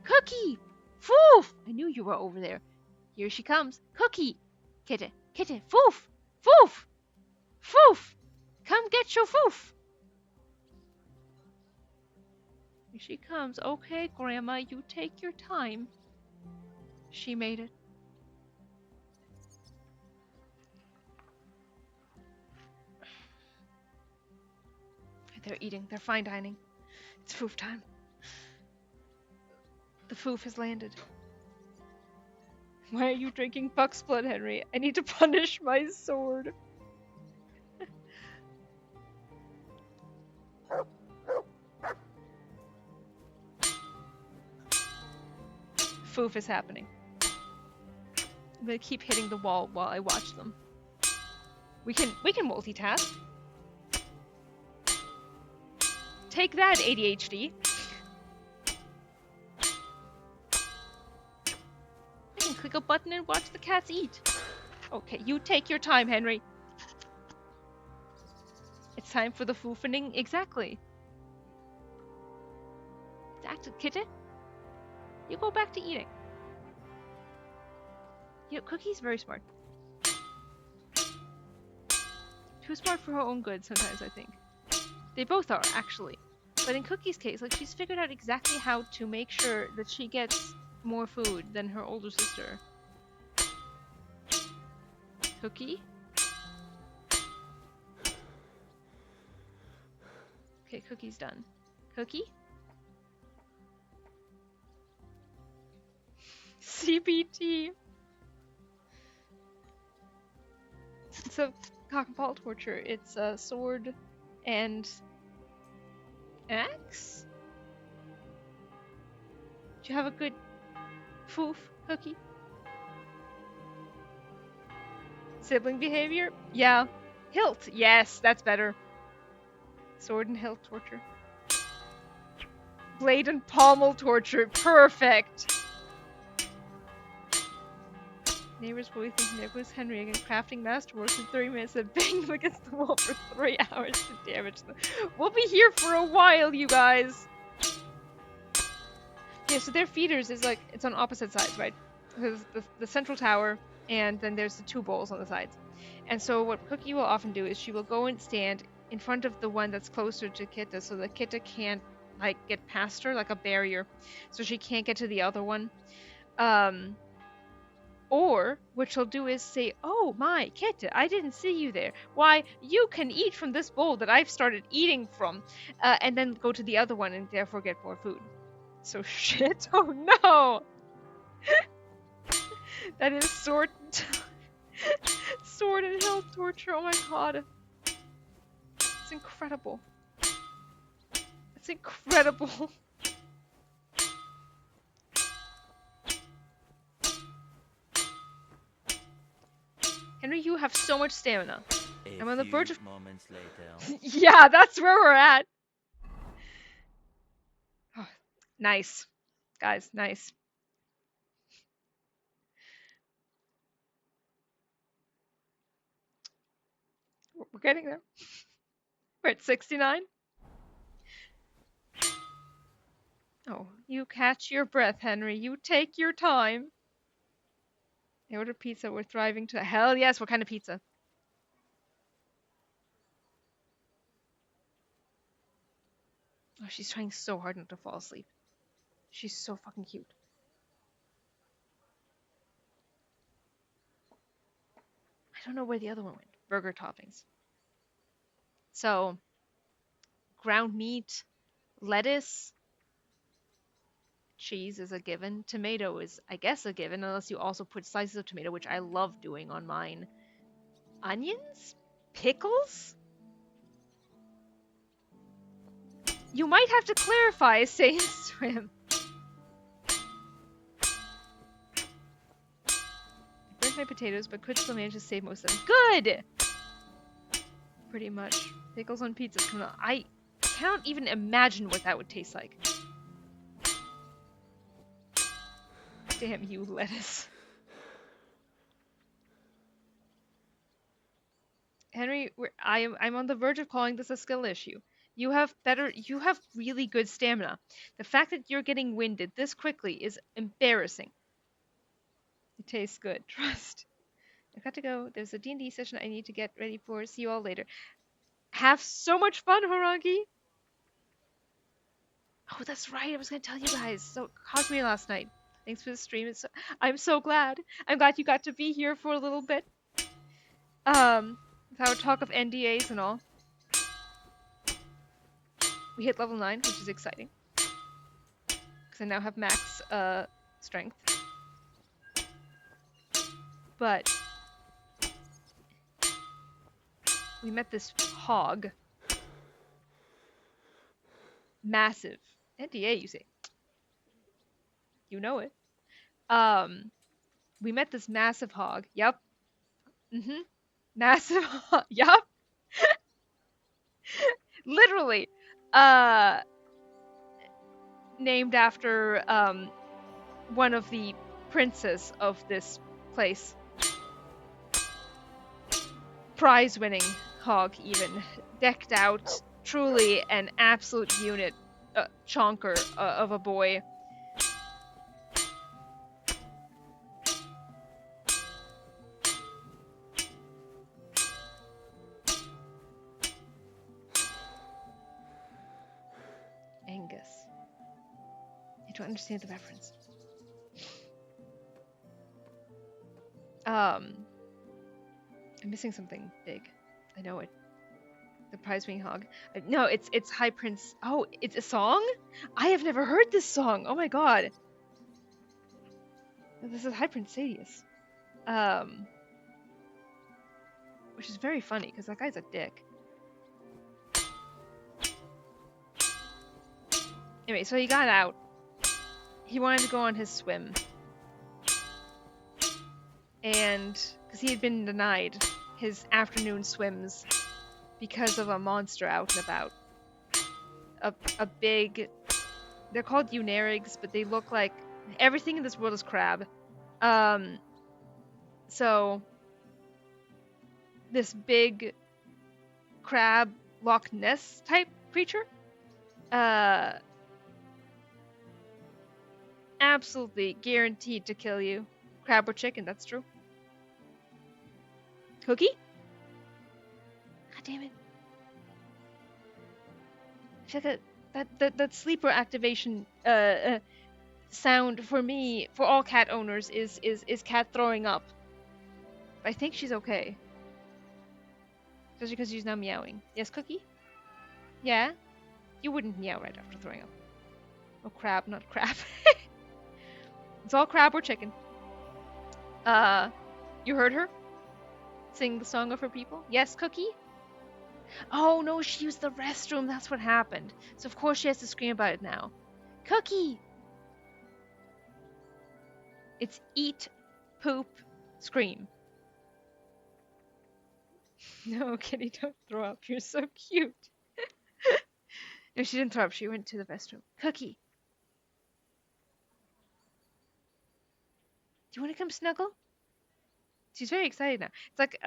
Cookie! Foof! I knew you were over there. Here she comes. Cookie! Kitty! Kitty! Foof! Foof! Foof! Come get your foof! Here she comes. Okay, Grandma, you take your time. She made it. They're eating. They're fine dining. It's foof time. The foof has landed. Why are you drinking buck's blood, Henry? I need to punish my sword. Foof is happening. I'm gonna keep hitting the wall while I watch them. We can multitask. Take that, ADHD. I can click a button and watch the cats eat. Okay, you take your time, Henry. It's time for the foofening. Exactly. Kitty, you go back to eating. You know, Cookie's very smart. Too smart for her own good sometimes, I think. They both are, actually. But in Cookie's case, like, she's figured out exactly how to make sure that she gets more food than her older sister. Cookie? Okay, Cookie's done. Cookie? CBT. So, cock and ball torture. It's a sword and axe? Do you have a good foof, Cookie? Sibling behavior? Yeah. Hilt. Yes, that's better. Sword and hilt torture. Blade and pommel torture. Perfect. Neighbors will be thinking there goes Henry again, crafting masterworks in 30 minutes and banged them against the wall for 3 hours to damage them. We'll be here for a while, you guys! Yeah, so their feeders is like, it's on opposite sides, right? There's the central tower, and then there's the 2 bowls on the sides. And so what Cookie will often do is she will go and stand in front of the one that's closer to Kitta, so that Kitta can't, like, get past her, like a barrier. So she can't get to the other one. Or, what she'll do is say, oh my, Kitta, I didn't see you there. Why, you can eat from this bowl that I've started eating from. And then go to the other one and therefore get more food. So shit, oh no! That is sword and hilt torture, oh my god. It's incredible. It's incredible. Henry, you have so much stamina. I'm on the verge of... moments later. Yeah, that's where we're at. Oh, nice. Guys, nice. We're getting there. We're at 69. Oh, you catch your breath, Henry. You take your time. I ordered pizza. We're thriving to... Hell yes, what kind of pizza? Oh, she's trying so hard not to fall asleep. She's so fucking cute. I don't know where the other one went. Burger toppings. So, ground meat, lettuce, cheese is a given. Tomato is, I guess, a given, unless you also put slices of tomato, which I love doing on mine. Onions? Pickles? You might have to clarify, saying swim. I burnt my potatoes, but could still manage to save most of them. Good! Pretty much. Pickles on pizza. I cannot even imagine what that would taste like. Damn you, lettuce. Henry, I'm on the verge of calling this a skill issue. You have really good stamina. The fact that you're getting winded this quickly is embarrassing. It tastes good, trust. I've got to go. There's a D&D session I need to get ready for. See you all later. Have so much fun, Harangi! Oh, that's right. I was going to tell you guys. So, Cosme last night. Thanks for the stream. I'm so glad. I'm glad you got to be here for a little bit. Without talk of NDAs and all. We hit level 9, which is exciting. Because I now have max strength. But we met this hog. Massive. NDA, you say? You know it. We met this massive hog. Yep. Massive hog. Yep. Literally. Named after one of the princes of this place. Prize-winning hog, even. Decked out. Truly an absolute unit. Chonker of a boy. Angus. I don't understand the reference. I'm missing something big. I know it. The prize-winning hog. No, it's High Prince. Oh, it's a song? I have never heard this song. Oh my god. This is High Prince Sadius. Which is very funny because that guy's a dick. Anyway, so he got out. He wanted to go on his swim. And because he had been denied his afternoon swims because of a monster out and about. A big... They're called Unerigs, but they look like... Everything in this world is crab. So... This big crab Loch Ness type creature. Absolutely guaranteed to kill you. Crab or chicken, that's true. Cookie? God damn it. I feel that sleeper activation sound for me, for all cat owners, is cat throwing up. I think she's okay. Especially because she's now meowing. Yes, Cookie? Yeah? You wouldn't meow right after throwing up. Oh, crab, not crab. It's all crab or chicken. You heard her? Sing the song of her people? Yes, Cookie? Oh, no, she used the restroom. That's what happened. So, of course, she has to scream about it now. Cookie! It's eat, poop, scream. No, Kitty, don't throw up. You're so cute. No, she didn't throw up. She went to the restroom. Cookie, do you want to come snuggle? She's very excited now. It's like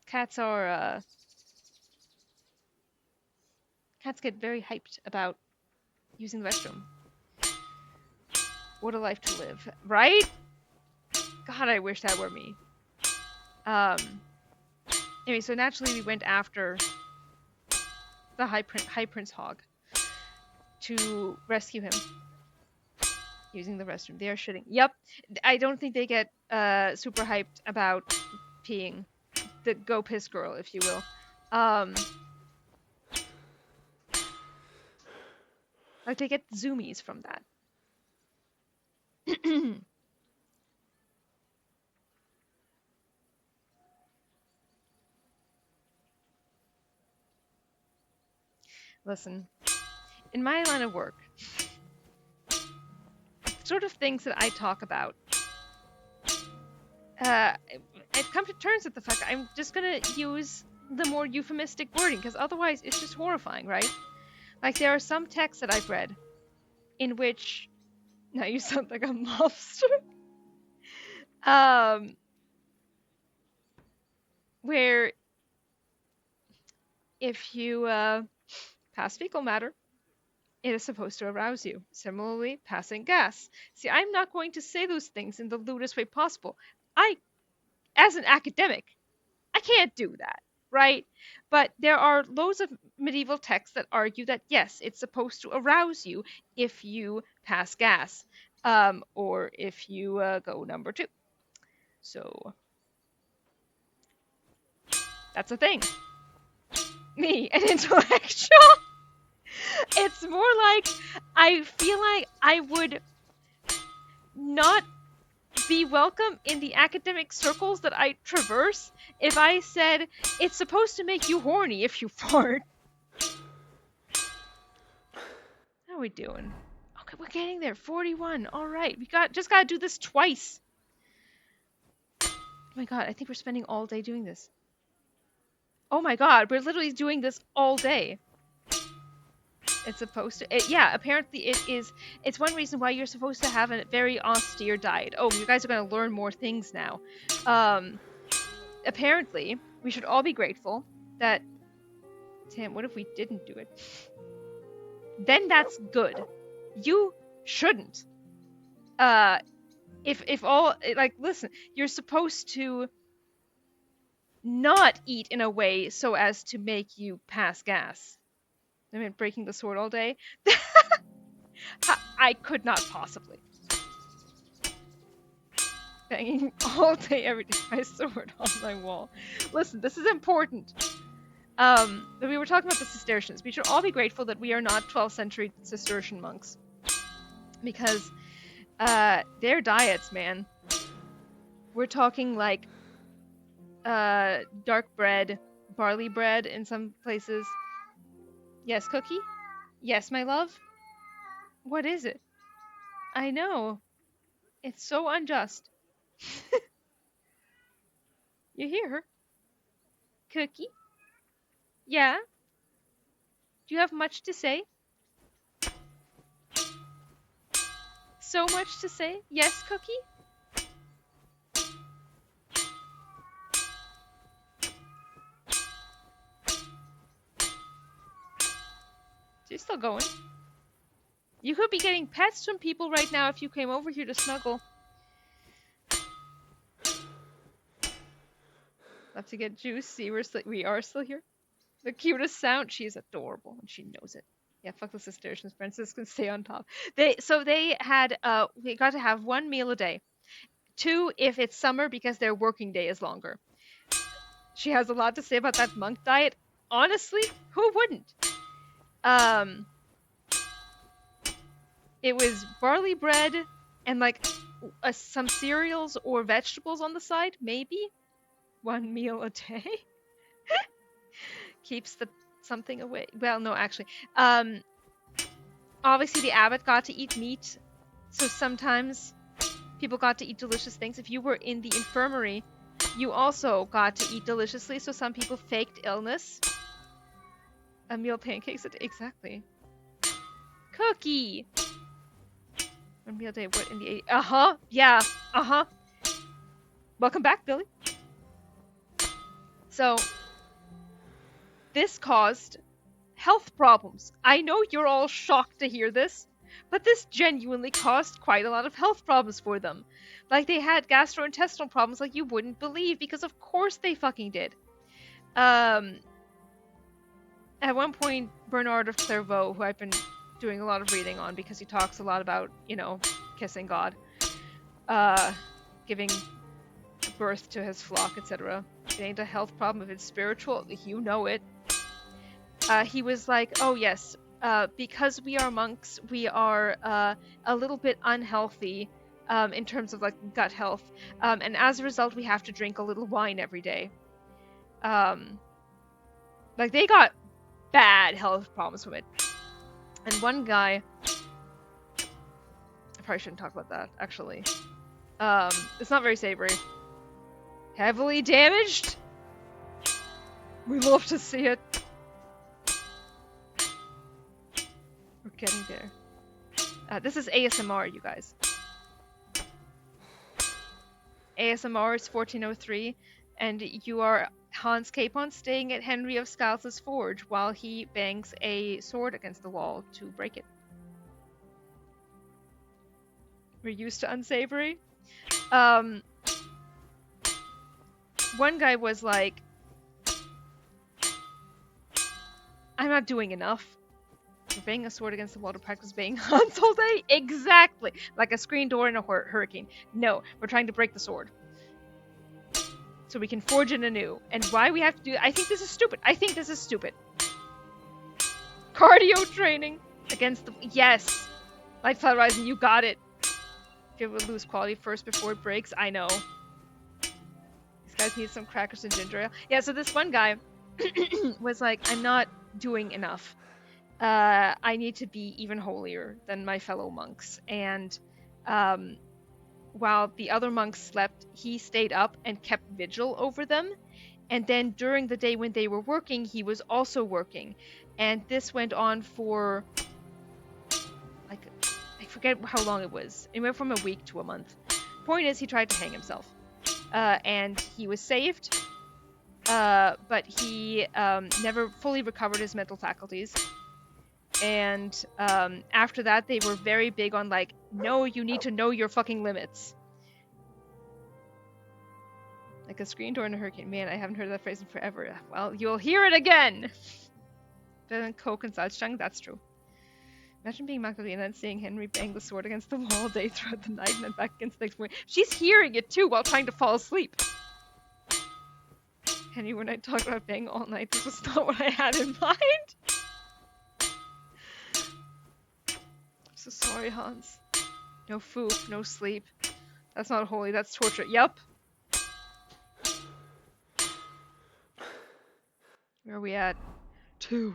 cats are cats get very hyped about using the restroom. What a life to live, right? God, I wish that were me. Anyway, so naturally we went after the High Prince Hog to rescue him using the restroom. They are shitting. Yep, I don't think they get super hyped about peeing. The go piss girl, if you will. Like they get zoomies from that. Listen, in my line of work, sort of things that I talk about, I've come to terms with the fact that I'm just gonna use the more euphemistic wording, because otherwise it's just horrifying, right? Like there are some texts that I've read in which, now you sound like a mobster, where if you pass fecal matter, it is supposed to arouse you. Similarly, passing gas. See, I'm not going to say those things in the lewdest way possible. As an academic, I can't do that, right? But there are loads of medieval texts that argue that, yes, it's supposed to arouse you if you pass gas, or if you go number 2. So, that's a thing. Me, an intellectual. It's more like I feel like I would not be welcome in the academic circles that I traverse if I said it's supposed to make you horny if you fart. How are we doing? Okay, we're getting there. 41. All right, we just gotta do this twice. Oh my god, I think we're spending all day doing this. Oh my god, we're literally doing this all day. It's supposed to. Yeah, apparently it is. It's one reason why you're supposed to have a very austere diet. Oh, you guys are going to learn more things now. Apparently, we should all be grateful that. Tim, what if we didn't do it? Then that's good. You shouldn't. If all like, listen, you're supposed to not eat in a way so as to make you pass gas. I mean, breaking the sword all day? I could not possibly. Banging all day, every day, my sword on my wall. Listen, this is important. But we were talking about the Cistercians. We should all be grateful that we are not 12th century Cistercian monks. Because, their diets, man. We're talking like, dark bread, barley bread in some places. Yes, Cookie? Yes, my love? What is it? I know. It's so unjust. You hear her? Cookie? Yeah? Do you have much to say? So much to say? Yes, Cookie? She's still going. You could be getting pets from people right now if you came over here to snuggle. Love to get juice. See, we are still here. The cutest sound. She's adorable, and she knows it. Yeah, fuck the Cistercians. Francis can stay on top. They had we got to have 1 meal a day. 2 if it's summer because their working day is longer. She has a lot to say about that monk diet. Honestly, who wouldn't? It was barley bread and like some cereals or vegetables on the side, maybe 1 meal a day. Keeps the something away. Well, no, actually, obviously the abbot got to eat meat, so sometimes people got to eat delicious things. If you were in the infirmary, You also got to eat deliciously, so some people faked illness. A meal pancakes a day. Exactly. Cookie! One meal a day, what in the... Uh-huh. Yeah. Uh-huh. Welcome back, Billy. So, this caused health problems. I know you're all shocked to hear this, but this genuinely caused quite a lot of health problems for them. Like, they had gastrointestinal problems like you wouldn't believe, because of course they fucking did. At one point, Bernard of Clairvaux, who I've been doing a lot of reading on because he talks a lot about, you know, kissing God, giving birth to his flock, etc. It ain't a health problem if it's spiritual, you know it. He was like, oh yes, because we are monks, we are a little bit unhealthy in terms of like gut health, and as a result we have to drink a little wine every day. Like, they got bad health problems from it. And one guy, I probably shouldn't talk about that, actually. It's not very savory. Heavily damaged? We love to see it. We're getting there. This is ASMR, you guys. ASMR is 1403, and you are Hans Capon staying at Henry of Scalz's forge while he bangs a sword against the wall to break it. We're used to unsavory. One guy was like, I'm not doing enough. We're banging a sword against the wall to practice banging Hans all day? Exactly! Like a screen door in a hurricane. No, we're trying to break the sword. So we can forge it anew. And why we have to do I think this is stupid. I think this is stupid. Cardio training against the... Yes! Lightflower Rising, you got it. If you ever lose quality first before it breaks, I know. These guys need some crackers and ginger ale. Yeah, so this one guy was like, I'm not doing enough. I need to be even holier than my fellow monks. And while the other monks slept, he stayed up and kept vigil over them. And then during the day when they were working, he was also working. And this went on for, like, I forget how long it was. It went from a week to a month. Point is, he tried to hang himself. And he was saved. But he never fully recovered his mental faculties. And after that, they were very big on, like, no, you need to know your fucking limits. Like a screen door in a hurricane. Man, I haven't heard that phrase in forever. Well, you'll hear it again! Better than Coke and Salzstangen, that's true. Imagine being Magdalena and seeing Henry bang the sword against the wall all day throughout the night and then back against the next morning. She's hearing it too while trying to fall asleep. Henry, when I talked about banging all night, this was not what I had in mind. I'm so sorry, Hans. No food, no sleep. That's not holy, that's torture. Yup. Where are we at? 2.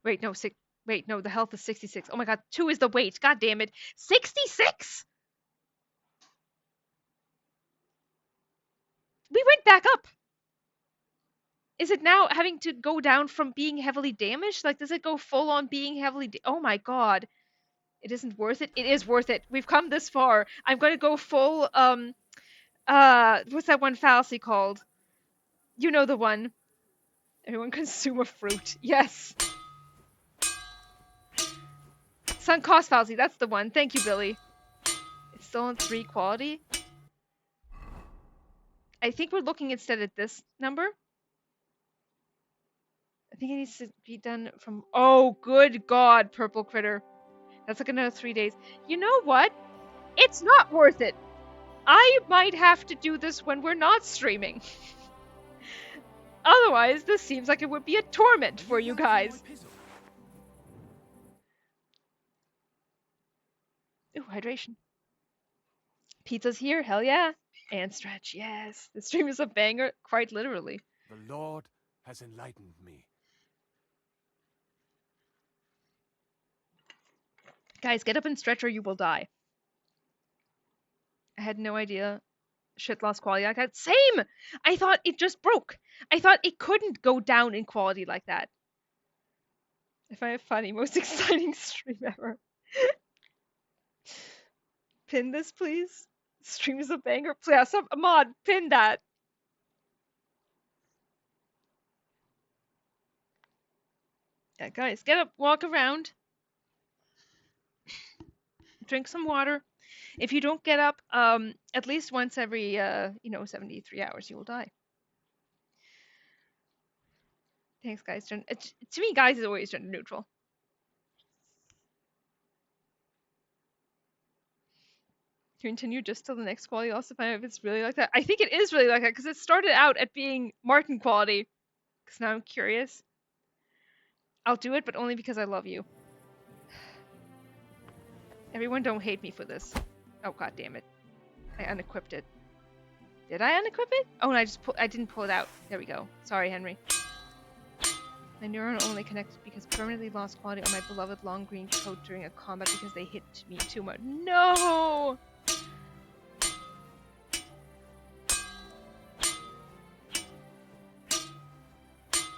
Wait, no, 6. Wait, no, the health is 66. Oh my god, 2 is the weight. God damn it. 66?! We went back up! Is it now having to go down from being heavily damaged? Like, does it go full on being heavily oh my god. It isn't worth it? It is worth it. We've come this far. I'm gonna go full, what's that one fallacy called? You know the one. Everyone consume a fruit. Yes. Sunk cost fallacy, that's the one. Thank you, Billy. It's still on 3 quality. I think we're looking instead at this number. I think it needs to be done from... Oh, good god, Purple Critter. That's like another 3 days. You know what? It's not worth it. I might have to do this when we're not streaming. Otherwise, this seems like it would be a torment for you guys. Ooh, hydration. Pizza's here, hell yeah. And stretch, yes. The stream is a banger, quite literally. The Lord has enlightened me. Guys, get up and stretch or you will die. I had no idea shit lost quality like that. Same! I thought it just broke. I thought it couldn't go down in quality like that. I find it funny. Most exciting stream ever. Pin this, please. Stream is a banger. Please, Ahmad, pin that. Yeah, guys, get up, walk around. Drink some water. If you don't get up, at least once every, 73 hours, you will die. Thanks, guys. To me, guys is always gender neutral. Continue just till the next quality. Also find out if it's really like that. I think it is really like that because it started out at being Martin quality. Because now I'm curious. I'll do it, but only because I love you. Everyone don't hate me for this. Oh, god damn it. I unequipped it. Did I unequip it? Oh, and I didn't pull it out. There we go. Sorry, Henry. My neuron only connected because permanently lost quality on my beloved long green coat during a combat because they hit me too much. No!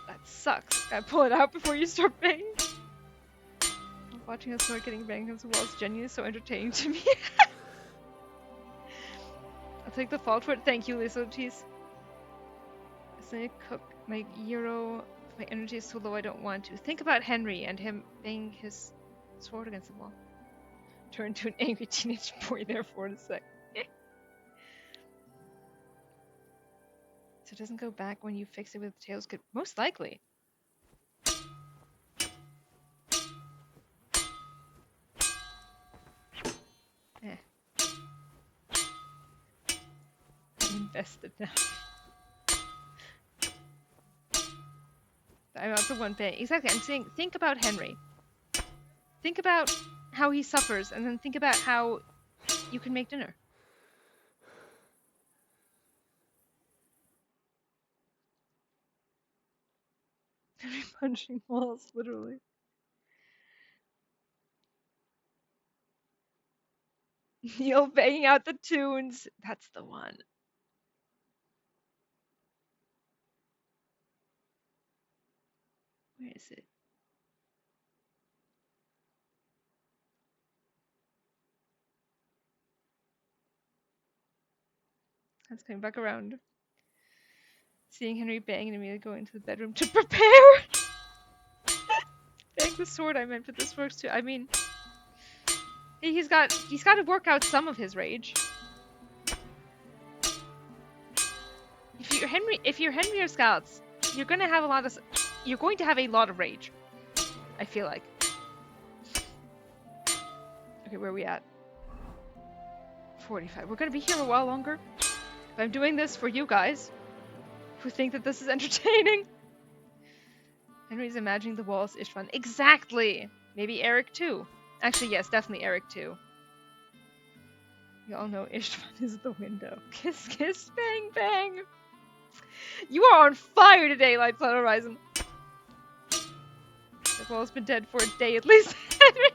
That sucks. Gotta pull it out before you start banging. Watching us start getting banged against the wall is genuinely so entertaining to me. I'll take the fault for it. Thank you, Lisa Cheese. As I cook my gyro, my energy is so low I don't want to. Think about Henry and him banging his sword against the wall. Turn to an angry teenage boy there for a sec. So it doesn't go back when you fix it with tails good. Most likely. Invested now. I'm not the one paying. Exactly. I'm saying, think about Henry. Think about how he suffers, and then think about how you can make dinner. Henry punching walls, literally. Neil banging out the tunes. That's the one. Where is it? That's coming back around. Seeing Henry bang and immediately go into the bedroom to prepare. Bang the sword I meant, but this works too. I mean, he's got to work out some of his rage. If you're Henry or Scouts, you're going to have a lot of rage. I feel like. Okay, where are we at? 45. We're going to be here a while longer. But I'm doing this for you guys who think that this is entertaining. Henry's imagining the walls Ishvan. Exactly! Maybe Eric too. Actually, yes, definitely Eric too. You all know Ishvan is the window. Kiss, kiss, bang, bang! You are on fire today, Lightflower Horizon. The wall's been dead for a day at least, Henry.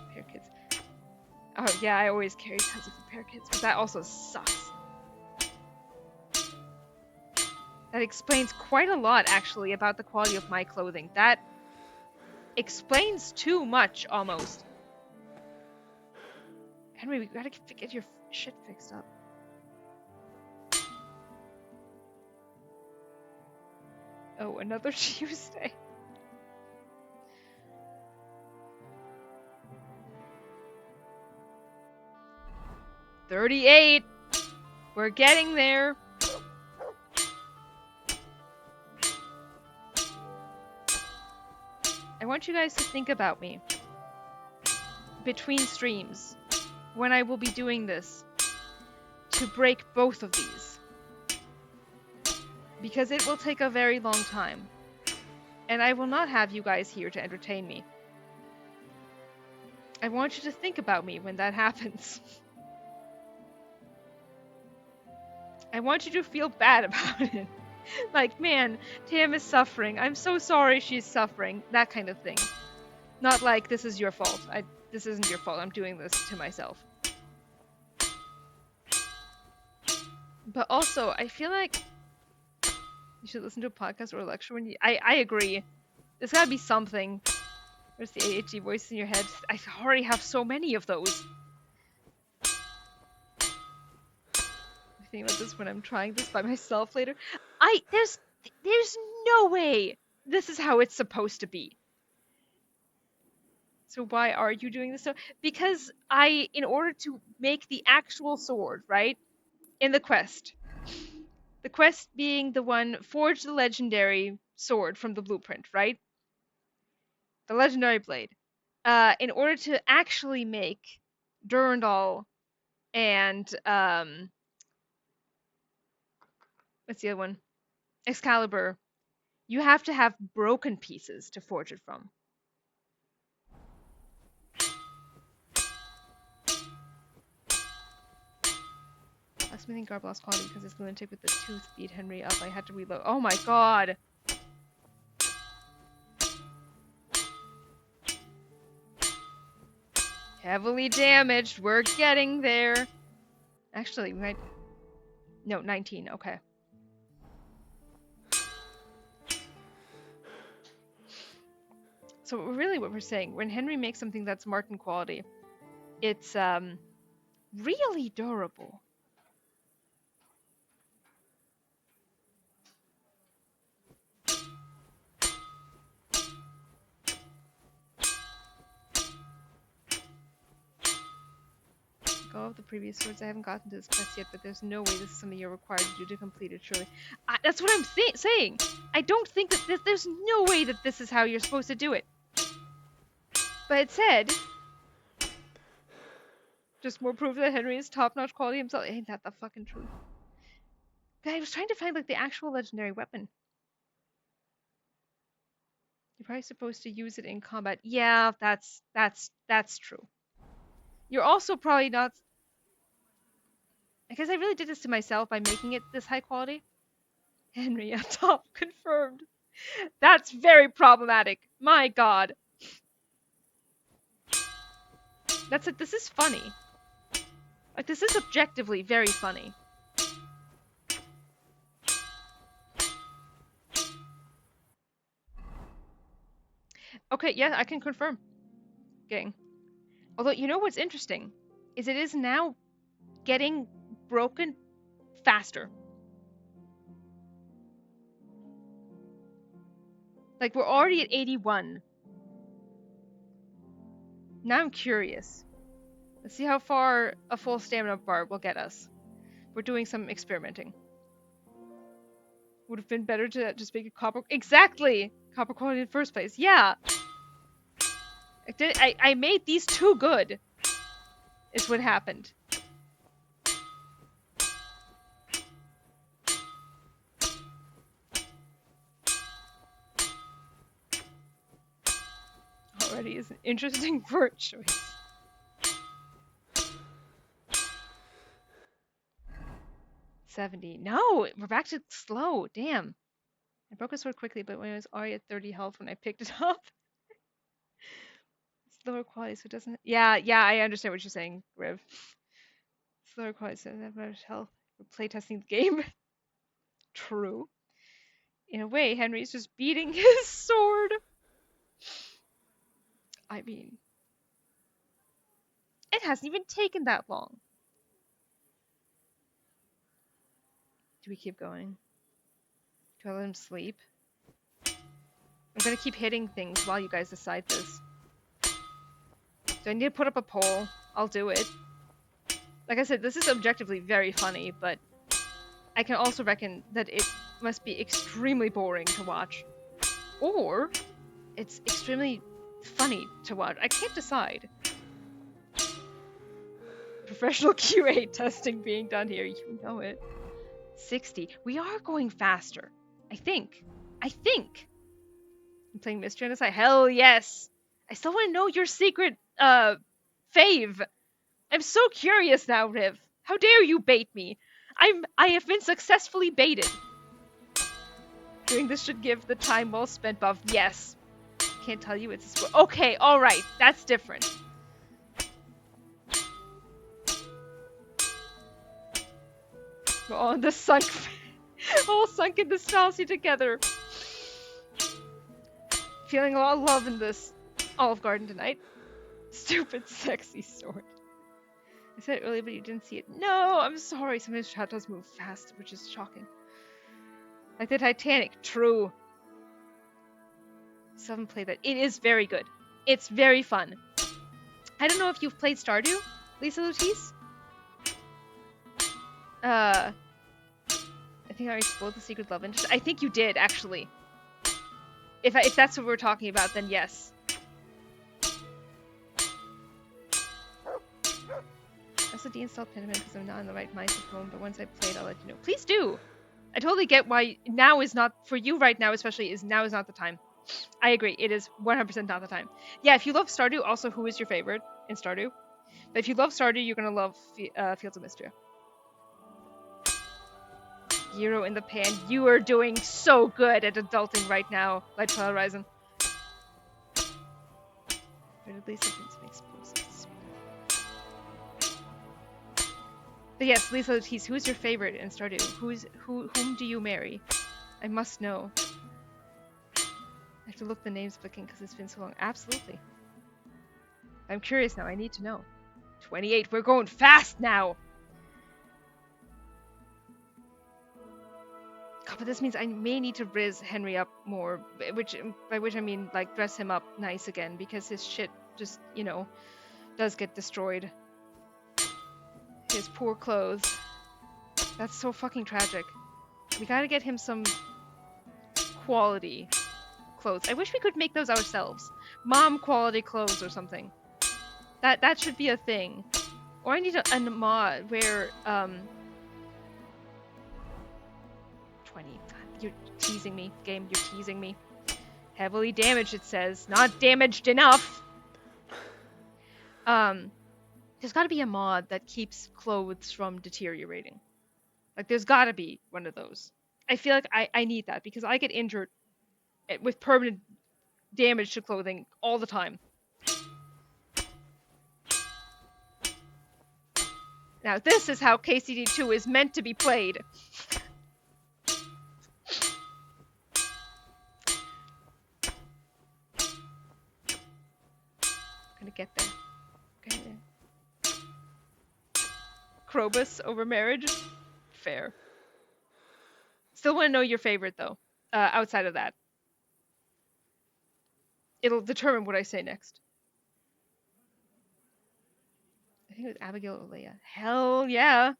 Repair kits. Oh yeah, I always carry tons of repair kits, but that also sucks. That explains quite a lot, actually, about the quality of my clothing. That explains too much, almost. Henry, we gotta get your shit fixed up. Oh, another Tuesday. $38. We're getting there. I want you guys to think about me between streams when I will be doing this to break both of these, because it will take a very long time and I will not have you guys here to entertain me. I want you to think about me when that happens. I want you to feel bad about it. Like, man, Tam is suffering. I'm so sorry she's suffering. That kind of thing. Not like, this is your fault. this isn't your fault. I'm doing this to myself. But also, I feel like you should listen to a podcast or a lecture when you... I agree. There's gotta be something. Where's the AHG voice in your head? I already have so many of those. I think about this when I'm trying this by myself later. There's no way this is how it's supposed to be. So why are you doing this? So because in order to make the actual sword, right, in the quest being the one forge the legendary sword from the blueprint, right, the legendary blade. In order to actually make Durandal and what's the other one, Excalibur, you have to have broken pieces to forge it from. Smithing Garb lost quality because this lunatic with the tooth beat Henry up. I had to reload. Oh my god! Heavily damaged. We're getting there. Actually, we might... No, 19. Okay. So really what we're saying, when Henry makes something that's Martin quality, it's really durable. Go of the previous swords. I haven't gotten to this quest yet, but there's no way this is something you're required to do to complete it, surely. That's what I'm saying! I don't think that there's no way that this is how you're supposed to do it. But it said... Just more proof that Henry is top-notch quality himself. Ain't that the fucking truth? I was trying to find, like, the actual legendary weapon. You're probably supposed to use it in combat. Yeah, that's true. You're also probably not... I guess I really did this to myself by making it this high quality. Henry at top, confirmed. That's very problematic. My god. That's it. This is funny. Like, this is objectively very funny. Okay, yeah, I can confirm. Gang. Although, you know what's interesting? Is it is now getting broken faster. Like, we're already at 81. Now I'm curious. Let's see how far a full stamina bar will get us. We're doing some experimenting. Would have been better to just make a copper... Exactly! Copper quality in the first place. Yeah! I made these too good. Is what happened. Already is an interesting word choice. $70. No, we're back to slow. Damn. I broke a sword quickly, but when I was already at 30 health when I picked it up. It's lower quality, so it doesn't... Yeah, I understand what you're saying, Riv. It's lower quality, so it doesn't have much health. We're playtesting the game. True. In a way, Henry's just beating his sword. I mean... It hasn't even taken that long. Do we keep going? Do I let him sleep? I'm gonna keep hitting things while you guys decide this. Do I need to put up a poll? I'll do it. Like I said, this is objectively very funny, but I can also reckon that it must be extremely boring to watch. Or it's extremely funny to watch. I can't decide. Professional QA testing being done here. You know it. 60. We are going faster. I think. I'm playing Mystery on the side. Hell yes. I still want to know your secret, fave. I'm so curious now, Riv. How dare you bait me? I have been successfully baited. Doing this should give the time well spent buff. Yes. Can't tell you it's a okay, alright. That's different. We're all in the sunk, all sunk in this fallacy together. Feeling a lot of love in this Olive Garden tonight. Stupid, sexy sword. I said it earlier, but you didn't see it. No, I'm sorry. Sometimes chat does move fast, which is shocking. Like the Titanic. True. Still haven't played that. It is very good. It's very fun. I don't know if you've played Stardew, Lisa Lutice. I think I already spoiled the Secret Love Interest. I think you did, actually. If that's what we're talking about, then yes. I also deinstalled Pentiment because I'm not in the right mindset at the moment, but once I play it, I'll let you know. Please do! I totally get why now is not, for you right now especially, now is not the time. I agree, it is 100% not the time. Yeah, if you love Stardew, also who is your favorite in Stardew? But if you love Stardew, you're gonna love Fields of Mistria. Gyro in the pan. You are doing so good at adulting right now, Lightfall Horizon. But yes, Lisa Latice, who's your favorite in Stardew? Whom do you marry? I must know. I have to look the names booking because it's been so long. Absolutely. I'm curious now. I need to know. 28. We're going fast now. God, but this means I may need to riz Henry up more, by which I mean like dress him up nice again because his shit just, you know, does get destroyed. His poor clothes. That's so fucking tragic. We gotta get him some quality clothes. I wish we could make those ourselves. Mom quality clothes or something. That should be a thing. Or I need a mod where 20. God, you're teasing me, game. You're teasing me. Heavily damaged, it says. Not damaged enough. There's got to be a mod that keeps clothes from deteriorating. Like, there's got to be one of those. I feel like I need that because I get injured with permanent damage to clothing all the time. Now, this is how KCD2 is meant to be played. Gonna get there. Getting there. Krobus over marriage? Fair. Still want to know your favorite, though. Outside of that. It'll determine what I say next. I think it was Abigail or Leia. Hell yeah!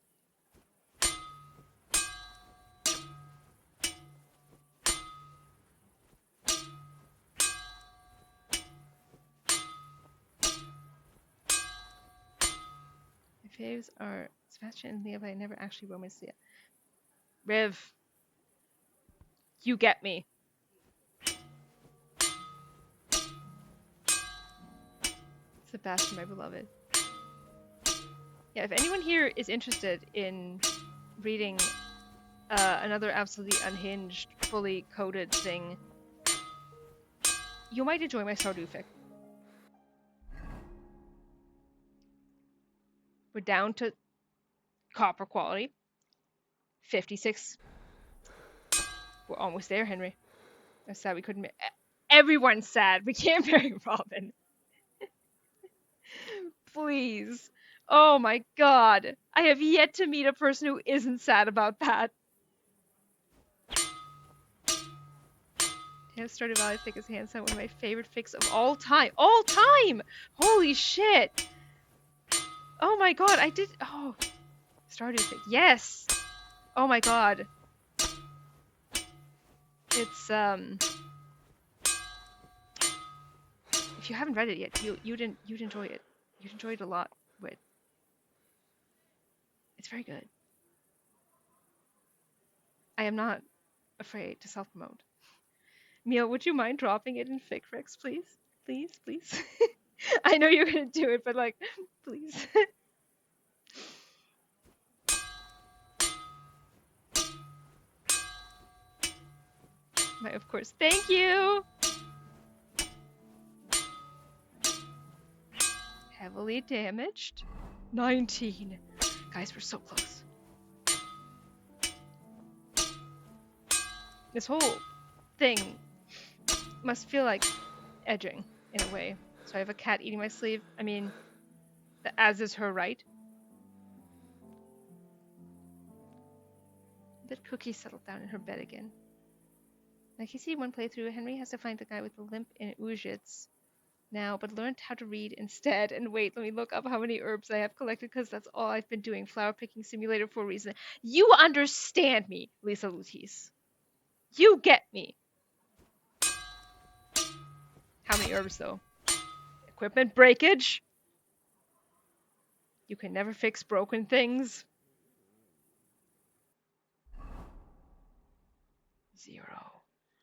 My faves are Sebastian and Leia, but I never actually romanced Leia. Riv. You get me. Sebastian, my beloved. Yeah, if anyone here is interested in reading another absolutely unhinged, fully coded thing, you might enjoy my Stardew fic. We're down to copper quality. 56. We're almost there, Henry. I'm sad we couldn't. Everyone's sad. We can't marry Robin. Please. Oh my god. I have yet to meet a person who isn't sad about that. Damn, Stardew Valley fic is hands down one of my favorite fics of all time. All time! Holy shit! Oh my god, I did. Oh. Stardew fic. Yes! Oh my god. It's, if you haven't read it yet, you'd enjoy it. You'd enjoy it a lot, Whit. It's very good. I am not afraid to self-promote. Neil, would you mind dropping it in FicRex, please? Please, please. I know you're gonna do it, but like, please. Of course. Thank you! Heavily damaged. 19. Guys, we're so close. This whole thing must feel like edging, in a way. So I have a cat eating my sleeve. I mean, as is her right. But Cookie settled down in her bed again. Like you see one playthrough, Henry has to find the guy with the limp in Ujits now, but learned how to read instead. And wait, let me look up how many herbs I have collected, because that's all I've been doing. Flower picking simulator for a reason. You understand me, Lisa Lutis. You get me. How many herbs, though? Equipment breakage? You can never fix broken things. 0.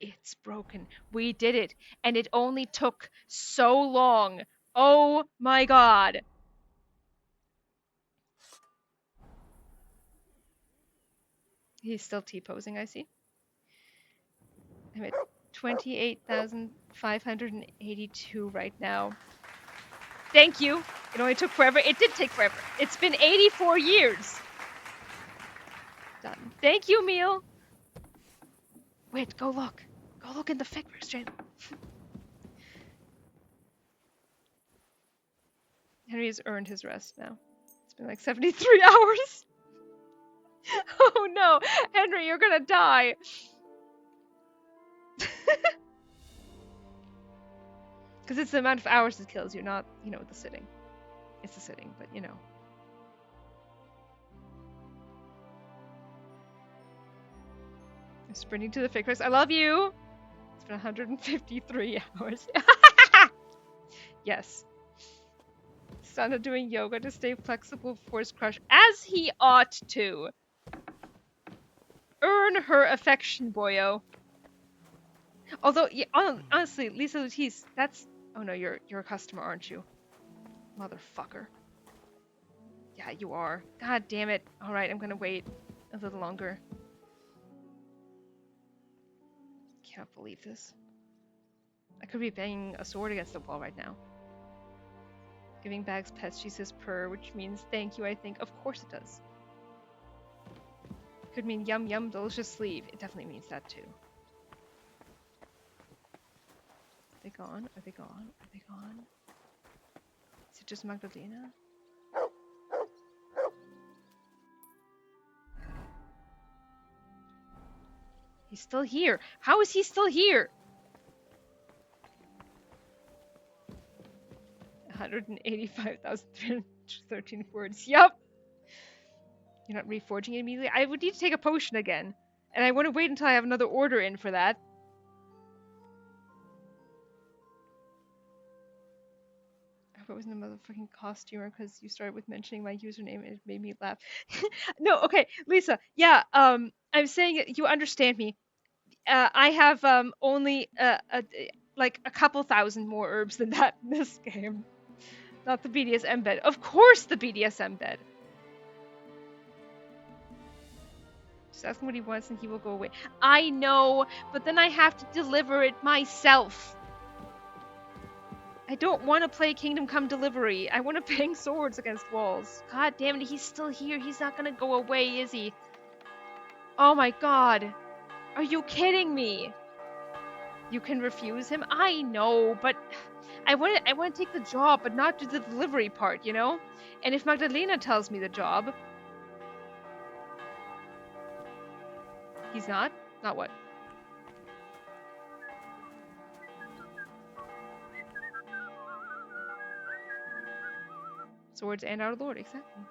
It's broken. We did it. And it only took so long. Oh my god. He's still T-posing, I see. I'm at 28,582 right now. Thank you. It only took forever. It did take forever. It's been 84 years. Done. Thank you, Meal. Wait, go look. Go look in the fig channel. Henry has earned his rest now. It's been like 73 hours. Oh no, Henry, you're gonna die. Because it's the amount of hours it kills you, not, you know, the sitting. It's the sitting, but you know. I'm sprinting to the fix. I love you. It's been 153 hours. Yes. Started doing yoga to stay flexible for his crush, as he ought to. Earn her affection, boyo. Although, yeah, honestly, Lisa Lutis, that's... Oh no, you're a customer, aren't you? Motherfucker. Yeah, you are. God damn it. Alright, I'm gonna wait a little longer. Can't believe this. I could be banging a sword against the wall right now. Giving bags pets, she says purr, which means thank you, I think. Of course it does. Could mean yum yum delicious sleeve. It definitely means that too. Are they gone? Are they gone? Are they gone? Is it just Magdalena? He's still here. How is he still here? 185,313 words. Yup. You're not reforging it immediately? I would need to take a potion again. And I want to wait until I have another order in for that. I hope it wasn't a motherfucking costumer, because you started with mentioning my username and it made me laugh. No, okay, Lisa. Yeah, I'm saying you understand me. I have only like a couple thousand more herbs than that in this game. Not the BDSM bed. Of course the BDSM bed. Just ask him what he wants and he will go away. I know, but then I have to deliver it myself. I don't want to play Kingdom Come Delivery. I want to bang swords against walls. God damn it, he's still here. He's not gonna go away, is he? Oh my god. Are you kidding me? You can refuse him? I know, but I want to take the job, but not do the delivery part, you know? And if Magdalena tells me the job... He's not? Not what? Swords and our Lord, exactly.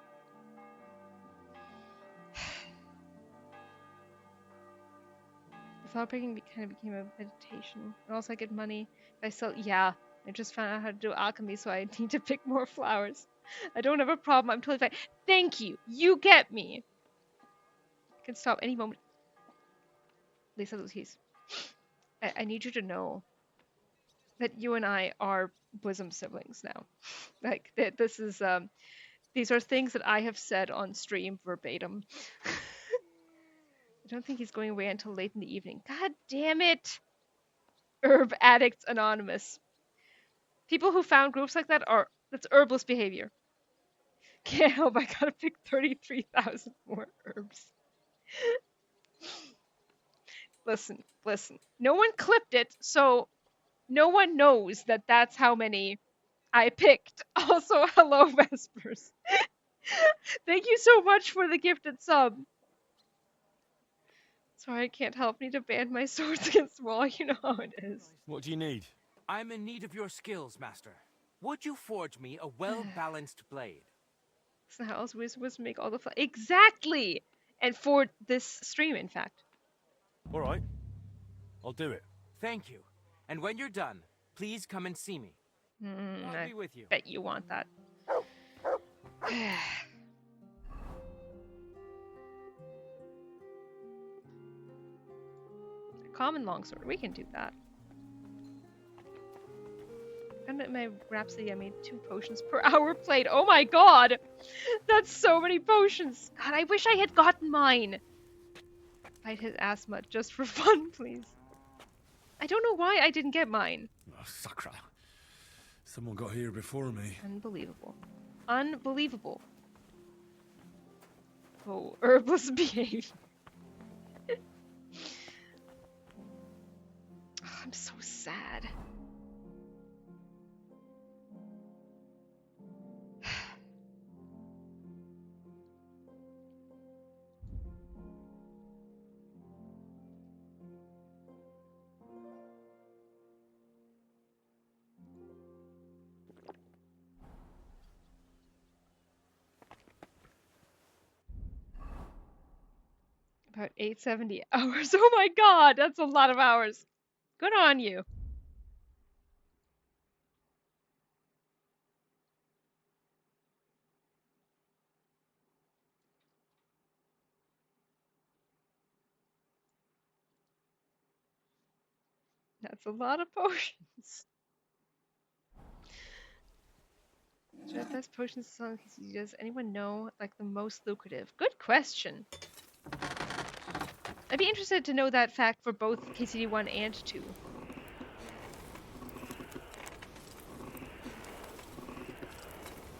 The flower picking kind of became a meditation. And also I get money if I sell... Yeah, I just found out how to do alchemy, so I need to pick more flowers. I don't have a problem, I'm totally fine. Thank you! You get me! I can stop any moment. Lisa Lutis. I need you to know that you and I are bosom siblings now. Like, this is, these are things that I have said on stream verbatim. I don't think he's going away until late in the evening. God damn it! Herb Addicts Anonymous. People who found groups like that that's herbalist behavior. Can't help, I gotta pick 33,000 more herbs. Listen, Listen, no one clipped it, so no one knows that that's how many I picked. Also, hello, Vespers. Thank you so much for the gifted sub. Sorry, I can't help. Need to ban my swords against the wall. You know how it is. What do you need? I'm in need of your skills, Master. Would you forge me a well-balanced blade? So how else are we supposed to make all the exactly? And for this stream, in fact. All right. I'll do it. Thank you. And when you're done, please come and see me. I'll be with you. Bet you want that. Common longsword. We can do that. And at my Rhapsody, I made 2 potions per hour played. Oh my god! That's so many potions! God, I wish I had gotten mine! Fight his asthma just for fun, please. I don't know why I didn't get mine. Oh, sacra. Someone got here before me. Unbelievable. Unbelievable. Oh, herbless behave. I'm so sad. About 870 hours. Oh my god, that's a lot of hours. Good on you. That's a lot of potions. Should I best potions song KCD? Does anyone know like the most lucrative? Good question. I'd be interested to know that fact for both KCD 1 and 2.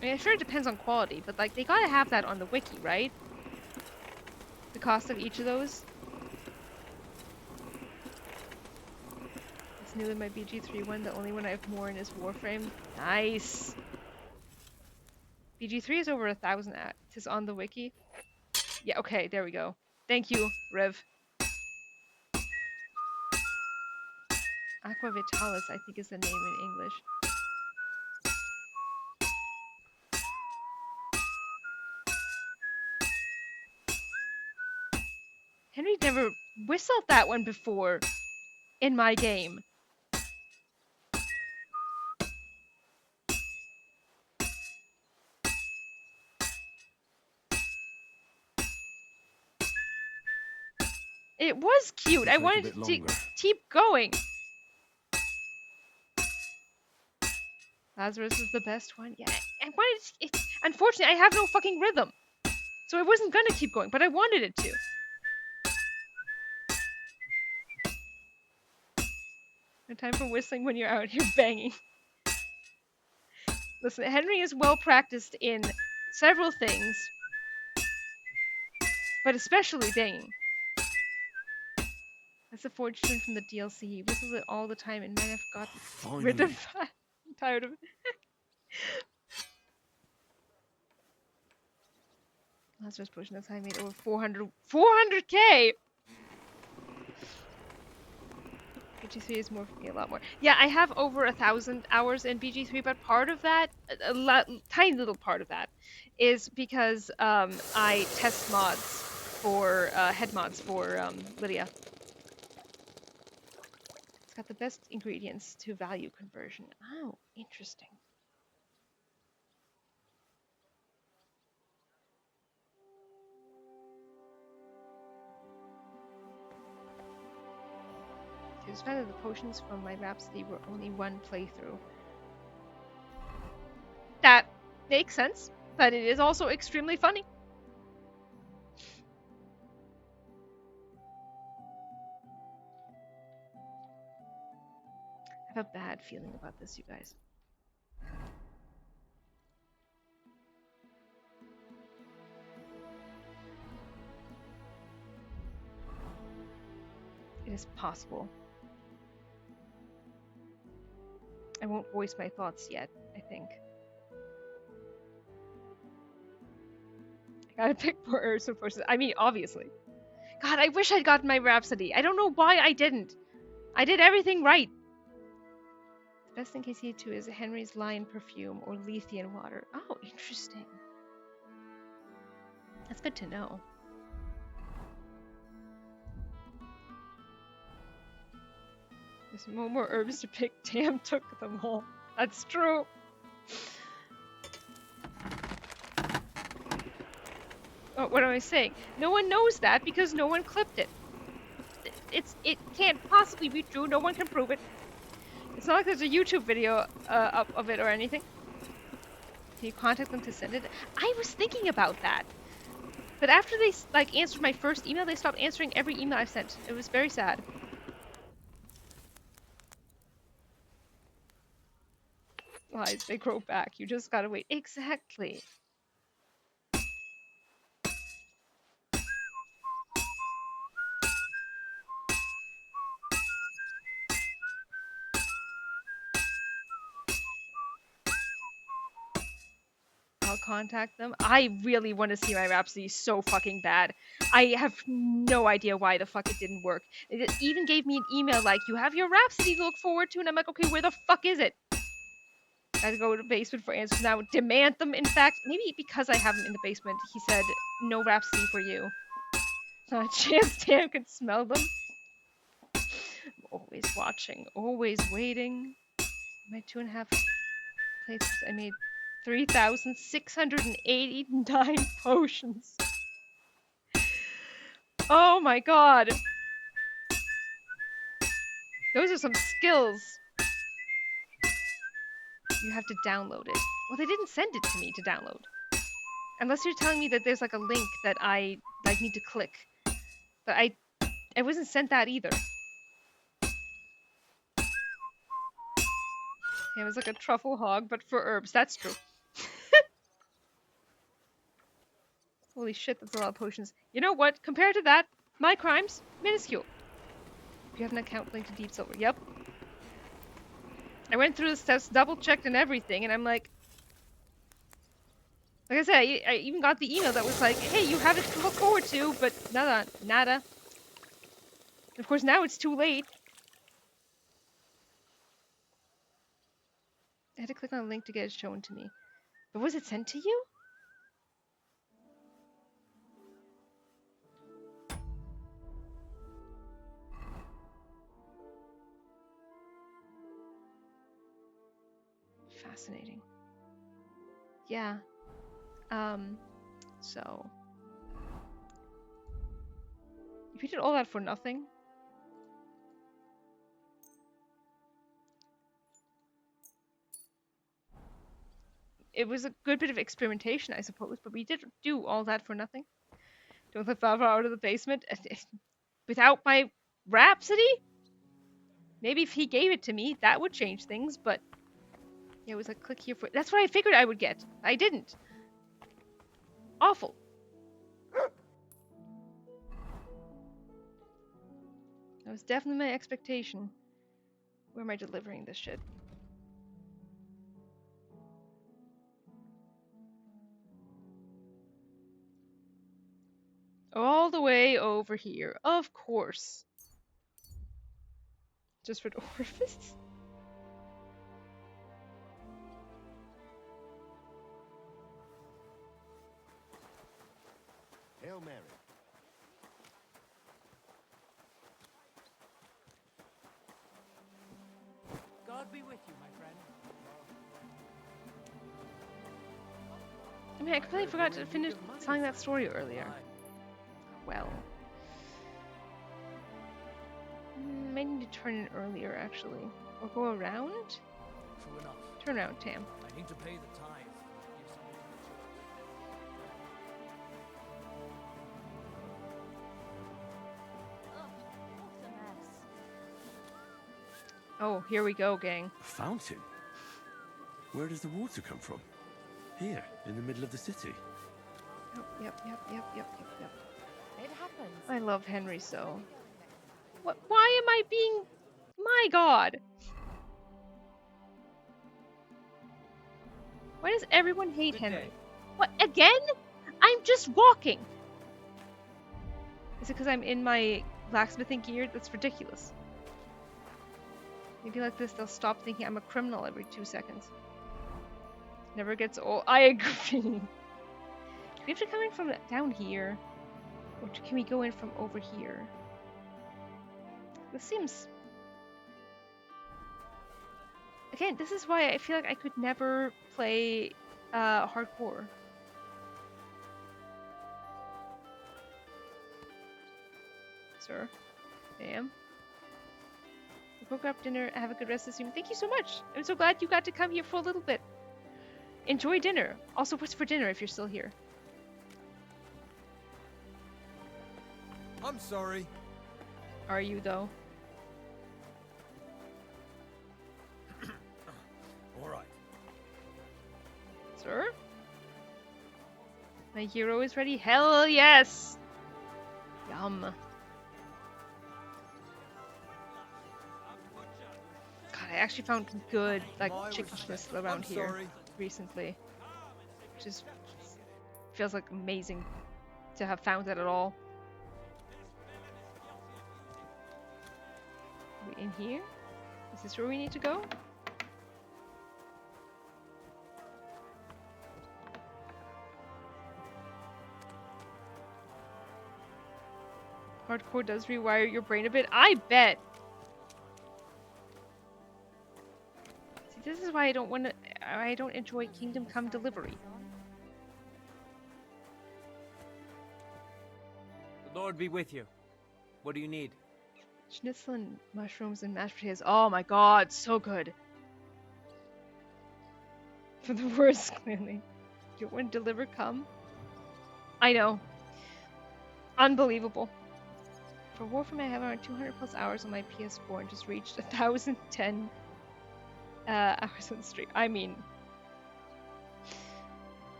I mean, I'm sure it depends on quality, but like they gotta have that on the wiki, right? The cost of each of those. It's new in my BG3 one. The only one I have more in is Warframe. Nice. BG3 is over 1,000 at. It is on the wiki. Yeah. Okay. There we go. Thank you, Rev. Aqua Vitalis, I think, is the name in English. Henry never whistled that one before in my game. It was cute. I wanted to keep going. Lazarus is the best one. Yeah, I wanted it. Unfortunately, I have no fucking rhythm. So I wasn't gonna keep going, but I wanted it to. No time for whistling when you're out here banging. Listen, Henry is well practiced in several things, but especially banging. That's a fortune from the DLC. He whistles it all the time and might have gotten rid of that. I'm tired of it. Lazarus potion, that's how I made over 400k! BG3 is more for me, a lot more. Yeah, I have over 1,000 hours in BG3, but part of that, tiny little part of that, is because I test mods for, head mods for Lydia. It's got the best ingredients to value conversion. Oh, interesting. It was found that the potions from my Rhapsody were only one playthrough. That makes sense, but it is also extremely funny. I have a bad feeling about this, you guys. It It is possible. I won't voice my thoughts yet, I think. I gotta pick more herbs for forces. I mean, obviously. God, I wish I'd gotten my Rhapsody. I don't know why I didn't. I did everything right. The best in KCD2 is Henry's Lion Perfume or Lethean Water. Oh, interesting. That's good to know. There's no more herbs to pick. Tam took them all. That's true. Oh, what am I saying? No one knows that because no one clipped it. It can't possibly be true. No one can prove it. It's not like there's a YouTube video up of it or anything. Can you contact them to send it? I was thinking about that. But after they like answered my first email, they stopped answering every email I've sent. It was very sad. Lies, they grow back. You just gotta wait. Exactly. I'll contact them. I really want to see my Rhapsody so fucking bad. I have no idea why the fuck it didn't work. It even gave me an email like, you have your Rhapsody to look forward to, and I'm like, okay, where the fuck is it? I had to go to the basement for answers now. Demand them, in fact. Maybe because I have them in the basement, he said, no Rhapsody for you. Not a chance Tam can smell them. I'm always watching, always waiting. My 2.5 plates, I made 3,689 potions. Oh my god. Those are some skills. You have to download it. Well, they didn't send it to me to download. Unless you're telling me that there's like a link that I like need to click. But I wasn't sent that either. It was like a truffle hog, but for herbs. That's true. Holy shit, that's a lot of potions. You know what? Compared to that, my crime's minuscule. If you have an account linked to Deep Silver. Yep. I went through the steps, double-checked and everything, and I'm like I said, I even got the email that was like, hey, you have it to look forward to, but nada. Of course, now it's too late. I had to click on a link to get it shown to me. But was it sent to you? Fascinating. Yeah. So. If you did all that for nothing. It was a good bit of experimentation, I suppose, but we did do all that for nothing. Don't let Barbara out of the basement. Without my Rhapsody? Maybe if he gave it to me, that would change things, but yeah, it was like, click here for... That's what I figured I would get. I didn't. Awful. That was definitely my expectation. Where am I delivering this shit? All the way over here. Of course. Just for the orifice? Hail Mary. God be with you, my friend. I mean, I completely forgot to finish telling that story earlier. Well. Might need to turn in earlier, actually. Or go around? True enough. Turn around, Tam. I need to pay the tithe. Oh, here we go, gang. A fountain? Where does the water come from? Here, in the middle of the city. Yep. It happens. I love Henry so. What? Why am I being... My god! Why does everyone hate Henry? What, again? I'm just walking! Is it because I'm in my blacksmithing gear? That's ridiculous. Maybe like this they'll stop thinking I'm a criminal every 2 seconds. Never gets old. I agree. Can we have to come in from down here? Or can we go in from over here? This seems... Again, this is why I feel like I could never play hardcore. Sir? Ma'am? We'll cook up dinner and have a good rest this evening. Thank you so much! I'm so glad you got to come here for a little bit. Enjoy dinner. Also, what's for dinner if you're still here? I'm sorry. Are you, though? All right. Sir? My hero is ready? Hell yes! Yum. God, I actually found good, like, chicken schnitzel around here recently. Which is... feels like amazing to have found that at all. Are we in here? Is this where we need to go? Hardcore does rewire your brain a bit. I bet! See, this is why I don't enjoy Kingdom Come Delivery. The Lord be with you. What do you need? Schnitzel and mushrooms and mashed potatoes. Oh my god, so good. For the worst, clearly. You want to deliver come? I know. Unbelievable. For Warframe, I have around 200 plus hours on my PS4 and just reached 1,010 hours on the stream. I mean,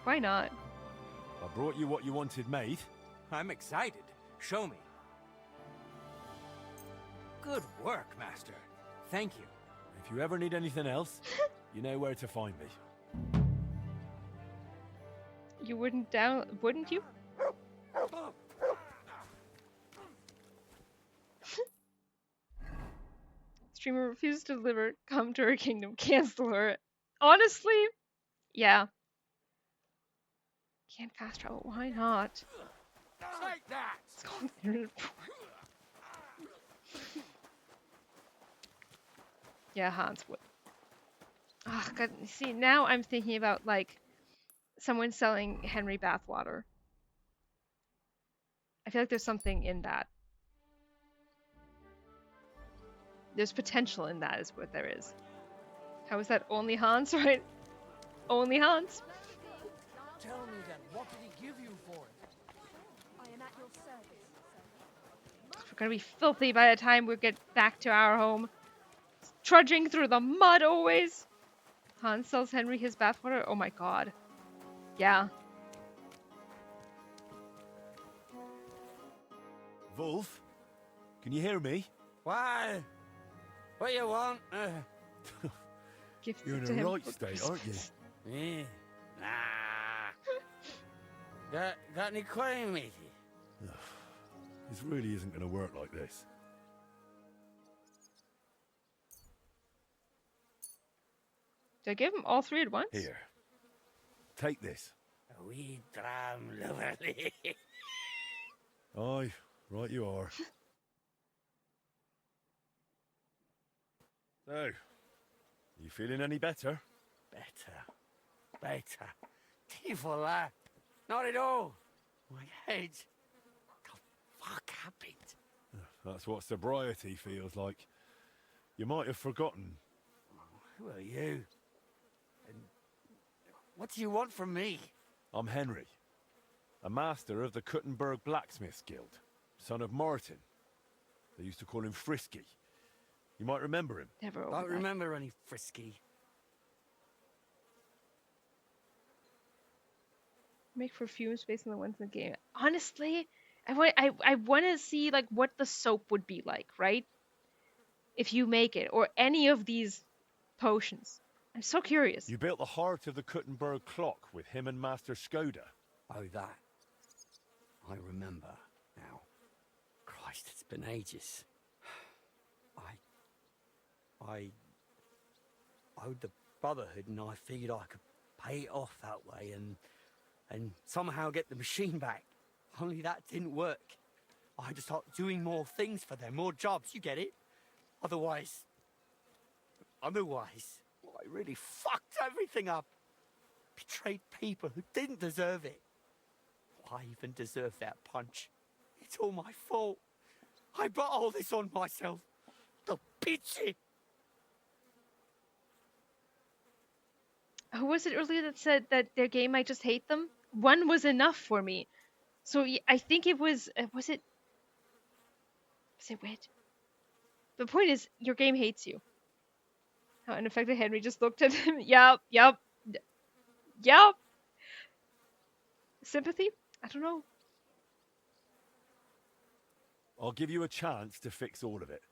why not? I brought you what you wanted made. I'm excited. Show me. Good work, Master. Thank you. If you ever need anything else, you know where to find me. You wouldn't you? Streamer refuses to deliver. Come to her kingdom. Cancel her. Honestly, yeah. Can't fast travel. Why not? Take that! It's called internet. Yeah, Hans would. Oh, God. See, now I'm thinking about, like, someone selling Henry bathwater. I feel like there's something in that. There's potential in that, is what there is. How is that only Hans, right? Only Hans? Tell me then, what did he give you for it? I am at your service. We're gonna be filthy by the time we get back to our home. Trudging through the mud always. Hans sells Henry his bathwater. Oh my god. Yeah. Wolf, can you hear me? Why? What you want? Gifted You're to in a him right for state, Christmas. aren't you? Yeah. Nah. got any coin, matey? This really isn't going to work like this. Did I give him all three at once? Here. Take this. A wee dram lovely. Aye, right you are. So, you feeling any better? Better. Tearful, lad. Not at all. My head. The fuck happened? That's what sobriety feels like. You might have forgotten. Who are you? And what do you want from me? I'm Henry, a master of the Kuttenberg Blacksmiths Guild, son of Martin. They used to call him Frisky. You might remember him. Never over Don't that. remember any Frisky. Make for fumes based on the ones in the game. Honestly, I want to see like what the soap would be like, right? If you make it, or any of these potions. I'm so curious. You built the heart of the Kuttenberg clock with him and Master Skoda. Oh, that. I remember now. Christ, it's been ages. I owed the Brotherhood, and I figured I could pay it off that way and somehow get the machine back. Only that didn't work. I had to start doing more things for them, more jobs, you get it? Otherwise, I really fucked everything up. Betrayed people who didn't deserve it. I even deserved that punch. It's all my fault. I brought all this on myself. The pity. Who was it earlier that said that their game might just hate them? One was enough for me. So I think it was. Was it Wit? The point is, your game hates you. How unaffected Henry just looked at him. Yup. Sympathy? I don't know. I'll give you a chance to fix all of it.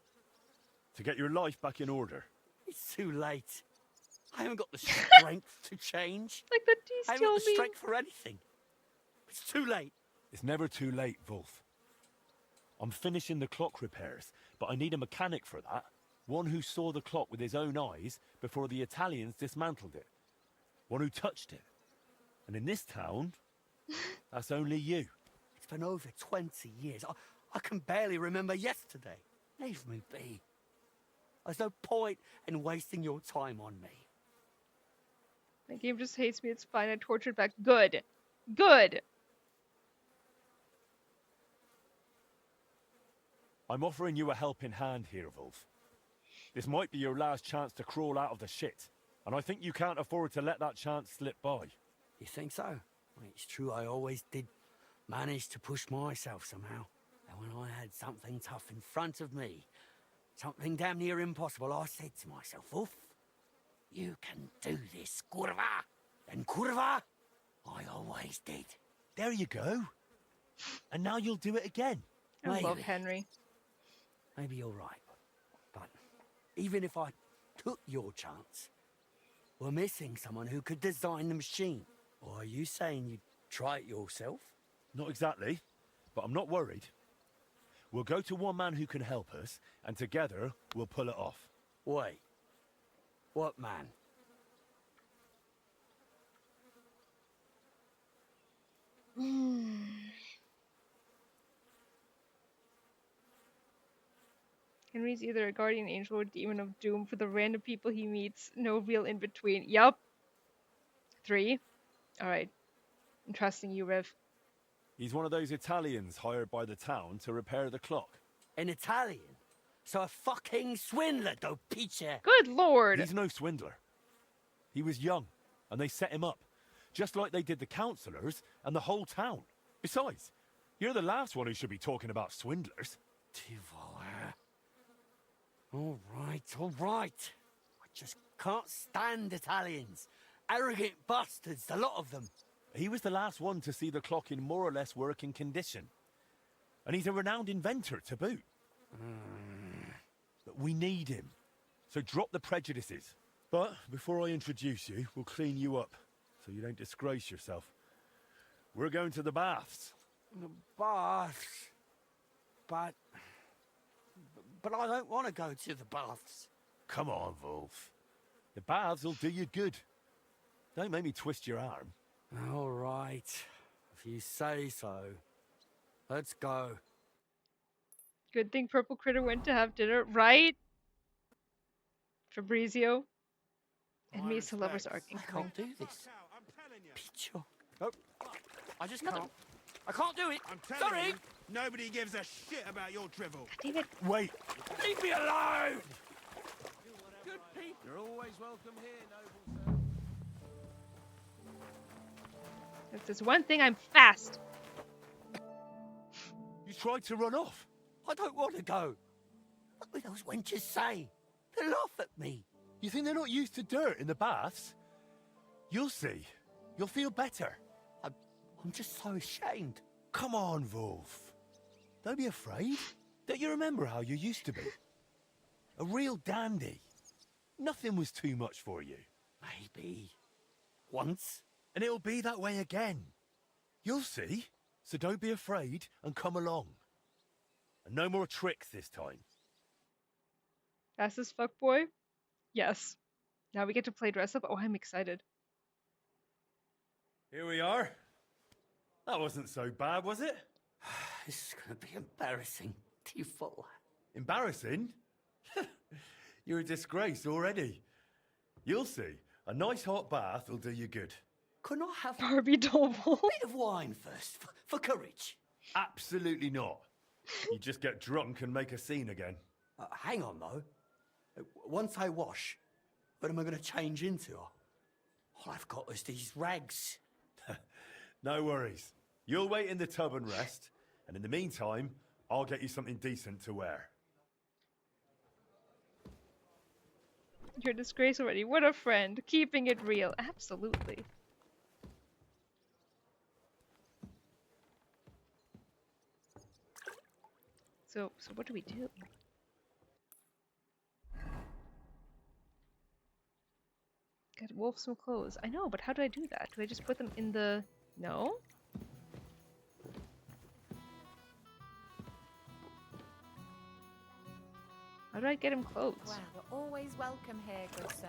To get your life back in order. It's too late. I haven't got the strength to change. Like the I haven't got the strength for anything. It's too late. It's never too late, Wolf. I'm finishing the clock repairs, but I need a mechanic for that. One who saw the clock with his own eyes before the Italians dismantled it. One who touched it. And in this town, that's only you. It's been over 20 years. I can barely remember yesterday. Leave me be. There's no point in wasting your time on me. My game just hates me. It's fine. I tortured back. Good. Good. I'm offering you a helping hand here, Wolf. This might be your last chance to crawl out of the shit, and I think you can't afford to let that chance slip by. You think so? Well, it's true, I always did manage to push myself somehow. And when I had something tough in front of me, something damn near impossible, I said to myself, Wolf, you can do this, kurva. And kurva, I always did. There you go. And now you'll do it again. I love Henry. Maybe you're right. But even if I took your chance, we're missing someone who could design the machine. Or are you saying you'd try it yourself? Not exactly, but I'm not worried. We'll go to one man who can help us, and together we'll pull it off. Wait. What man? Henry's either a guardian angel or demon of doom for the random people he meets. No real in between. Yup. 3. Alright. I'm trusting you, Riv. He's one of those Italians hired by the town to repair the clock. An Italian? So a fucking swindler, do pizza. Good lord! He's no swindler. He was young, and they set him up. Just like they did the councillors and the whole town. Besides, you're the last one who should be talking about swindlers. All right. I just can't stand Italians. Arrogant bastards, a lot of them. He was the last one to see the clock in more or less working condition. And he's a renowned inventor to boot. But we need him. So drop the prejudices. But before I introduce you, we'll clean you up, so you don't disgrace yourself. We're going to the baths. The baths? But I don't want to go to the baths. Come on, Wolf. The baths will do you good. Don't make me twist your arm. All right. If you say so. Let's go. Good thing Purple Critter went to have dinner, right? Fabrizio. And me, so lovers are I can't do this. Picho. Oh, I just can't. I can't do it. I'm Sorry. You, nobody gives a shit about your drivel. David. Wait. Leave me alone. Good people. You're always welcome here, noble sir. If there's one thing, I'm fast. You tried to run off. I don't want to go. What will those wenches say? They laugh at me. You think they're not used to dirt in the baths? You'll see. You'll feel better. I'm just so ashamed. Come on, Wolf. Don't be afraid. Don't you remember how you used to be? A real dandy. Nothing was too much for you. Maybe. Once. And it'll be that way again. You'll see. So don't be afraid and come along. And no more tricks this time. Fastest fuck boy? Yes. Now we get to play dress up. Oh, I'm excited. Here we are. That wasn't so bad, was it? This is going to be embarrassing. You fool. Embarrassing? You're a disgrace already. You'll see. A nice hot bath will do you good. Couldn't I have Barbie doll a bit of wine first, for courage? Absolutely not. You just get drunk and make a scene again. Hang on, though. Once I wash, what am I going to change into? All I've got is these rags. No worries. You'll wait in the tub and rest, and in the meantime, I'll get you something decent to wear. You're a disgrace already. What a friend. Keeping it real. Absolutely. So what do we do? Get Wolf some clothes. I know, but how do I do that? Do I just put them in the... No? How do I get him clothes? Well, we're always welcome here, good sir.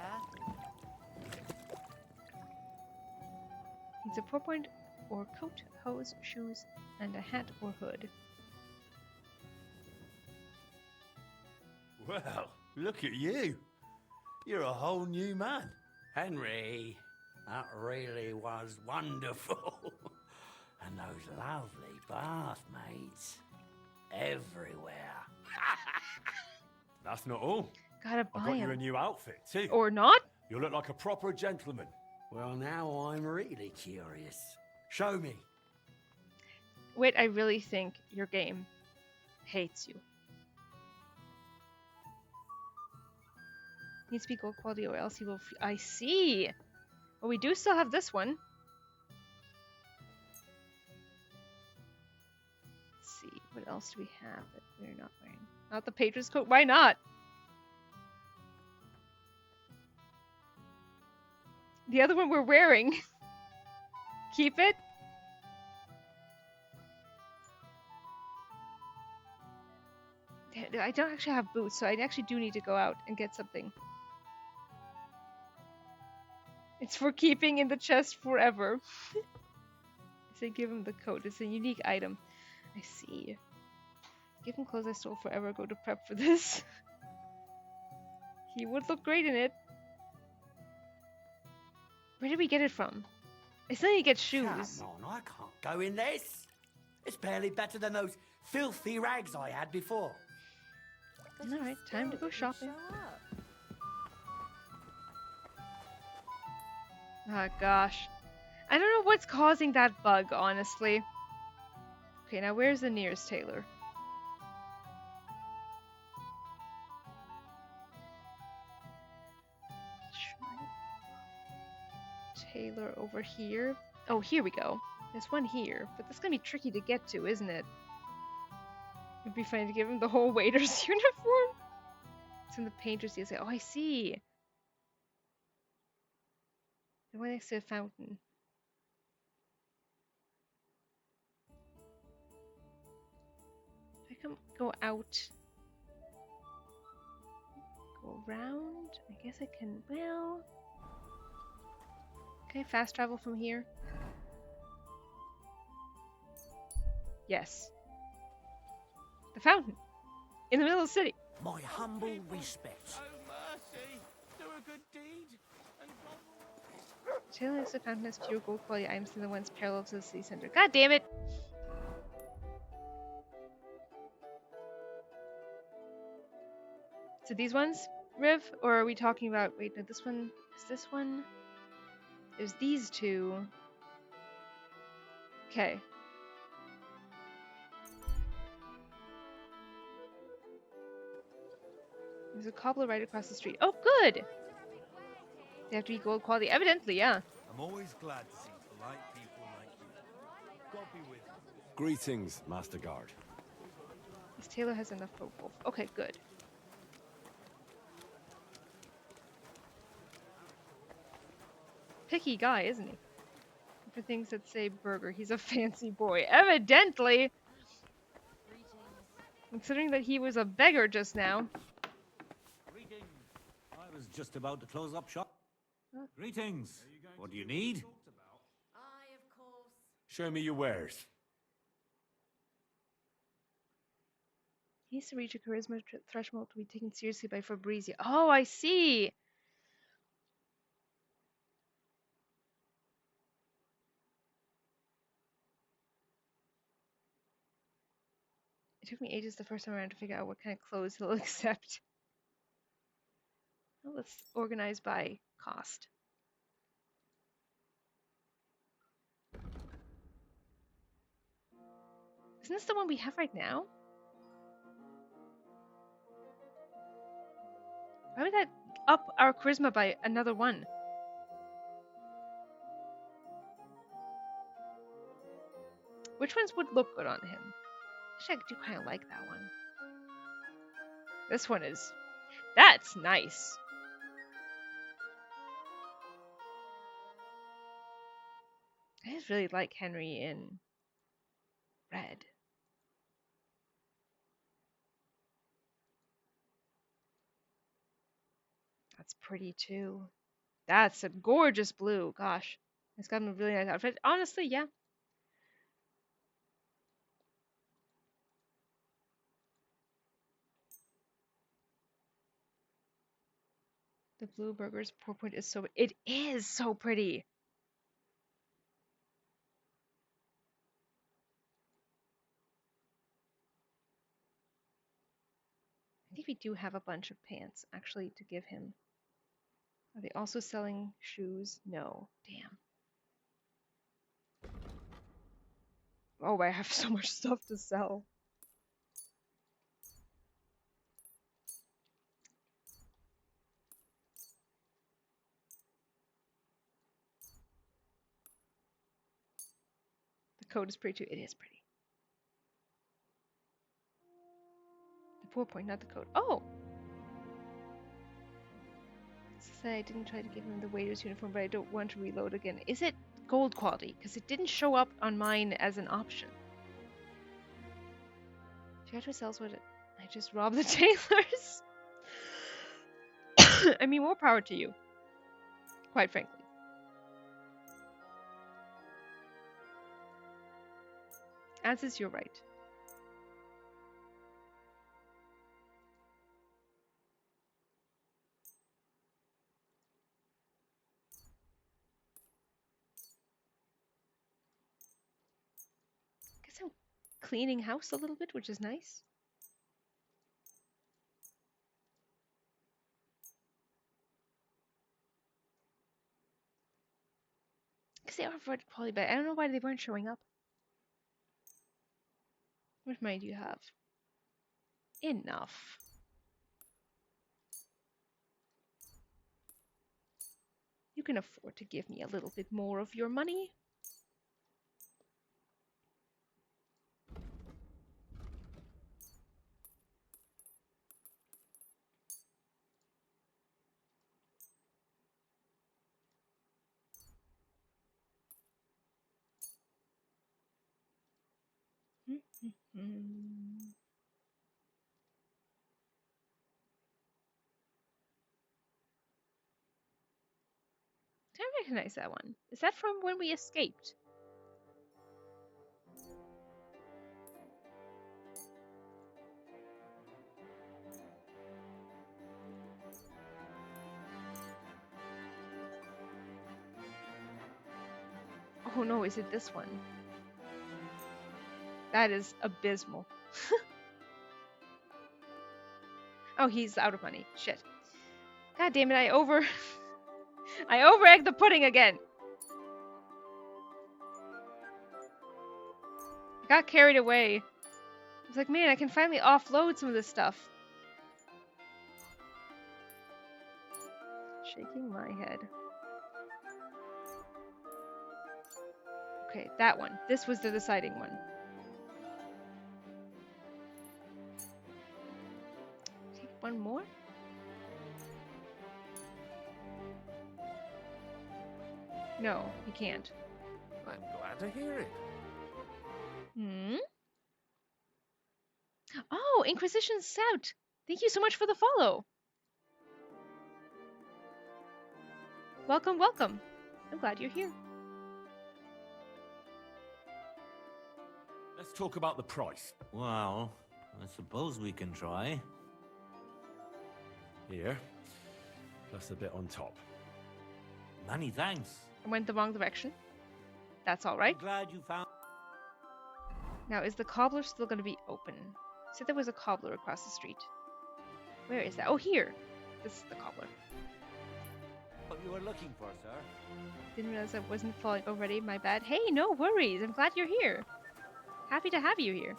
Needs a 4-point or coat, hose, shoes, and a hat or hood. Well, look at you. You're a whole new man. Henry, that really was wonderful. And those lovely bathmaids everywhere. That's not all. Gotta buy I got you him. a new outfit, too. Or not? You'll look like a proper gentleman. Well, now I'm really curious. Show me. Wait, I really think your game hates you. Needs to be gold quality or else he will... I see! Well, we do still have this one. Let's see, what else do we have that we're not wearing? Not the Patriots coat, why not? The other one we're wearing. Keep it. I don't actually have boots, so I actually do need to go out and get something. It's for keeping in the chest forever. I say give him the coat. It's a unique item. I see. Give him clothes I stole forever. Go to prep for this. He would look great in it. Where did we get it from? I still need to get shoes. Come on, I can't go in this. It's barely better than those filthy rags I had before. Alright, time to go shopping. Oh gosh. I don't know what's causing that bug, honestly. Okay, now where's the nearest tailor? Tailor over here. Oh, here we go. There's one here, but that's gonna be tricky to get to, isn't it? It'd be funny to give him the whole waiter's uniform. It's in the painter's DSA. Oh, I see. The one next to a fountain. If I can go out, go around. I guess I can. Well, can I fast travel from here? Yes. The fountain in the middle of the city. My humble respects. Oh, mercy! Do a good deed, and Taylor next to the fountain has fewer gold quality items than the ones parallel to the city center. God damn it! So these ones, Riv, or are we talking about? Wait, no, this one is this one. There's these two. Okay. There's a cobbler right across the street. Oh, good! They have to be gold quality. Evidently, yeah. I'm always glad to see polite people like you. God be with you. Greetings, Master Guard. This tailor has enough for both. Okay, good. Picky guy, isn't he? For things that say burger, he's a fancy boy. Evidently! Considering that he was a beggar just now. Greetings. I was just about to close up shop. Huh? Greetings. What do you need? Show me your wares. He needs to reach a charisma threshold to be taken seriously by Fabrizio. Oh, I see! It took me ages the first time around to figure out what kind of clothes he'll accept. Well, let's organize by cost. Isn't this the one we have right now? Why would that up our charisma by another one? Which ones would look good on him? Actually, I do kind of like that one. This one is... That's nice. I just really like Henry in red. That's pretty too. That's a gorgeous blue. Gosh. It's got a really nice outfit. Honestly, yeah. The blue burger's purple is so... It is so pretty. I think we do have a bunch of pants, actually, to give him. Are they also selling shoes? No. Damn. Oh, I have so much stuff to sell. The coat is pretty too. It is pretty. The 4-point, not the coat. Oh! Say I didn't try to give him the waiter's uniform, but I don't want to reload again. Is it gold quality? Because it didn't show up on mine as an option. Judge sells what I just robbed the tailors. I mean, more power to you. Quite frankly. As is your right. Guess I'm cleaning house a little bit, which is nice. Because they are probably bad. I don't know why they weren't showing up. How much money do you have? Enough. You can afford to give me a little bit more of your money. I recognize that one. Is that from when we escaped? Oh no, is it this one? That is abysmal. Oh, he's out of money. Shit. God damn it, I over-egged the pudding again. I got carried away. I was like, man, I can finally offload some of this stuff. Shaking my head. Okay, that one. This was the deciding one. one more? No, he can't. I'm glad to hear it. Hmm? Oh, Inquisition Scout! Thank you so much for the follow! Welcome, welcome. I'm glad you're here. Let's talk about the price. Well, I suppose we can try. Here, plus a bit on top. Many thanks. I went the wrong direction. That's alright. Glad you found. Now, is the cobbler still going to be open? Said there was a cobbler across the street. Where is that? Oh, here. This is the cobbler. What you were looking for, sir? Didn't realize I wasn't falling already. My bad. Hey, no worries. I'm glad you're here. Happy to have you here.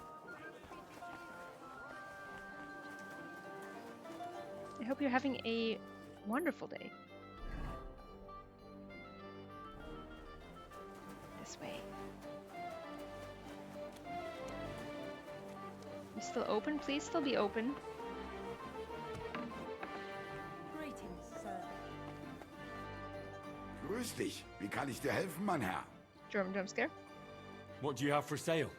I hope you're having a wonderful day. This way. You still open? Please still be open. Greetings, sir. Grüß dich. Wie kann ich dir helfen, mein Herr? German jump scare. What do you have for sale?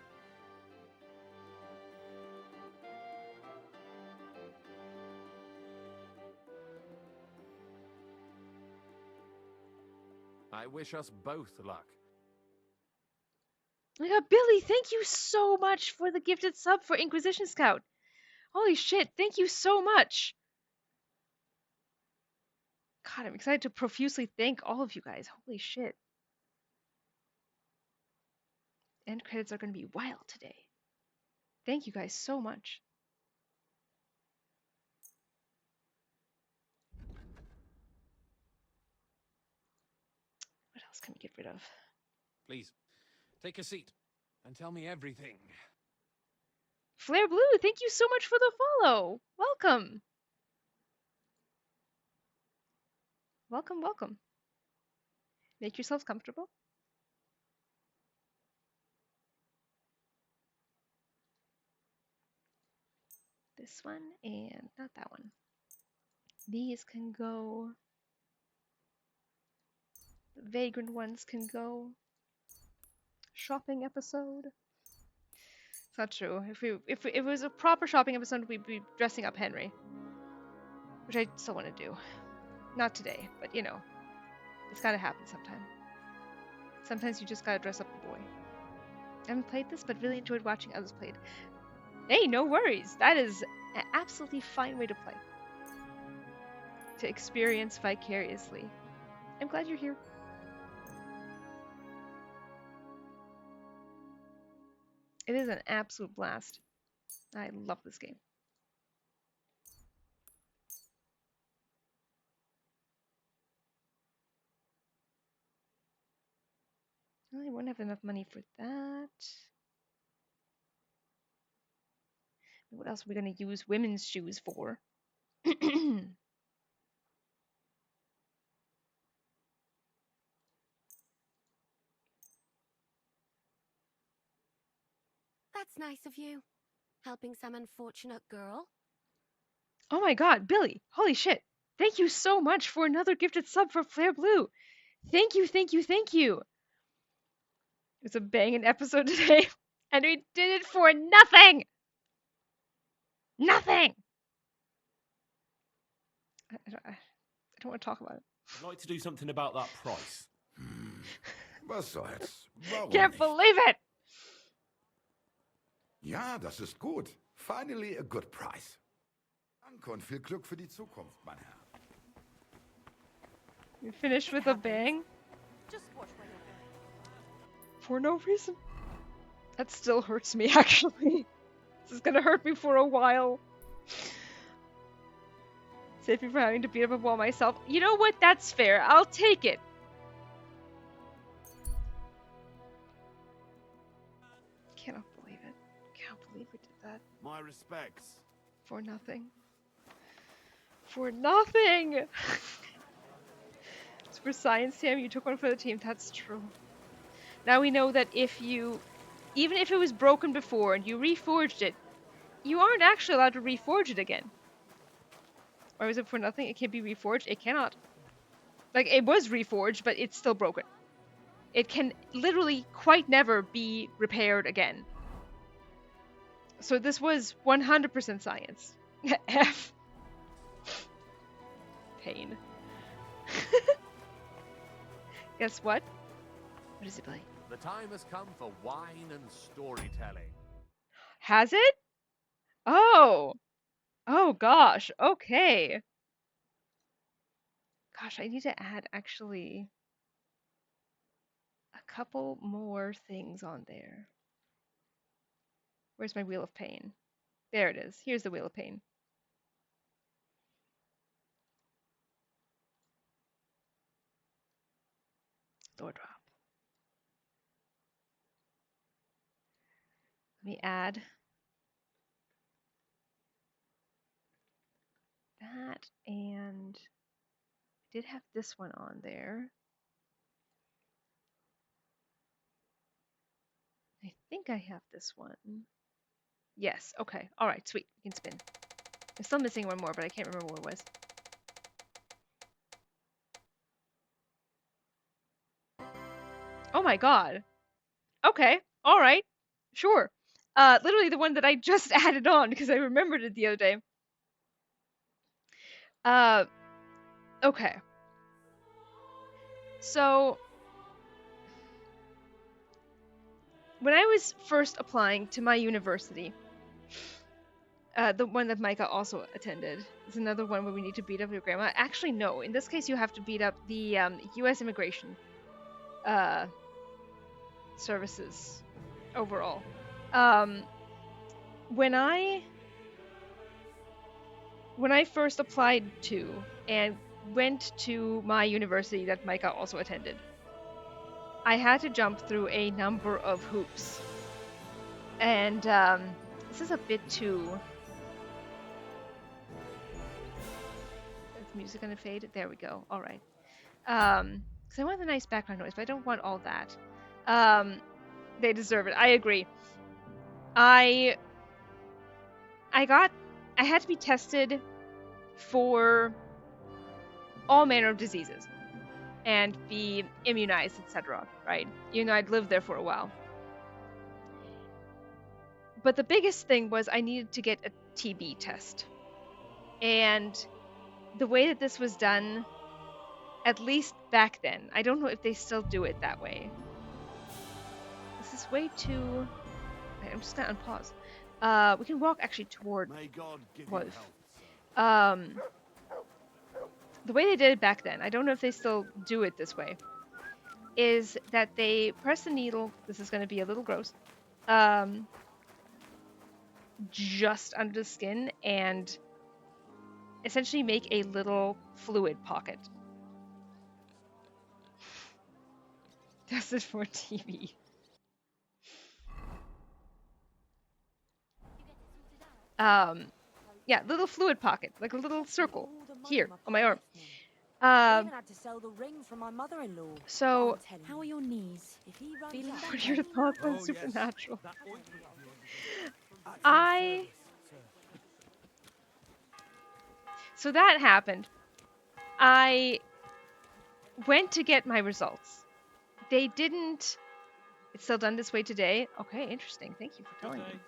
I wish us both luck. Oh my god, Billy, thank you so much for the gifted sub for Inquisition Scout. Holy shit, thank you so much. God, I'm excited to profusely thank all of you guys. Holy shit. End credits are going to be wild today. Thank you guys so much. What else can we get rid of? Please, take a seat and tell me everything. Flare Blue, thank you so much for the follow. Welcome. Welcome, welcome. Make yourselves comfortable. This one and not that one. These can go. The vagrant ones can go. Shopping episode. It's not true. If it was a proper shopping episode, we'd be dressing up Henry, which I still want to do. Not today, but you know, it's gotta happen sometime. Sometimes you just gotta dress up the boy. I haven't played this, but really enjoyed watching others play it. Hey, no worries. That is an absolutely fine way to play. To experience vicariously. I'm glad you're here. It is an absolute blast. I love this game. I won't have enough money for that. What else are we going to use women's shoes for? That's nice of you. Helping some unfortunate girl. Oh my god, Billy! Holy shit! Thank you so much for another gifted sub for Flare Blue! Thank you, thank you, thank you! It was a banging episode today, and we did it for nothing! Nothing! I don't want to talk about it. I'd like to do something about that price. Was soll's? Warum Can't nicht? believe it! Ja, das ist gut. Finally a good price. Danke und viel Glück für die Zukunft, mein Herr. We finished with a bang? Just watch where you're going. For no reason. That still hurts me, actually. This is gonna hurt me for a while. Save me from having to beat up a wall myself. You know what? That's fair. I'll take it. Cannot believe it. Can't believe we did that. My respects. For nothing. For nothing! It's for science, Sam. You took one for the team. That's true. Now we know that if you... Even if it was broken before and you reforged it, you aren't actually allowed to reforge it again. Why was it for nothing? It can't be reforged. It cannot. Like, it was reforged, but it's still broken. It can literally quite never be repaired again. So this was 100% science. F. Pain. Guess what? What does it play? The time has come for wine and storytelling. Has it? Oh. Oh gosh. Okay. Gosh, I need to add actually a couple more things on there. Where's my Wheel of Pain? There it is. Here's the Wheel of Pain. Door drop. Let me add that, and I did have this one on there. I think I have this one. Yes, okay. All right, sweet. We can spin. I'm still missing one more, but I can't remember what it was. Oh my god. Okay, all right. Sure. Literally the one that I just added on because I remembered it the other day. Okay. So, when I was first applying to my university, the one that Micah also attended is another one where we need to beat up your grandma. Actually, no. In this case, you have to beat up the U.S. immigration services overall. When I first applied to and went to my university that Micah also attended, I had to jump through a number of hoops. And this is a bit too... Is the music gonna fade? There we go. All right. Because I want the nice background noise, but I don't want all that. They deserve it. I agree. I had to be tested for all manner of diseases and be immunized, etc. Right? You know, I'd lived there for a while. But the biggest thing was I needed to get a TB test. And the way that this was done, at least back then, I don't know if they still do it that way. This is way too... I'm just gonna unpause. We can walk actually toward Wolf. The way they did it back then, I don't know if they still do it this way, is that they press the needle, this is going to be a little gross, just under the skin and essentially make a little fluid pocket. That's it for TV. Yeah, little fluid pocket, like a little circle here on my arm. I even had to sell the ring from my mother-in-law. So, How are your knees? If he runs feeling back what are your thoughts on yes. Supernatural? So that happened. I went to get my results. They didn't... It's still done this way today. Okay, interesting. Thank you for telling me.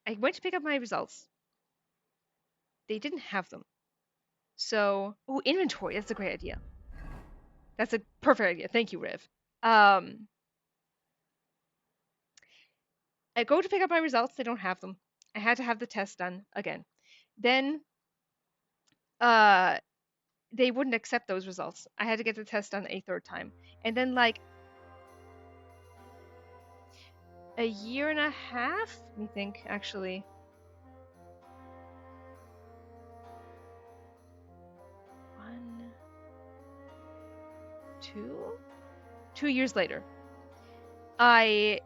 I went to pick up my results. They didn't have them. So, oh, inventory. That's a great idea. That's a perfect idea. Thank you, Riv. I go to pick up my results. They don't have them. I had to have the test done again. Then, they wouldn't accept those results. I had to get the test done a third time. And then, like, a year and a half? Let me think, actually. Two years later, I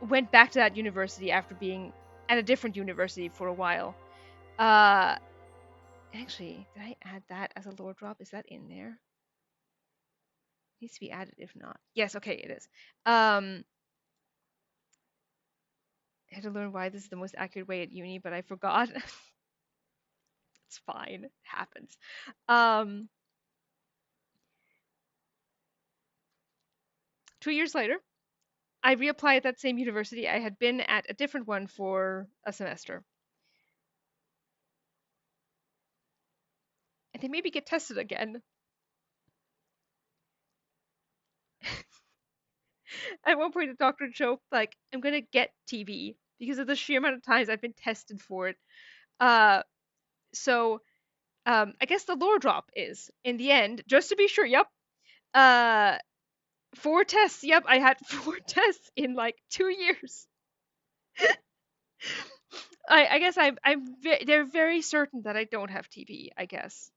went back to that university after being at a different university for a while. Actually, did I add that as a lore drop? Is that in there? Needs to be added if not. Yes, okay, it is. I had to learn why this is the most accurate way at uni, but I forgot. It's fine. It happens. 2 years later, I reapplied at that same university. I had been at a different one for a semester. And they made me get tested again. At one point, the doctor joked, like, I'm going to get TB because of the sheer amount of times I've been tested for it. So I guess the lore drop is, in the end, just to be sure, yep, 4 tests. Yep, I had 4 tests in like 2 years. I guess they're very certain that I don't have TB. I guess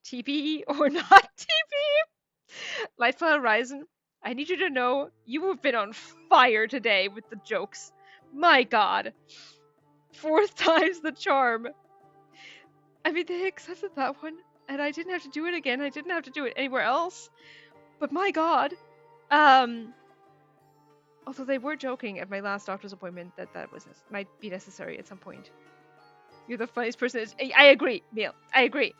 TB or not TB. Lightfall Horizon, I need you to know you have been on fire today with the jokes. My God, 4th time's the charm. I mean, they accepted that one, and I didn't have to do it again. I didn't have to do it anywhere else. But my God, although they were joking at my last doctor's appointment that might be necessary at some point. You're the funniest person. I agree, Neil. I agree.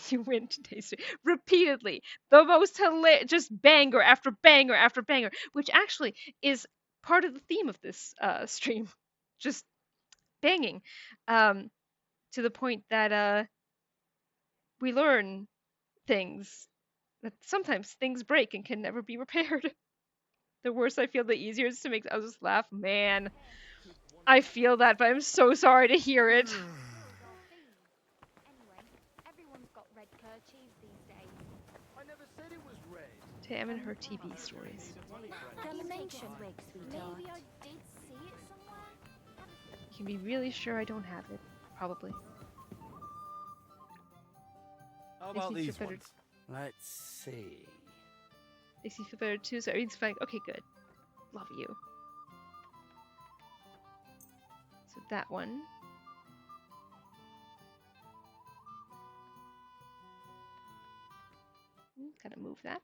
You win today's repeatedly. The most hilarious, just banger after banger after banger, which actually is part of the theme of this stream. Just banging, to the point that we learn things. That sometimes things break and can never be repaired. The worse I feel, the easier it is to make others laugh. Man, I feel that, but I'm so sorry to hear it. Tam and her TB stories. You can be really sure I don't have it. Probably. How about these ones? Let's see. Makes you feel better too, so everything's fine. Okay, good. Love you. So that one. Gotta move that.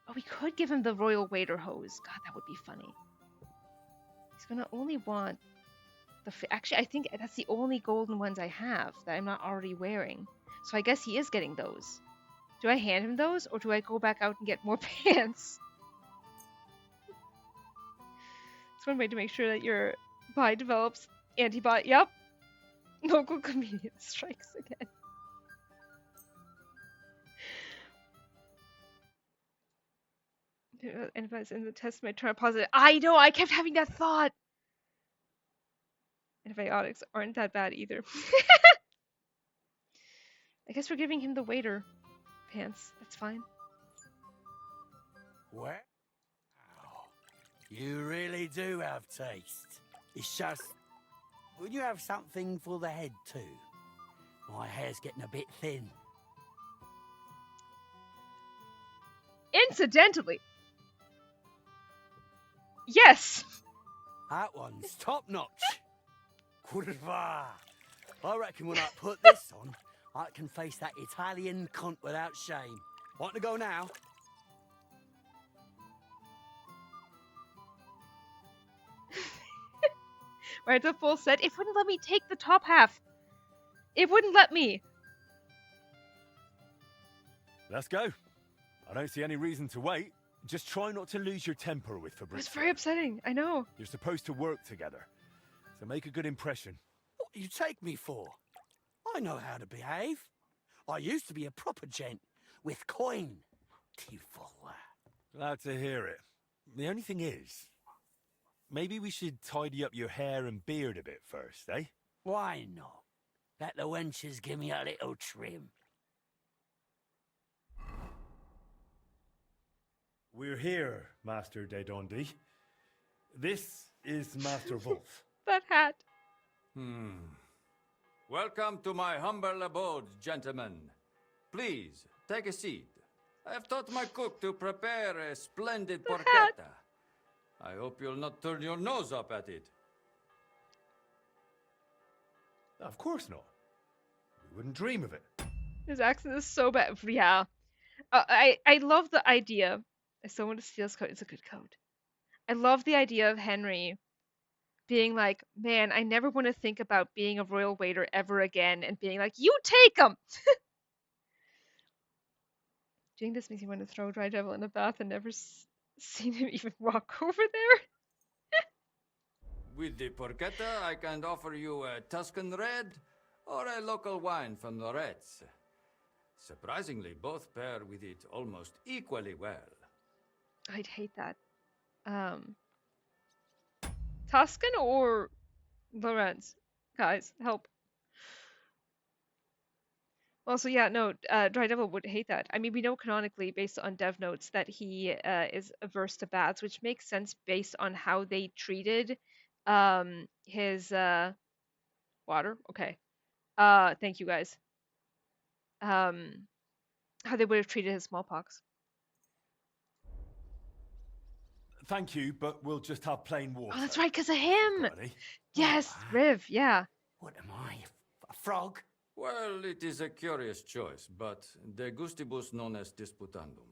Oh, we could give him the royal waiter hose. God, that would be funny. He's gonna only want the... Actually, I think that's the only golden ones I have that I'm not already wearing. So I guess he is getting those. Do I hand him those, or do I go back out and get more pants? It's one way to make sure that your body develops antibody. Yep. Local comedian strikes again. Antibodies in the test might turn out positive. I know, I kept having that thought. Antibiotics aren't that bad either. I guess we're giving him the waiter pants. That's fine. Wow. You really do have taste. It's just... Would you have something for the head too? My hair's getting a bit thin. Incidentally. Yes. That one's top notch. Curva. I reckon when I put this on, I can face that Italian cunt without shame. Want to go now? Right, the full set. It wouldn't let me take the top half. It wouldn't let me. Let's go. I don't see any reason to wait. Just try not to lose your temper with Fabrizio. It's very upsetting, I know. You're supposed to work together, so make a good impression. What do you take me for? I know how to behave. I used to be a proper gent, with coin. Glad to hear it. The only thing is, maybe we should tidy up your hair and beard a bit first, eh? Why not? Let the wenches give me a little trim. We're here, Master de Dondi. This is Master Wolf. That hat. Welcome to my humble abode, gentlemen. Please, take a seat. I have taught my cook to prepare a splendid porchetta. I hope you'll not turn your nose up at it. Of course not. We wouldn't dream of it. His accent is so bad. Yeah. I love the idea. If someone to steal his coat, it's a good coat. I love the idea of Henry being like, man, I never want to think about being a royal waiter ever again, and being like, you take them! Doing this makes me want to throw Dry Devil in a bath and never seen him even walk over there. With the porchetta, I can offer you a Tuscan red or a local wine from Loretz. Surprisingly, both pair with it almost equally well. I'd hate that. Tuscan or Lorenz? Guys, help. Also, yeah, no, Dry Devil would hate that. I mean, we know canonically, based on dev notes, that he is averse to baths, which makes sense based on how they treated his water. Okay. Thank you guys. How they would have treated his smallpox. Thank you, but we'll just have plain water. Oh, that's right, because of him. Buddy. Yes, Riv. Yeah. What am I? A frog? Well, it is a curious choice, but de gustibus non est disputandum.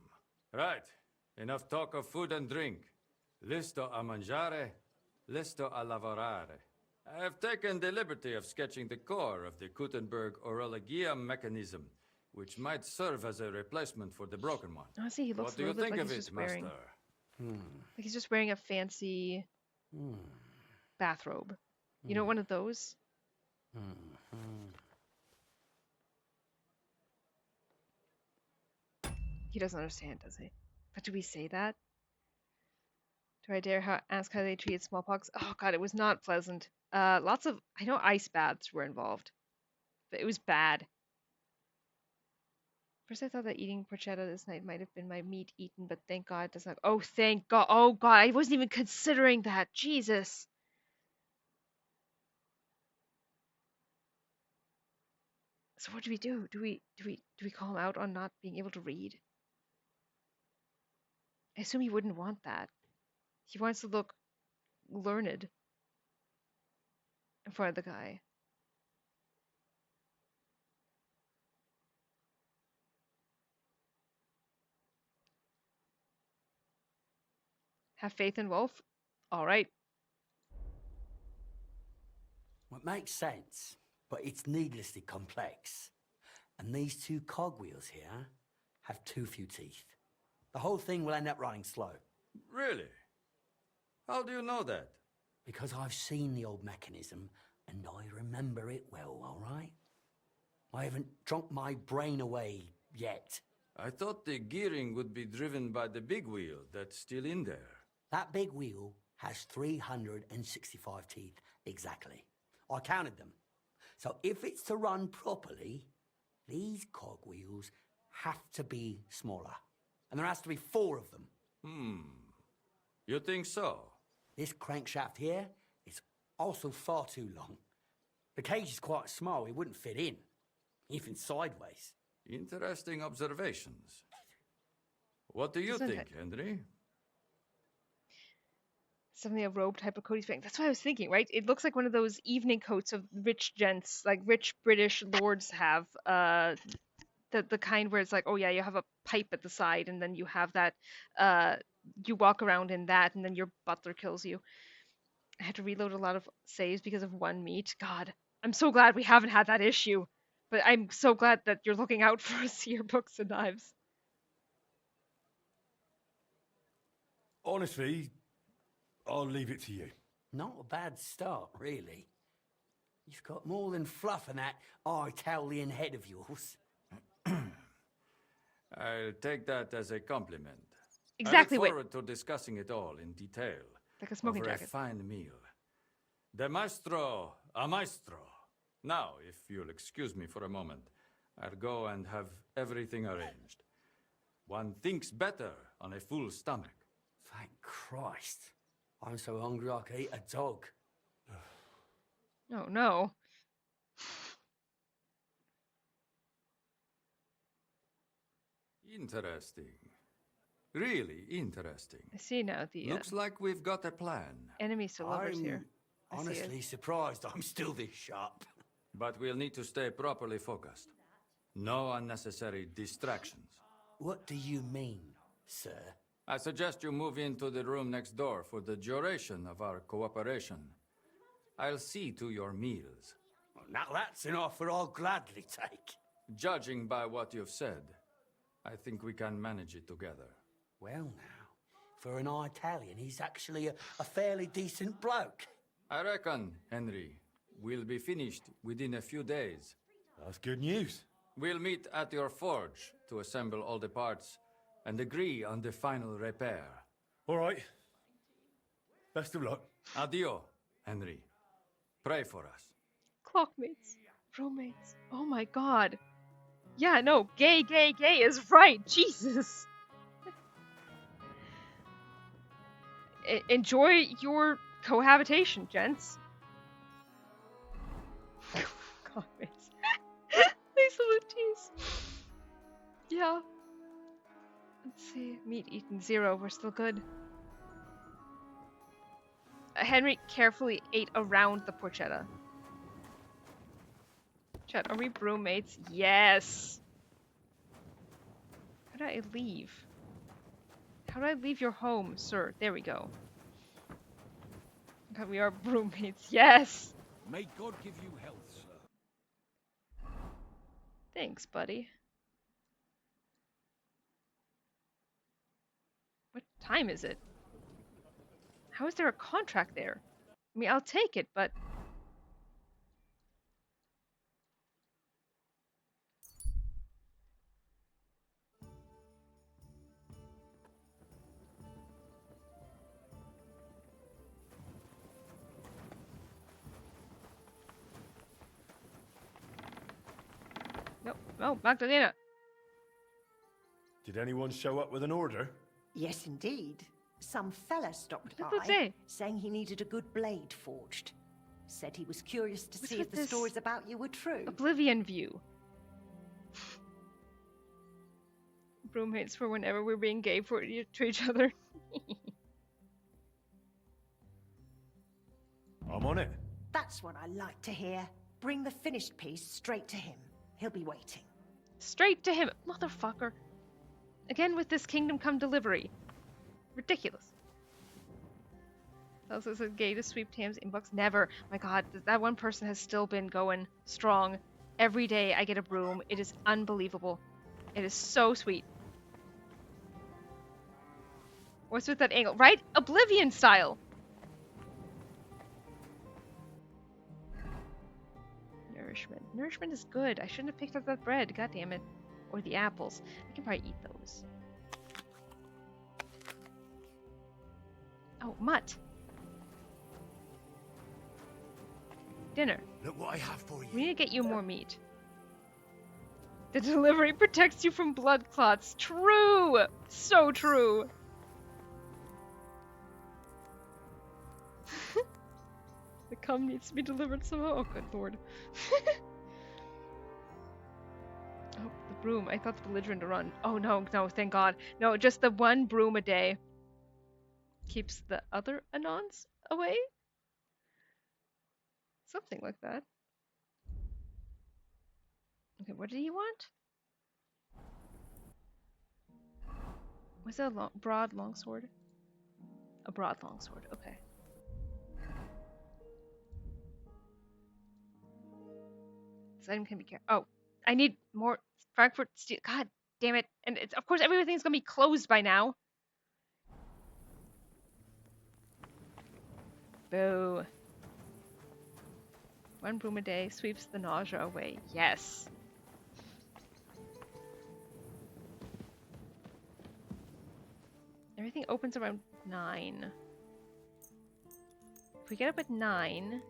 Right, enough talk of food and drink. Listo a mangiare, listo a lavorare. I have taken the liberty of sketching the core of the Gutenberg Orologia mechanism, which might serve as a replacement for the broken one. Honestly, he looks what do a you little think bit of like it, he's just wearing, master? like he's just wearing a fancy bathrobe. You know, one of those. He doesn't understand, does he? But do we say that? Do I dare ask how they treated smallpox? Oh god, it was not pleasant. Lots of, I know ice baths were involved, but it was bad. First I thought that eating porchetta this night might have been my meat eaten, but thank god it does not. Oh, thank god. Oh god, I wasn't even considering that. Jesus. So what do we do? Do we call him out on not being able to read? I assume he wouldn't want that. He wants to look learned in front of the guy. Have faith in Wolf? Alright. Well, it makes sense, but it's needlessly complex. And these two cogwheels here have too few teeth. The whole thing will end up running slow. Really? How do you know that? Because I've seen the old mechanism, and I remember it well, all right? I haven't drunk my brain away yet. I thought the gearing would be driven by the big wheel that's still in there. That big wheel has 365 teeth exactly. I counted them. So if it's to run properly, these cogwheels have to be smaller. And there has to be 4 of them. You think so? This crankshaft here is also far too long. The cage is quite small, it wouldn't fit in, even sideways. Interesting observations. What do you Isn't think, it? Henry? Something a robe type of coat he's wearing. That's what I was thinking, right? It looks like one of those evening coats of rich gents, like rich British lords have. The kind where it's like, oh yeah, you have a pipe at the side, and then you have that. You walk around in that, and then your butler kills you. I had to reload a lot of saves because of one meat. God, I'm so glad we haven't had that issue. But I'm so glad that you're looking out for us here, books and knives. Honestly, I'll leave it to you. Not a bad start, really. You've got more than fluff in that Italian head of yours. I'll take that as a compliment. Exactly I what. look forward to discussing it all in detail. Like a smoking over jacket. a fine meal. De maestro a maestro. Now, if you'll excuse me for a moment, I'll go and have everything arranged. One thinks better on a full stomach. Thank Christ. I'm so hungry I could eat a dog. Oh no. Interesting. Really interesting. I see now the Looks like we've got a plan. enemies to lovers here. I see it. Honestly surprised I'm still this sharp. But we'll need to stay properly focused. No unnecessary distractions. What do you mean, sir? I suggest you move into the room next door for the duration of our cooperation. I'll see to your meals. Well, now that's an offer I'll gladly take. Judging by what you've said, I think we can manage it together. Well now, for an Italian, he's actually a fairly decent bloke. I reckon, Henry, we'll be finished within a few days. That's good news. We'll meet at your forge to assemble all the parts and agree on the final repair. All right. Best of luck. Addio, Henry. Pray for us. Clockmates. Roommates. Oh my god. Yeah, no, gay is right. Jesus. Enjoy your cohabitation, gents. Clockmates. These little teas. Yeah. Let's see. Meat eaten 0. We're still good. Henry carefully ate around the porchetta. Chat, are we broommates? Yes! How do I leave? How do I leave your home, sir? There we go. God, we are broommates. Yes! May God give you health, sir. Thanks, buddy. What time is it? How is there a contract there? I mean, I'll take it, but... Nope. Oh, Magdalena. Did anyone show up with an order? Yes, indeed. Some fella stopped What did by, it say? saying he needed a good blade forged. Said he was curious to What's see with if the this stories about you were true. Oblivion view. Broommates for whenever we're being gay to each other. I'm on it. That's what I like to hear. Bring the finished piece straight to him. He'll be waiting. Straight to him. Motherfucker. Again with this Kingdom Come delivery. Ridiculous. Also said gay to sweep Tam's inbox. Never. My god, that one person has still been going strong. Every day I get a broom. It is unbelievable. It is so sweet. What's with that angle? Right? Oblivion style. Nourishment. Nourishment is good. I shouldn't have picked up that bread. God damn it. Or the apples. I can probably eat those. Oh, mutt. Dinner. Look what I have for you. We need to get you more meat. The delivery protects you from blood clots. True! So true. The cum needs to be delivered somehow. Oh, good lord. Oh, the broom. I thought the belligerent to run. Oh, no, thank god. No, just the one broom a day keeps the other Anons away? Something like that. Okay, what did he want? Was it a broad longsword? A broad longsword, okay. This item can be carried. Oh, I need more Frankfurt steel. God damn it. And it's, of course, everything's gonna be closed by now. Boo. One broom a day sweeps the nausea away. Yes. Everything opens around 9. If we get up at 9,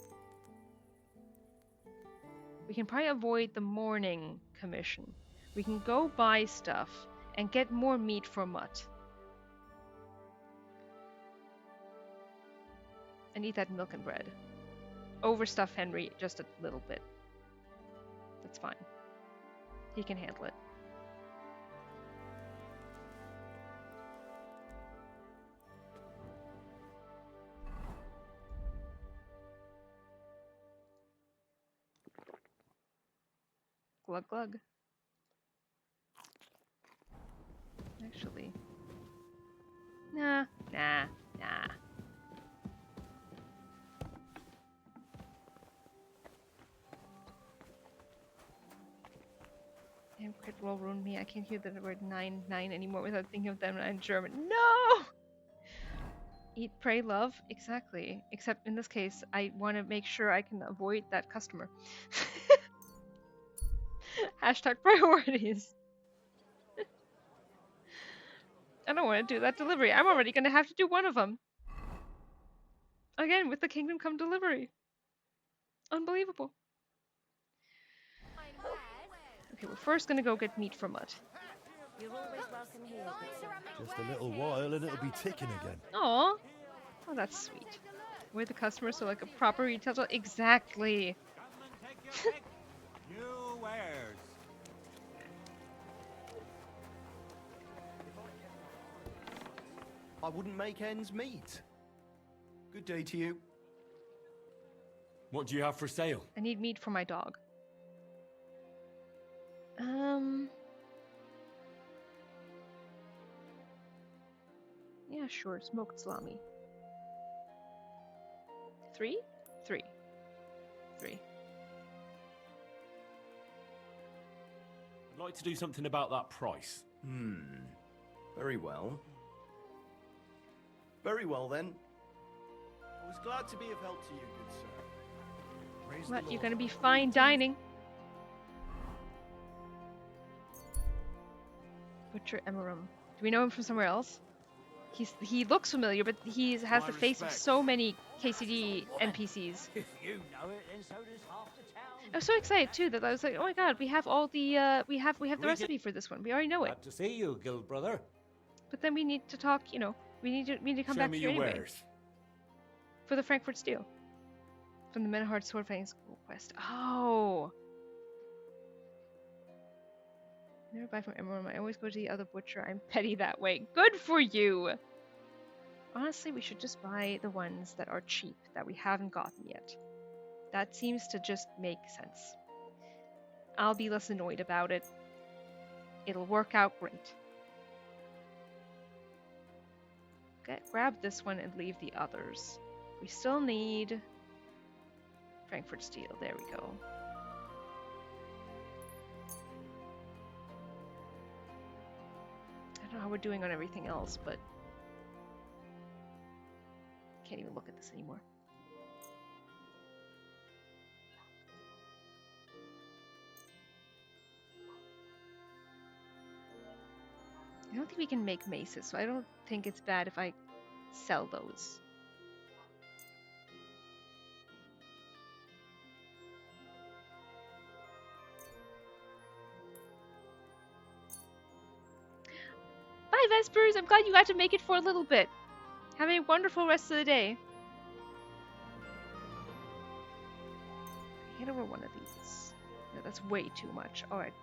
we can probably avoid the morning commission. We can go buy stuff and get more meat for Mutt. And eat that milk and bread. Overstuff Henry just a little bit. That's fine. He can handle it. Glug glug. Actually. Nah. roll ruined me. I can't hear the word 9 anymore without thinking of them in German. No! Eat, pray, love. Exactly. Except in this case, I want to make sure I can avoid that customer. Hashtag priorities. I don't want to do that delivery. I'm already going to have to do one of them. Again, with the Kingdom Come delivery. Unbelievable. Okay, we're first going to go get meat for Mutt. You're always welcome here. Just a little while and it'll be ticking again. Aw. Oh, that's sweet. We're the customer, so like a proper retail store. Exactly. New wares. I wouldn't make ends meet. Good day to you. What do you have for sale? I need meat for my dog. Yeah, sure. Smoked salami. 3? 3. 3. I'd like to do something about that price. Very well. Very well then. I was glad to be of help to you, good sir. Praise the What? You're Lord. gonna be fine dining. Butcher Emerum. Do we know him from somewhere else? He looks familiar, but he has the face of so many KCD NPCs. If you know it, then so does half the town. I was so excited too that I was like, oh my god, we have all the we have the recipe for this one. We already know it. Glad to see you, guild brother. But then we need to talk. You know, we need to come Show back me here your anyway wares. for the Frankfurt Steel from the Menhard Sword Fighting School quest. Oh. Never buy from Emerald. I always go to the other butcher. I'm petty that way. Good for you! Honestly, we should just buy the ones that are cheap, that we haven't gotten yet. That seems to just make sense. I'll be less annoyed about it. It'll work out great. Okay, grab this one and leave the others. We still need Frankfurt Steel. There we go. I don't know how we're doing on everything else, but can't even look at this anymore. I don't think we can make maces, so I don't think it's bad if I sell those. Bye, Vespers! I'm glad you got to make it for a little bit. Have a wonderful rest of the day. Hand over one of these. No, that's way too much. Alright.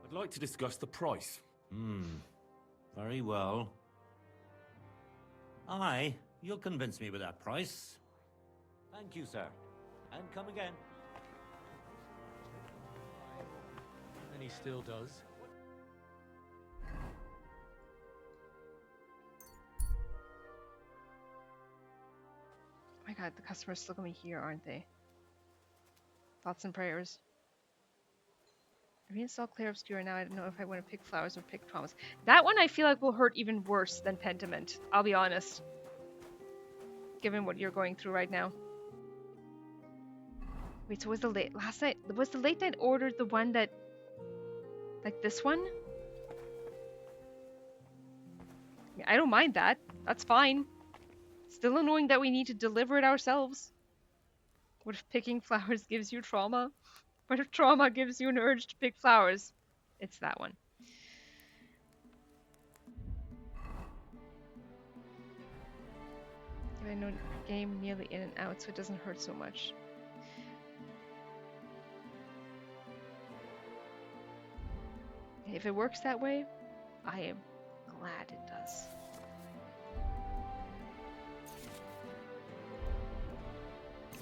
I'd like to discuss the price. Very well. Aye, you'll convince me with that price. Thank you, sir. And come again. And he still does. Oh my god, the customers still gonna be here, aren't they? Thoughts and prayers. I reinstalled Clear Obscura. Now I don't know if I want to pick flowers or pick traumas. That one I feel like will hurt even worse than Pentiment. I'll be honest. Given what you're going through right now. Wait, so was the late night ordered the one that, like this one? Yeah, I don't mind that. That's fine. Still annoying that we need to deliver it ourselves. What if picking flowers gives you trauma? What if trauma gives you an urge to pick flowers? It's that one. I know game nearly in and out, so it doesn't hurt so much. If it works that way, I am glad it does.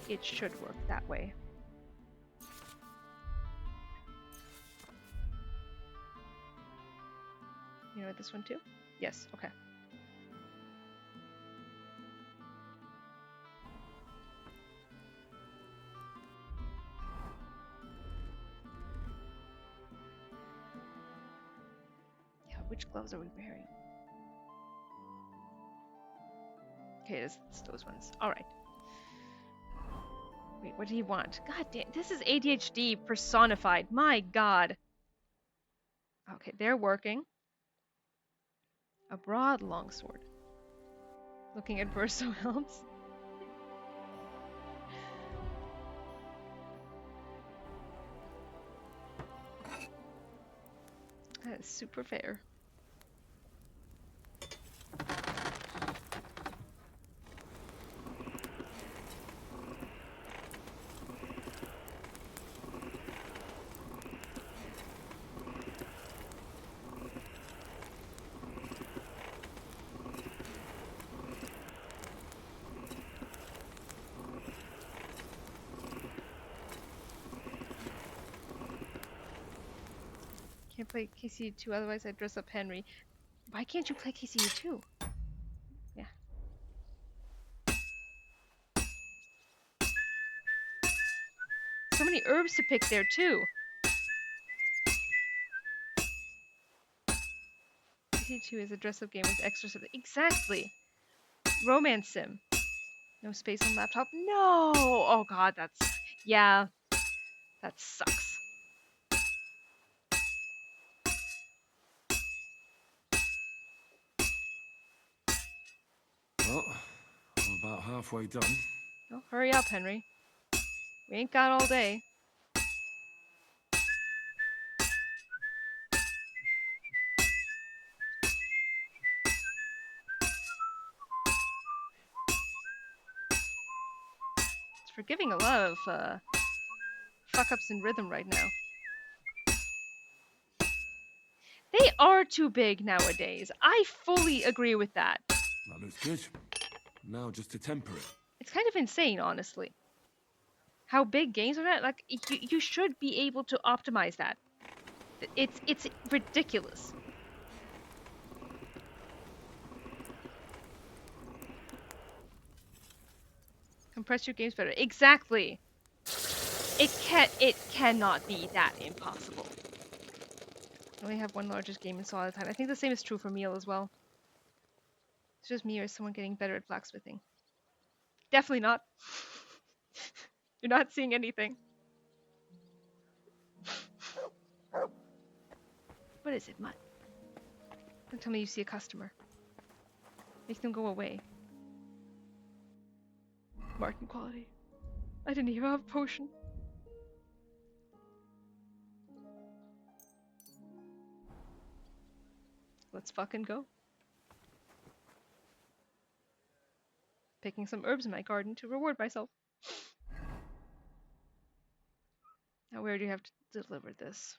It should work that way. You know this one too? Yes, okay. Yeah, which gloves are we wearing? Okay, it's those ones. Alright. Wait, what do you want? God damn, this is ADHD personified. My god. Okay, they're working. A broad longsword. Looking at Verso helps. That is super fair. Can't play KCD2, otherwise I'd dress up Henry. Why can't you play KCD2? Yeah. So many herbs to pick there, too. KCD2 is a dress-up game with extra stuff. Exactly! Romance sim. No space on laptop. No! Oh god, that's... Yeah. That sucks. Well, I'm about halfway done. Oh, hurry up, Henry. We ain't got all day. It's forgiving a lot of fuck-ups in rhythm right now. They are too big nowadays. I fully agree with that. That looks good. Now just to temper it. It's kind of insane, honestly. How big games are that? Like, you should be able to optimize that. It's ridiculous. Compress your games better. Exactly. It cannot be that impossible. I only have one largest game installed at a time. I think the same is true for meal as well. It's just me or is someone getting better at blacksmithing? Definitely not. You're not seeing anything. What is it, Mutt? Don't tell me you see a customer. Make them go away. Martin quality. I didn't even have a potion. Let's fucking go. Picking some herbs in my garden to reward myself. Now where do you have to deliver this?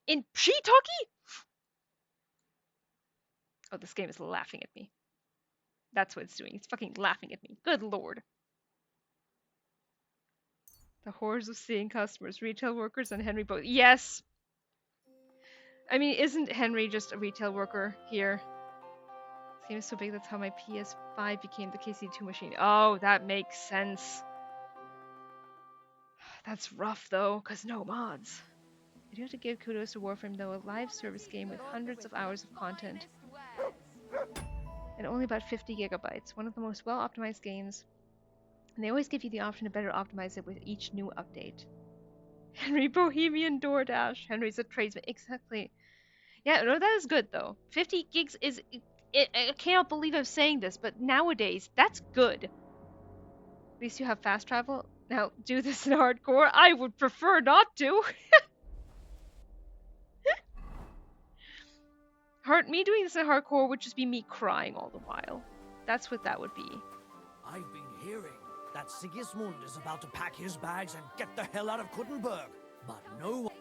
In Shiitake? Oh, this game is laughing at me. That's what it's doing. It's fucking laughing at me. Good lord. The horrors of seeing customers, retail workers, and Henry both. Yes! I mean, isn't Henry just a retail worker here? This game is so big, that's how my PS5 became the KCD2 machine. Oh, that makes sense. That's rough, though, because no mods. I do have to give kudos to Warframe, though, a live service game with hundreds of hours of content. And only about 50 gigabytes. One of the most well-optimized games. And they always give you the option to better optimize it with each new update. Henry Bohemian DoorDash. Henry's a tradesman. Exactly. Yeah, no, that is good, though. 50 gigs is... I cannot believe I'm saying this, but nowadays, that's good. At least you have fast travel. Now, do this in hardcore? I would prefer not to. Me doing this in hardcore would just be me crying all the while. That's what that would be. I've been hearing that Sigismund is about to pack his bags and get the hell out of Kuttenberg. But no one...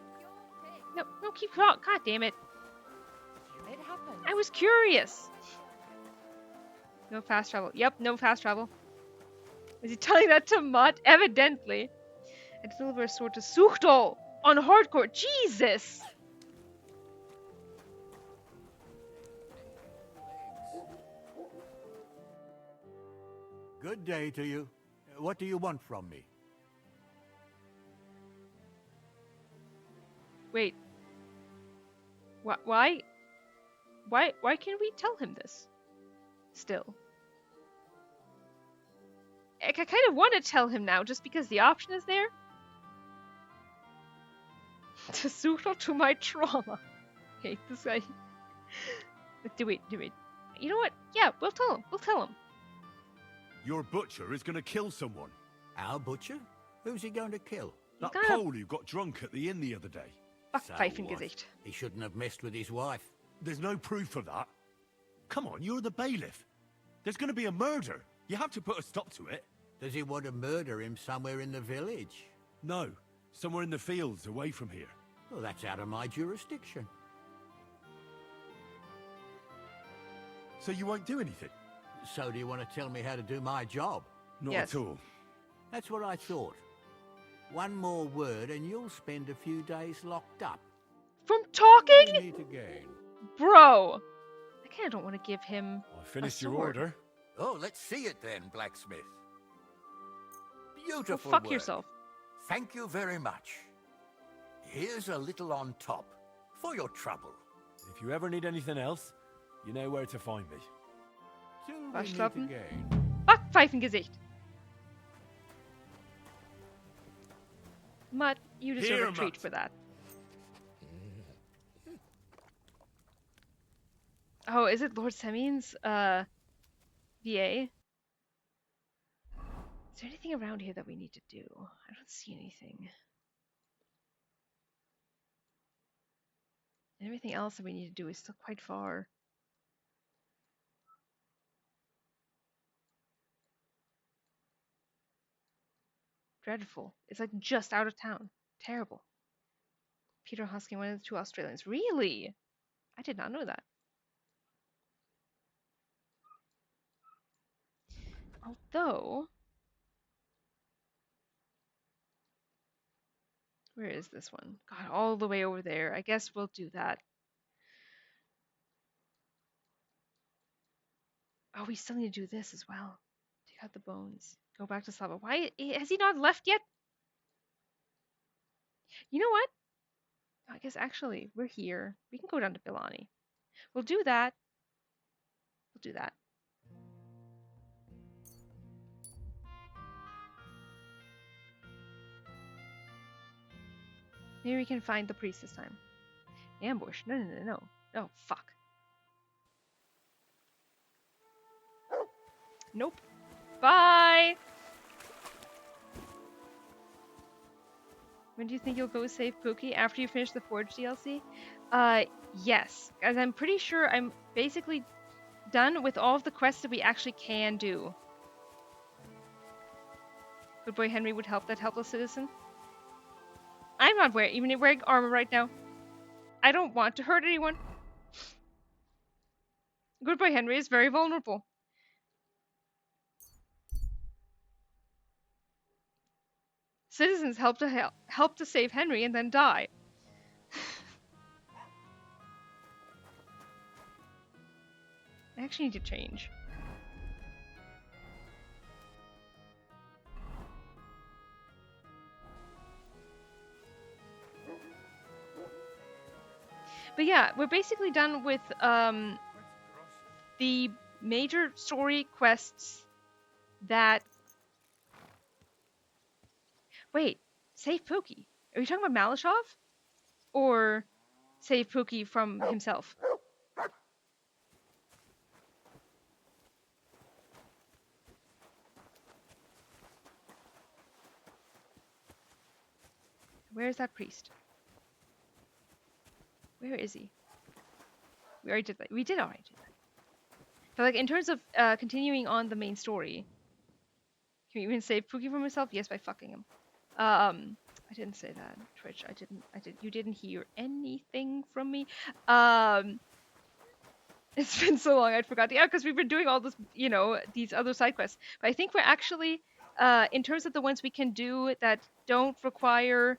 No, keep talking. God damn it. It happened. I was curious. No fast travel. Yep, no fast travel. Is he telling that to Mutt? Evidently. I deliver a sword to Suchtol on hardcore. Jesus! Good day to you. What do you want from me? Wait. Why? Why can't we tell him this? Still. I kind of want to tell him now, just because the option is there. To suitor to my trauma. Hate this guy. Do it. You know what? Yeah, we'll tell him. We'll tell him. Your butcher is going to kill someone. Our butcher? Who's he going to kill? That Pole who got drunk at the inn the other day. Backpfeifengesicht. He shouldn't have messed with his wife. There's no proof of that. Come on, you're the bailiff. There's going to be a murder. You have to put a stop to it. Does he want to murder him somewhere in the village? No, somewhere in the fields away from here. Well, that's out of my jurisdiction. So you won't do anything? So do you want to tell me how to do my job? Not at all. That's what I thought. One more word and you'll spend a few days locked up. From talking? We meet again. Bro! I kind of don't want to give him I finished your order. Oh, let's see it then, blacksmith. Beautiful fuck work. yourself. Thank you very much. Here's a little on top for your trouble. If you ever need anything else, you know where to find me. Till we meet Waschlappen. again. Backpfeifengesicht. Mutt, you deserve Here, a treat Mutt. for that. Oh, is it Lord Semine's VA? Is there anything around here that we need to do? I don't see anything. Everything else that we need to do is still quite far. Dreadful. It's like just out of town. Terrible. Peter Husky, one of the 2 Australians. Really? I did not know that. Although, where is this one? God, all the way over there. I guess we'll do that. Oh, we still need to do this as well. Take out the bones. Go back to Slava. Why has he not left yet? You know what? I guess actually we're here. We can go down to Bilani. We'll do that. We'll do that. Maybe we can find the priest this time. Ambush. No. Oh, fuck. Nope. Bye! When do you think you'll go save Pookie? After you finish the Forge DLC? Yes. As I'm pretty sure I'm basically done with all of the quests that we actually can do. Good boy Henry would help that helpless citizen. I'm not even wearing armor right now. I don't want to hurt anyone. Good boy Henry is very vulnerable. Citizens help to save Henry and then die. I actually need to change. But yeah, we're basically done with the major story quests that... Wait, save Pookie. Are we talking about Malashov? Or save Pookie from himself? Where is that priest? Where is he? We already did that. We did already do that. But like in terms of continuing on the main story, can we even save Pookie from himself? Yes, by fucking him. I didn't say that, Twitch. You didn't hear anything from me. It's been so long, I'd forgot. Yeah, because we've been doing all this, you know, these other side quests. But I think we're actually, in terms of the ones we can do that don't require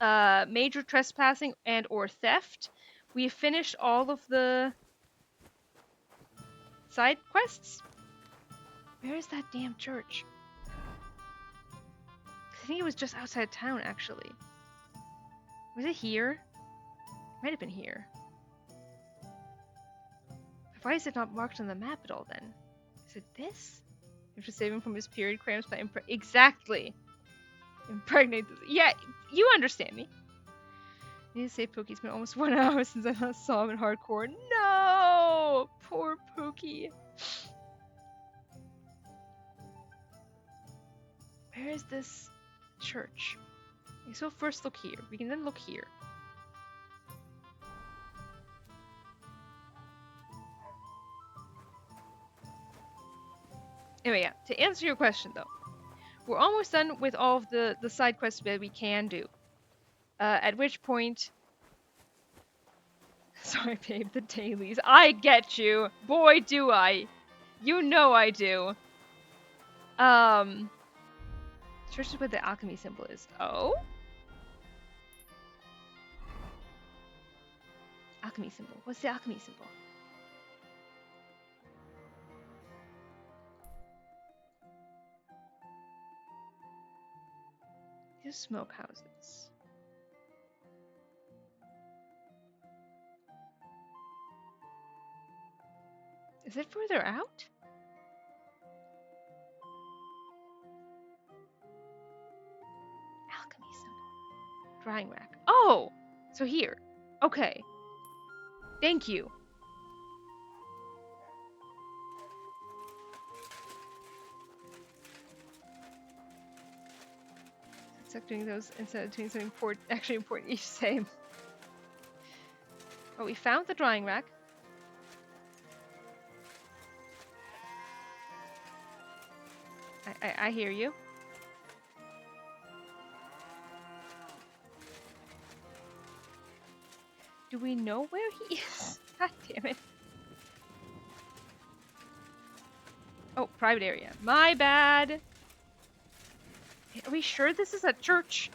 major trespassing and or theft. We have finished all of the side quests. Where is that damn church? I think it was just outside town, actually. Was it here? Might have been here. Why is it not marked on the map at all, then? Is it this? You have to save him from his period cramps by exactly. Impregnate this. Yeah, you understand me. I need to say Pookie's been almost 1 hour since I last saw him in hardcore. No! Poor Pookie. Where is this church? Okay, so first look here. We can then look here. Anyway, yeah, to answer your question though, we're almost done with all of the side quests that we can do. At which point... Sorry babe, the dailies. I get you! Boy do I! You know I do! Church is where the alchemy symbol is. Oh? Alchemy symbol. What's the alchemy symbol? These are smoke houses. Is it further out? Alchemy symbol. Drying rack. Oh! So here. Okay. Thank you. It's like doing those instead of doing something actually important each same. Oh, we found the drying rack. I hear you. Do we know where he is? God damn it. Oh, private area. My bad. Are we sure this is a church?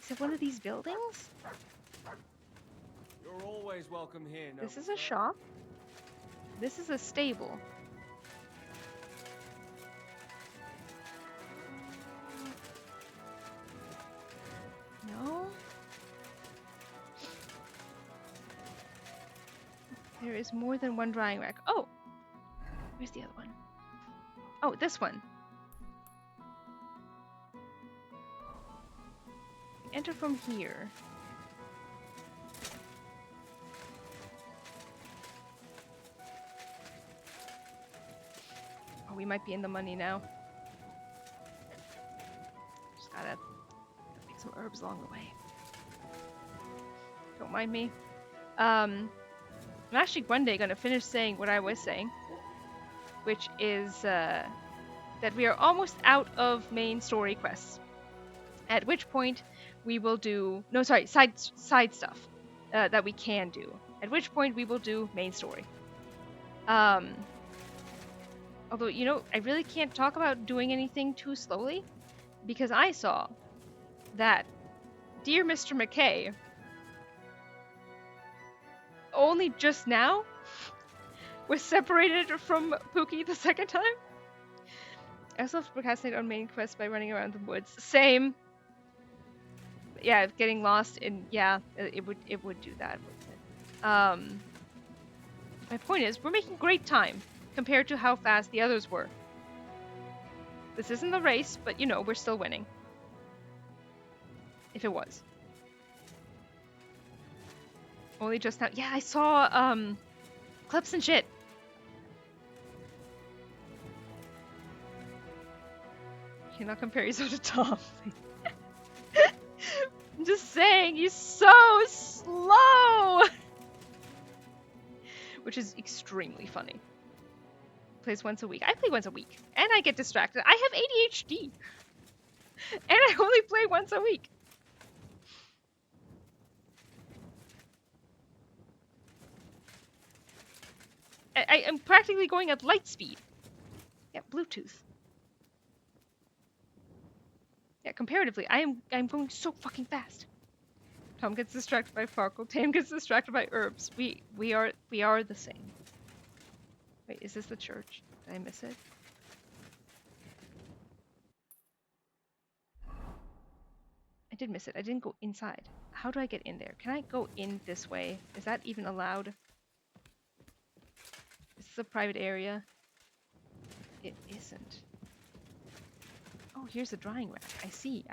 Is it one of these buildings? You're always welcome here. This is a shop. This is a stable. No? There is more than one drying rack. Oh! Where's the other one? Oh, this one. Enter from here. Oh, we might be in the money now. Just gotta pick some herbs along the way. Don't mind me. I'm actually one day gonna finish saying what I was saying, which is that we are almost out of main story quests. At which point we will do side stuff that we can do. At which point we will do main story. Although, you know, I really can't talk about doing anything too slowly because I saw that dear Mr. McKay only just now was separated from Pookie the second time. I also procrastinated on main quest by running around the woods. Same. Yeah, getting lost in it would do that. My point is, we're making great time compared to how fast the others were. This isn't the race, but you know, we're still winning. If it was. Only just now. Yeah, I saw clips and shit. You cannot compare yourself to Tom. I'm just saying, he's so slow! Which is extremely funny. Plays once a week. I play once a week. And I get distracted. I have ADHD. And I only play once a week. I am practically going at light speed. Yep. Bluetooth. Yeah, comparatively, I'm going so fucking fast. Tom gets distracted by Farkle. Tam gets distracted by herbs. We are the same. Wait, is this the church? Did I miss it? I did miss it. I didn't go inside. How do I get in there? Can I go in this way? Is that even allowed? Is this a private area? It isn't. Oh, here's a drying rack. I see.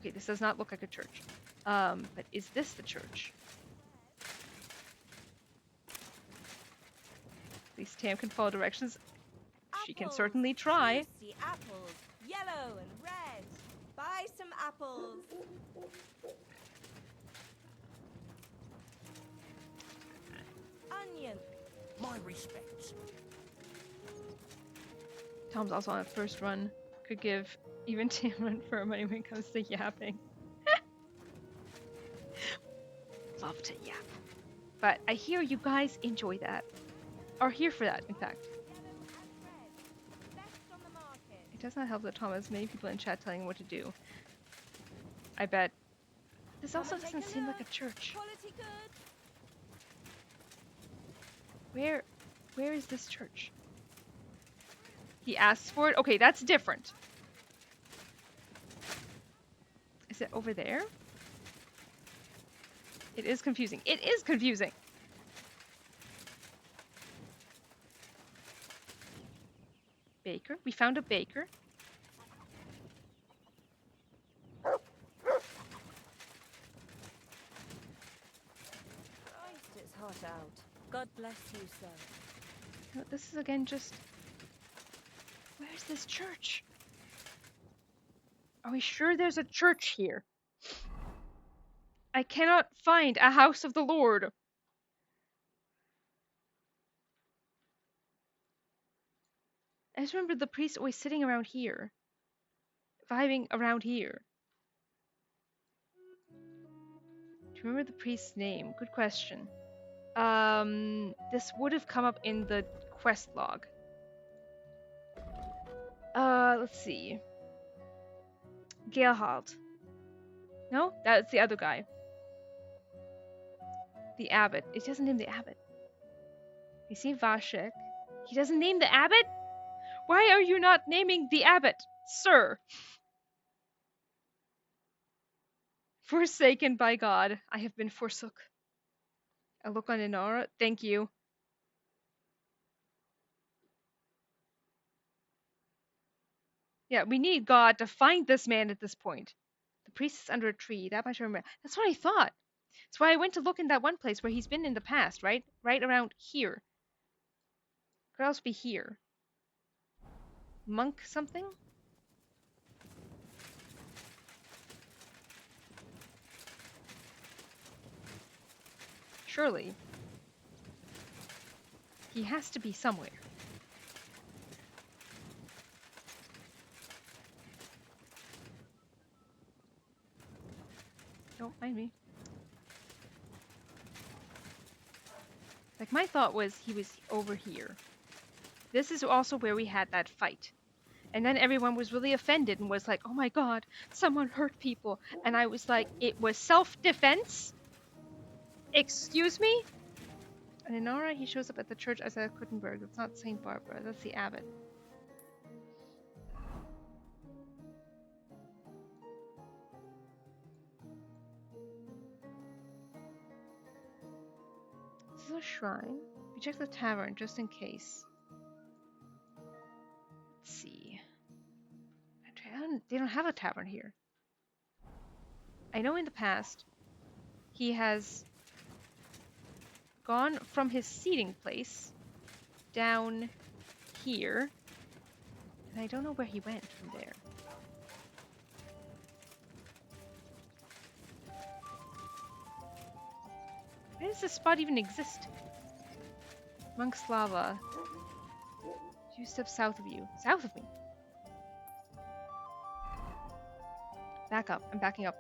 Okay, this does not look like a church. But is this the church? At least Tam can follow directions. She can certainly try. Juicy apples, yellow and red. Buy some apples. Onion. My respects. Tom's also on a first run. Could give even Tam run for money when it comes to yapping. Love to yap. But I hear you guys enjoy that. Are here for that, in fact. It does not help that Tom has many people in chat telling him what to do. I bet. This also doesn't seem like a church. Where is this church? He asks for it? Okay, that's different. Is it over there? It is confusing. It is confusing! Baker. We found a baker. Christ, it's hot out. God bless you, sir. No, this is again just... Where's this church? Are we sure there's a church here? I cannot find a house of the Lord. I just remember the priest always sitting around here. Vibing around here. Do you remember the priest's name? Good question. This would have come up in the quest log. Let's see. Gerhard. No? That's the other guy. The abbot. It doesn't name the abbot. You see Vashek. He doesn't name the abbot? Why are you not naming the abbot, sir? Forsaken by God, I have been forsook. A look on Inara. Thank you. Yeah, we need God to find this man at this point. The priest is under a tree. That much I remember. That's what I thought. That's why I went to look in that one place where he's been in the past, right? Right around here. Could else be here? Monk something? Surely. He has to be somewhere. Don't mind me. Like, my thought was he was over here. This is also where we had that fight. And then everyone was really offended and was like, oh my god, someone hurt people. And I was like, it was self-defense? Excuse me? And in Nora, he shows up at the church as a Kuttenberg. That's not St. Barbara, that's the abbot. This is a shrine. We check the tavern just in case. Let's see. They don't have a tavern here. I know in the past he has gone from his seating place down here, and I don't know where he went from there. Why does this spot even exist? Monk's Lava. 2 steps south of you. South of me? Back up. I'm backing up.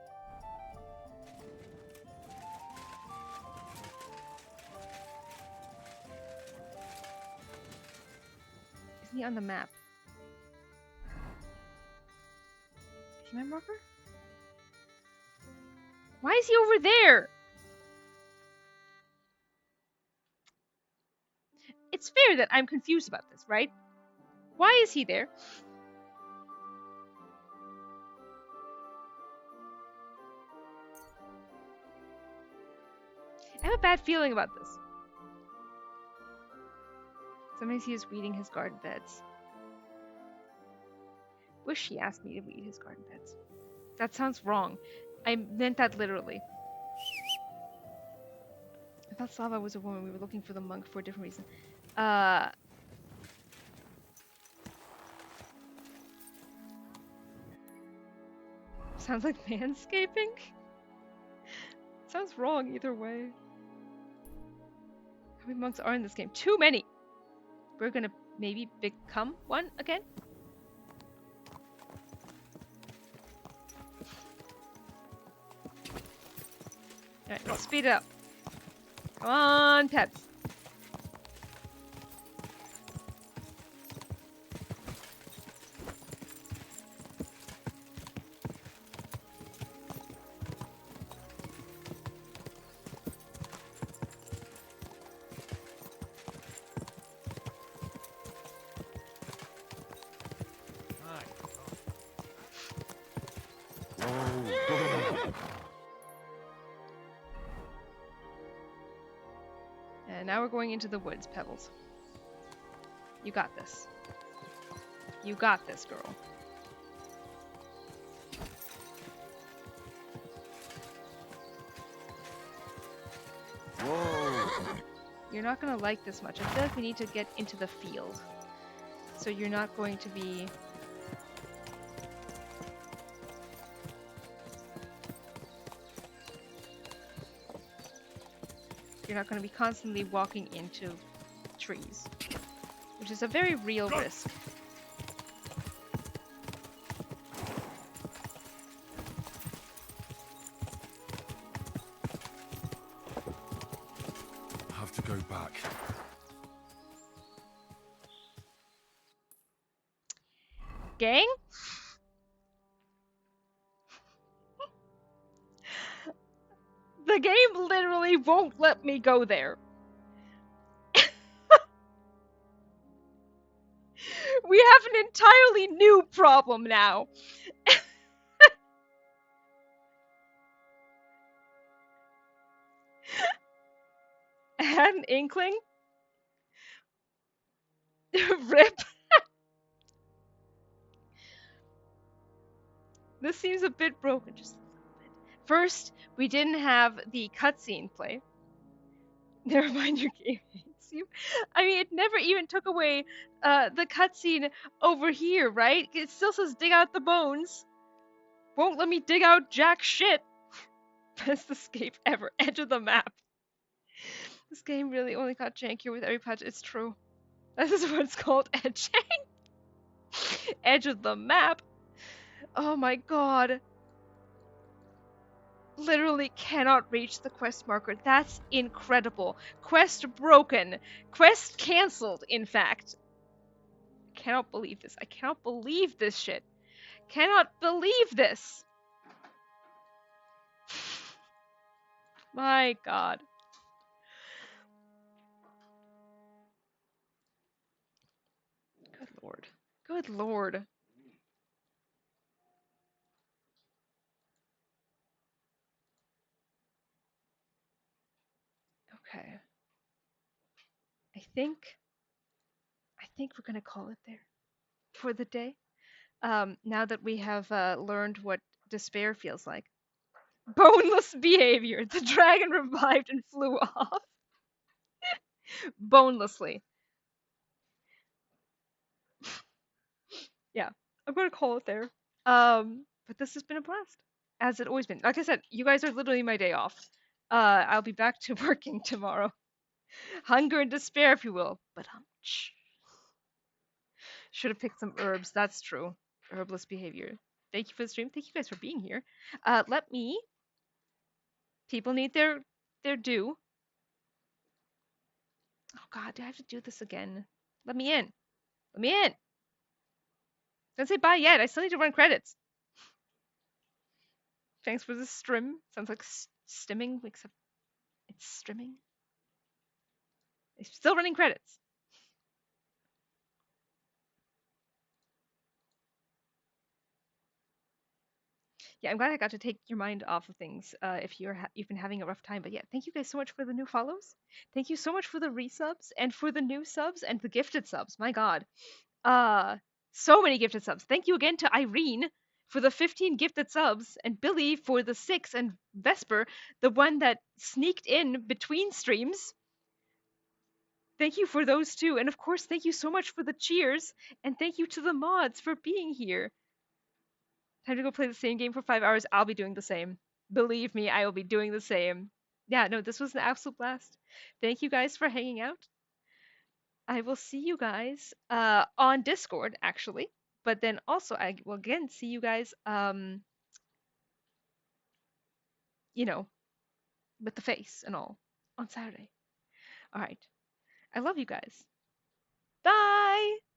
Isn't he on the map? See my marker? Why is he over there? It's fair that I'm confused about this, right? Why is he there? I have a bad feeling about this. Sometimes he is weeding his garden beds. Wish he asked me to weed his garden beds. That sounds wrong. I meant that literally. I thought Slava was a woman. We were looking for the monk for a different reason. Sounds like manscaping? Sounds wrong either way. How many monks are in this game? Too many! We're gonna maybe become one again? Alright, let's speed it up. Come on, pets. And now we're going into the woods, Pebbles. You got this. You got this, girl. Whoa! You're not gonna like this much. I feel like we need to get into the field. So you're not going to be... You're not going to be constantly walking into trees, which is a very real risk. I have to go back. Gang? The game literally won't let me go there. We have an entirely new problem now. I had an inkling. Rip. This seems a bit broken, just a little bit. First, we didn't have the cutscene play. Never mind, your game hates you. I mean, it never even took away the cutscene over here, right? It still says dig out the bones. Won't let me dig out jack shit. Best escape ever. Edge of the map. This game really only got jankier with every patch. It's true. This is what it's called, edging. Edge of the map. Oh my god. Literally cannot reach the quest marker. That's incredible. Quest broken. Quest cancelled, in fact. I cannot believe this. I cannot believe this shit. Cannot believe this. My god. Good lord. Good lord. Okay. I think we're gonna call it there for the day. Now that we have learned what despair feels like. Boneless behavior. The dragon revived and flew off. Bonelessly. Yeah, I'm gonna call it there. But this has been a blast, as it always been. Like I said, you guys are literally my day off. I'll be back to working tomorrow. Hunger and despair, if you will. But should have picked some herbs. That's true. Herbless behavior. Thank you for the stream. Thank you guys for being here. Let me. People need their due. Oh god, do I have to do this again? Let me in. Let me in. Don't say bye yet. I still need to run credits. Thanks for the strim. Sounds like stimming, except it's streaming. It's still running credits. Yeah, I'm glad I got to take your mind off of things if you've been having a rough time. But yeah, thank you guys so much for the new follows. Thank you so much for the resubs and for the new subs and the gifted subs. My God, so many gifted subs. Thank you again to Irene for the 15 gifted subs and Billy for the 6 and Vesper, the one that sneaked in between streams. Thank you for those two. And of course, thank you so much for the cheers. And thank you to the mods for being here. Time to go play the same game for 5 hours. I'll be doing the same. Believe me, I will be doing the same. Yeah, no, this was an absolute blast. Thank you guys for hanging out. I will see you guys on Discord, actually. But then also, I will again see you guys, you know, with the face and all on Saturday. All right. I love you guys. Bye!